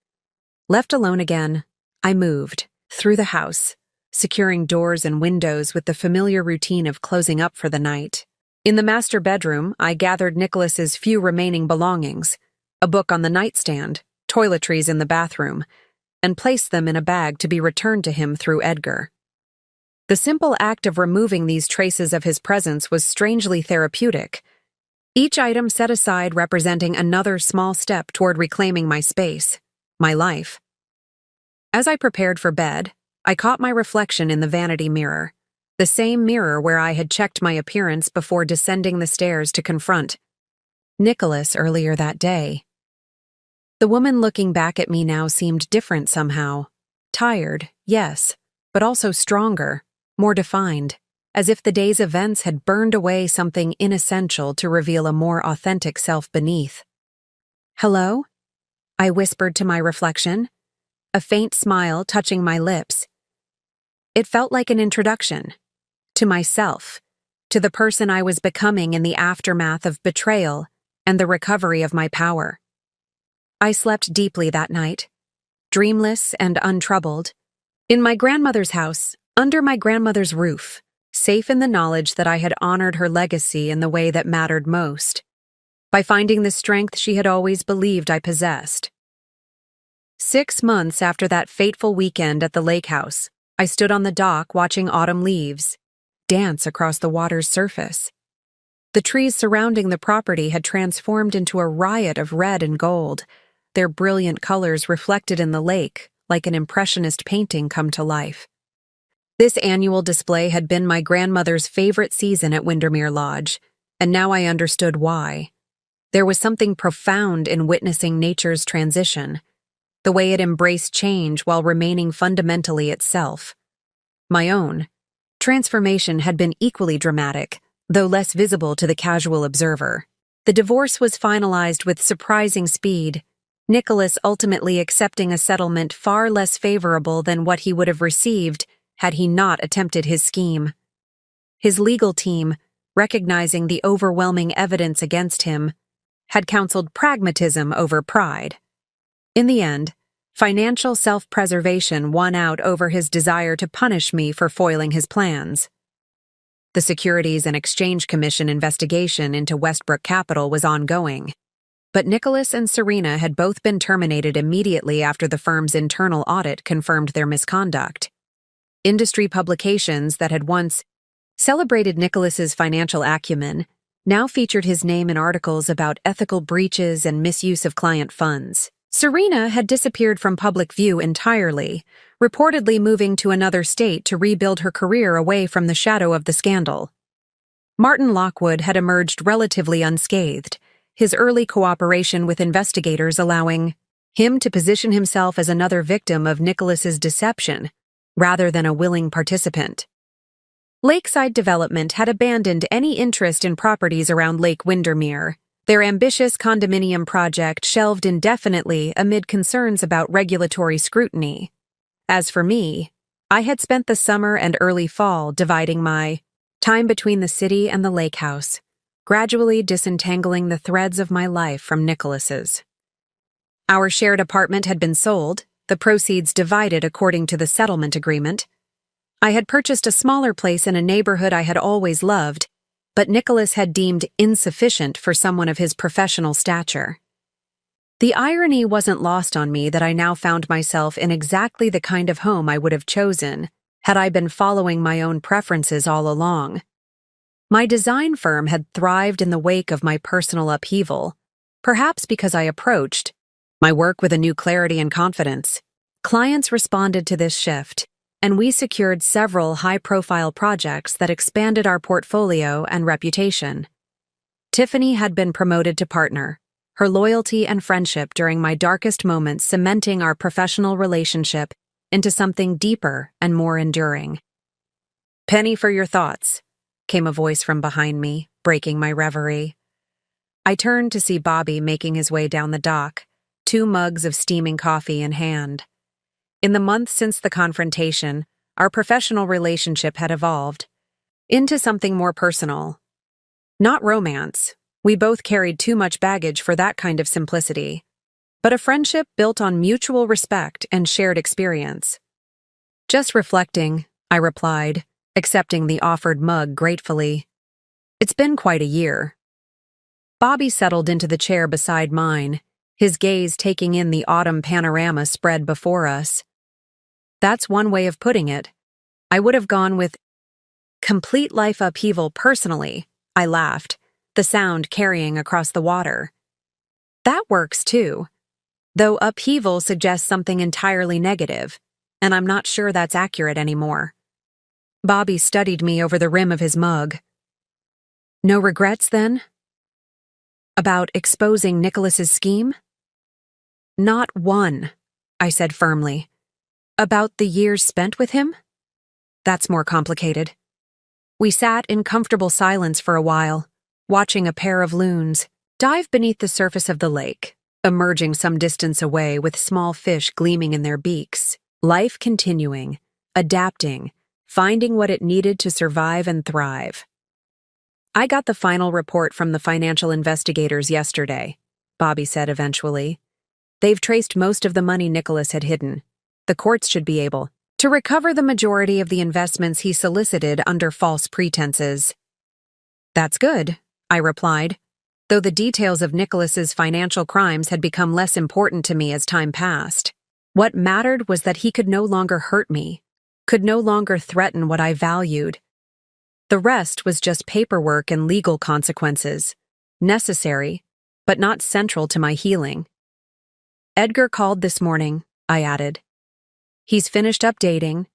Left alone again, I moved through the house, securing doors and windows with the familiar routine of closing up for the night. In the master bedroom, I gathered Nicholas's few remaining belongings, a book on the nightstand, toiletries in the bathroom, and placed them in a bag to be returned to him through Edgar. The simple act of removing these traces of his presence was strangely therapeutic, each item set aside representing another small step toward reclaiming my space, my life. As I prepared for bed, I caught my reflection in the vanity mirror, the same mirror where I had checked my appearance before descending the stairs to confront Nicholas earlier that day. The woman looking back at me now seemed different somehow. Tired, yes, but also stronger, more defined, as if the day's events had burned away something inessential to reveal a more authentic self beneath. "Hello?" I whispered to my reflection, a faint smile touching my lips. It felt like an introduction to myself, to the person I was becoming in the aftermath of betrayal and the recovery of my power. I slept deeply that night, dreamless and untroubled, in my grandmother's house, under my grandmother's roof, safe in the knowledge that I had honored her legacy in the way that mattered most, by finding the strength she had always believed I possessed. 6 months after that fateful weekend at the lake house, I stood on the dock watching autumn leaves dance across the water's surface. The trees surrounding the property had transformed into a riot of red and gold, their brilliant colors reflected in the lake like an impressionist painting come to life. This annual display had been my grandmother's favorite season at Windermere Lodge, and now I understood why. There was something profound in witnessing nature's transition, the way it embraced change while remaining fundamentally itself. My own transformation had been equally dramatic, though less visible to the casual observer. The divorce was finalized with surprising speed, Nicholas ultimately accepting a settlement far less favorable than what he would have received had he not attempted his scheme. His legal team, recognizing the overwhelming evidence against him, had counseled pragmatism over pride. In the end, financial self-preservation won out over his desire to punish me for foiling his plans. The Securities and Exchange Commission investigation into Westbrook Capital was ongoing, but Nicholas and Serena had both been terminated immediately after the firm's internal audit confirmed their misconduct. Industry publications that had once celebrated Nicholas's financial acumen now featured his name in articles about ethical breaches and misuse of client funds. Serena had disappeared from public view entirely, reportedly moving to another state to rebuild her career away from the shadow of the scandal. Martin Lockwood had emerged relatively unscathed, his early cooperation with investigators allowing him to position himself as another victim of Nicholas's deception, rather than a willing participant. Lakeside Development had abandoned any interest in properties around Lake Windermere, their ambitious condominium project shelved indefinitely amid concerns about regulatory scrutiny. As for me, I had spent the summer and early fall dividing my time between the city and the lake house, gradually disentangling the threads of my life from Nicholas's. Our shared apartment had been sold, the proceeds divided according to the settlement agreement. I had purchased a smaller place in a neighborhood I had always loved, but Nicholas had deemed insufficient for someone of his professional stature. The irony wasn't lost on me that I now found myself in exactly the kind of home I would have chosen had I been following my own preferences all along. My design firm had thrived in the wake of my personal upheaval, perhaps because I approached my work with a new clarity and confidence. Clients responded to this shift, and we secured several high-profile projects that expanded our portfolio and reputation. Tiffany had been promoted to partner, her loyalty and friendship during my darkest moments cementing our professional relationship into something deeper and more enduring. "Penny for your thoughts," came a voice from behind me, breaking my reverie. I turned to see Bobby making his way down the dock, 2 mugs of steaming coffee in hand. In the months since the confrontation, our professional relationship had evolved into something more personal. Not romance, we both carried too much baggage for that kind of simplicity, but a friendship built on mutual respect and shared experience. "Just reflecting," I replied, accepting the offered mug gratefully. "It's been quite a year." Bobby settled into the chair beside mine, his gaze taking in the autumn panorama spread before us. That's one way of putting it. I would have gone with complete life upheaval personally, I laughed, the sound carrying across the water. That works too, though upheaval suggests something entirely negative, and I'm not sure that's accurate anymore. Bobby studied me over the rim of his mug. No regrets, then? About exposing Nicholas's scheme? Not one, I said firmly. About the years spent with him? That's more complicated. We sat in comfortable silence for a while, watching a pair of loons dive beneath the surface of the lake, emerging some distance away with small fish gleaming in their beaks, life continuing, adapting, finding what it needed to survive and thrive. I got the final report from the financial investigators yesterday, Bobby said eventually. They've traced most of the money Nicholas had hidden. The courts should be able to recover the majority of the investments he solicited under false pretenses. That's good, I replied, though the details of Nicholas's financial crimes had become less important to me as time passed. What mattered was that he could no longer hurt me, could no longer threaten what I valued. The rest was just paperwork and legal consequences, necessary, but not central to my healing. Edgar called this morning, I added. He's finished updating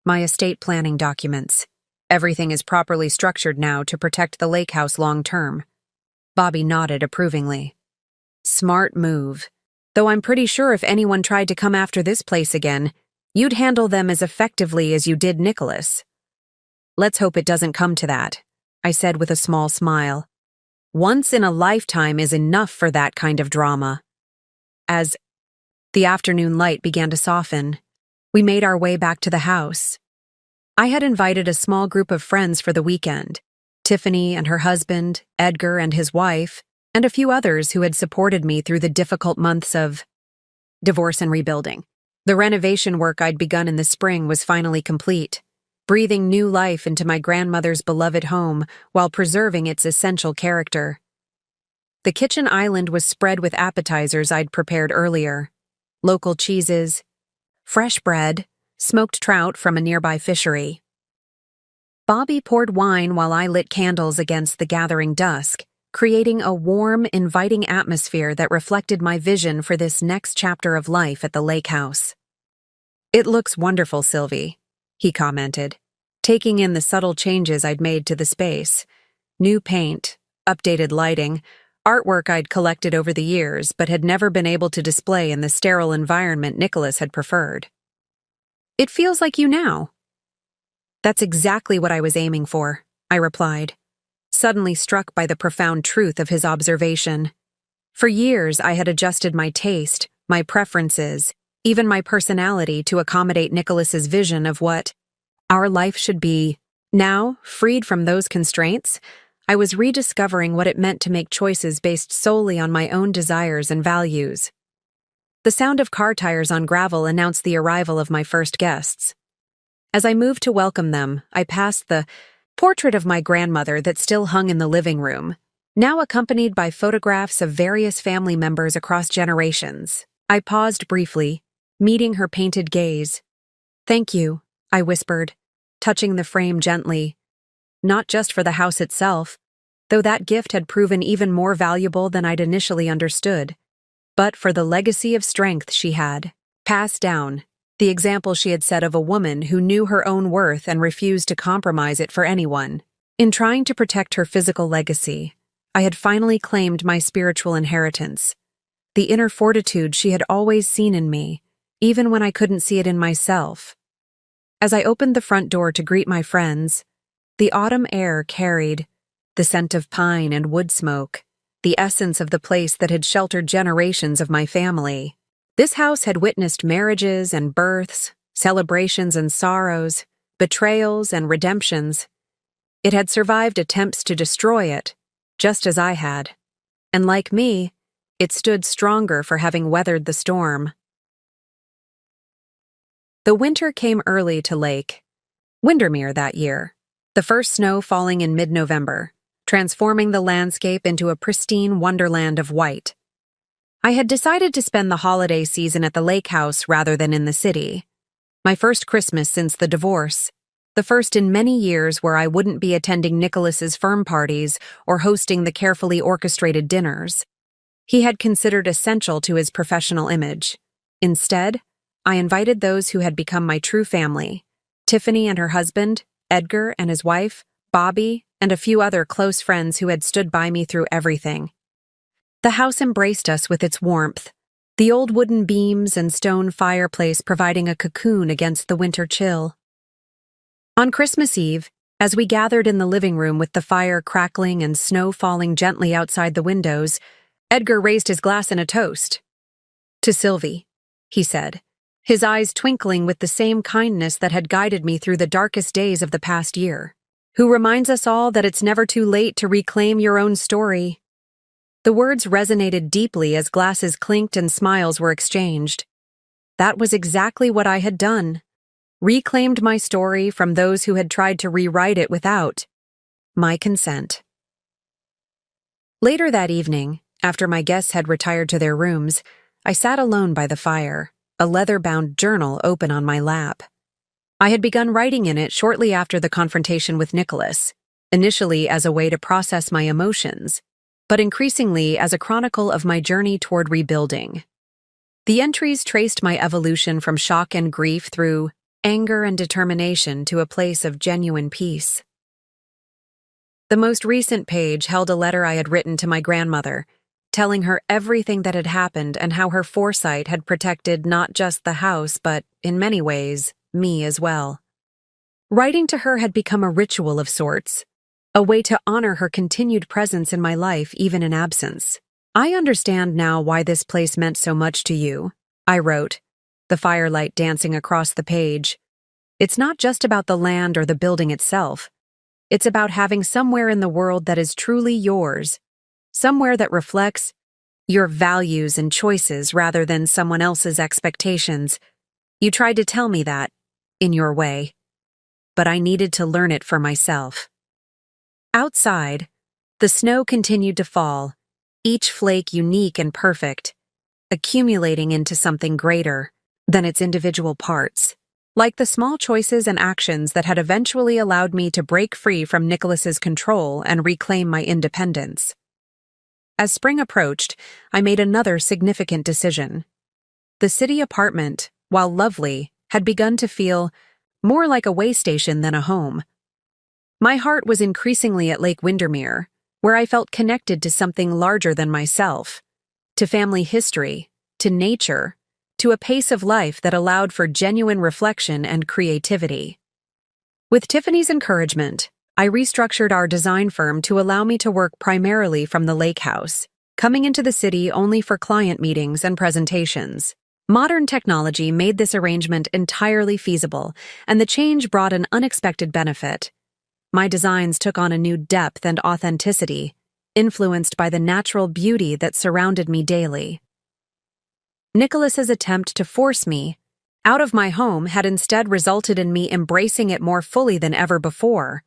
my estate planning documents. Everything is properly structured now to protect the lake house long term. Bobby nodded approvingly. Smart move. Though I'm pretty sure if anyone tried to come after this place again, you'd handle them as effectively as you did Nicholas. Let's hope it doesn't come to that, I said with a small smile. Once in a lifetime is enough for that kind of drama. As the afternoon light began to soften, we made our way back to the house. I had invited a small group of friends for the weekend, Tiffany and her husband, Edgar and his wife, and a few others who had supported me through the difficult months of divorce and rebuilding. The renovation work I'd begun in the spring was finally complete, breathing new life into my grandmother's beloved home while preserving its essential character. The kitchen island was spread with appetizers I'd prepared earlier, local cheeses, fresh bread, smoked trout from a nearby fishery. Bobby poured wine while I lit candles against the gathering dusk, creating a warm, inviting atmosphere that reflected my vision for this next chapter of life at the lake house. It looks wonderful, Sylvie, he commented, taking in the subtle changes I'd made to the space. New paint, updated lighting, artwork I'd collected over the years but had never been able to display in the sterile environment Nicholas had preferred. It feels like you now. That's exactly what I was aiming for, I replied, suddenly struck by the profound truth of his observation. For years, I had adjusted my taste, my preferences, even my personality to accommodate Nicholas's vision of what our life should be. Now, freed from those constraints, I was rediscovering what it meant to make choices based solely on my own desires and values. The sound of car tires on gravel announced the arrival of my first guests. As I moved to welcome them, I passed the portrait of my grandmother that still hung in the living room, now accompanied by photographs of various family members across generations. I paused briefly, meeting her painted gaze. Thank you, I whispered, touching the frame gently. Not just for the house itself, though that gift had proven even more valuable than I'd initially understood, but for the legacy of strength she had passed down, the example she had set of a woman who knew her own worth and refused to compromise it for anyone. In trying to protect her physical legacy, I had finally claimed my spiritual inheritance, the inner fortitude she had always seen in me, even when I couldn't see it in myself. As I opened the front door to greet my friends, the autumn air carried the scent of pine and wood smoke, the essence of the place that had sheltered generations of my family. This house had witnessed marriages and births, celebrations and sorrows, betrayals and redemptions. It had survived attempts to destroy it, just as I had. And like me, it stood stronger for having weathered the storm. The winter came early to Lake Windermere that year, the first snow falling in mid-November, transforming the landscape into a pristine wonderland of white. I had decided to spend the holiday season at the lake house rather than in the city. My first Christmas since the divorce. The first in many years where I wouldn't be attending Nicholas's firm parties or hosting the carefully orchestrated dinners he had considered essential to his professional image. Instead, I invited those who had become my true family, Tiffany and her husband, Edgar and his wife, Bobby, and a few other close friends who had stood by me through everything. The house embraced us with its warmth, the old wooden beams and stone fireplace providing a cocoon against the winter chill. On Christmas Eve, as we gathered in the living room with the fire crackling and snow falling gently outside the windows, Edgar raised his glass in a toast. "To Sylvie," he said, his eyes twinkling with the same kindness that had guided me through the darkest days of the past year, "who reminds us all that it's never too late to reclaim your own story." The words resonated deeply as glasses clinked and smiles were exchanged. That was exactly what I had done. Reclaimed my story from those who had tried to rewrite it without my consent. Later that evening, after my guests had retired to their rooms, I sat alone by the fire, a leather-bound journal open on my lap. I had begun writing in it shortly after the confrontation with Nicholas, initially as a way to process my emotions, but increasingly as a chronicle of my journey toward rebuilding. The entries traced my evolution from shock and grief through anger and determination to a place of genuine peace. The most recent page held a letter I had written to my grandmother, telling her everything that had happened and how her foresight had protected not just the house, but, in many ways, me as well. Writing to her had become a ritual of sorts, a way to honor her continued presence in my life even in absence. "I understand now why this place meant so much to you," I wrote, the firelight dancing across the page. "It's not just about the land or the building itself. It's about having somewhere in the world that is truly yours, somewhere that reflects your values and choices rather than someone else's expectations. You tried to tell me that, in your way, but I needed to learn it for myself." Outside, the snow continued to fall, each flake unique and perfect, accumulating into something greater than its individual parts, like the small choices and actions that had eventually allowed me to break free from Nicholas's control and reclaim my independence. As spring approached, I made another significant decision. The city apartment, while lovely, had begun to feel more like a way station than a home. My heart was increasingly at Lake Windermere, where I felt connected to something larger than myself, to family history, to nature, to a pace of life that allowed for genuine reflection and creativity. With Tiffany's encouragement, I restructured our design firm to allow me to work primarily from the lake house, coming into the city only for client meetings and presentations. Modern technology made this arrangement entirely feasible, and the change brought an unexpected benefit. My designs took on a new depth and authenticity, influenced by the natural beauty that surrounded me daily. Nicholas's attempt to force me out of my home had instead resulted in me embracing it more fully than ever before.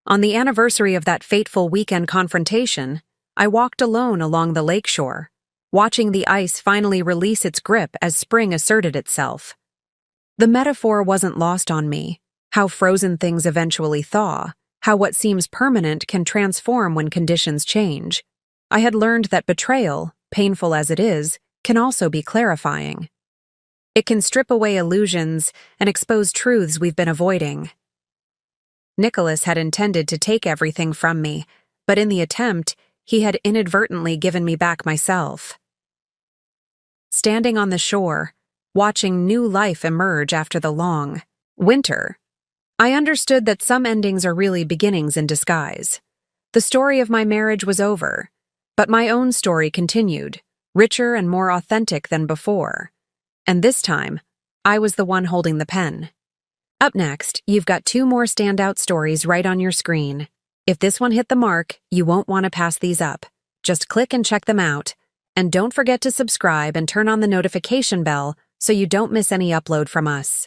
On the anniversary of that fateful weekend confrontation, I walked alone along the lakeshore, watching the ice finally release its grip as spring asserted itself. The metaphor wasn't lost on me, how frozen things eventually thaw, how what seems permanent can transform when conditions change. I had learned that betrayal, painful as it is, can also be clarifying. It can strip away illusions and expose truths we've been avoiding. Nicholas had intended to take everything from me, but in the attempt, he had inadvertently given me back myself. Standing on the shore, watching new life emerge after the long winter, I understood that some endings are really beginnings in disguise. The story of my marriage was over, but my own story continued, richer and more authentic than before. And this time, I was the one holding the pen. Up next, you've got 2 more standout stories right on your screen. If this one hit the mark, you won't want to pass these up. Just click and check them out. And don't forget to subscribe and turn on the notification bell so you don't miss any upload from us.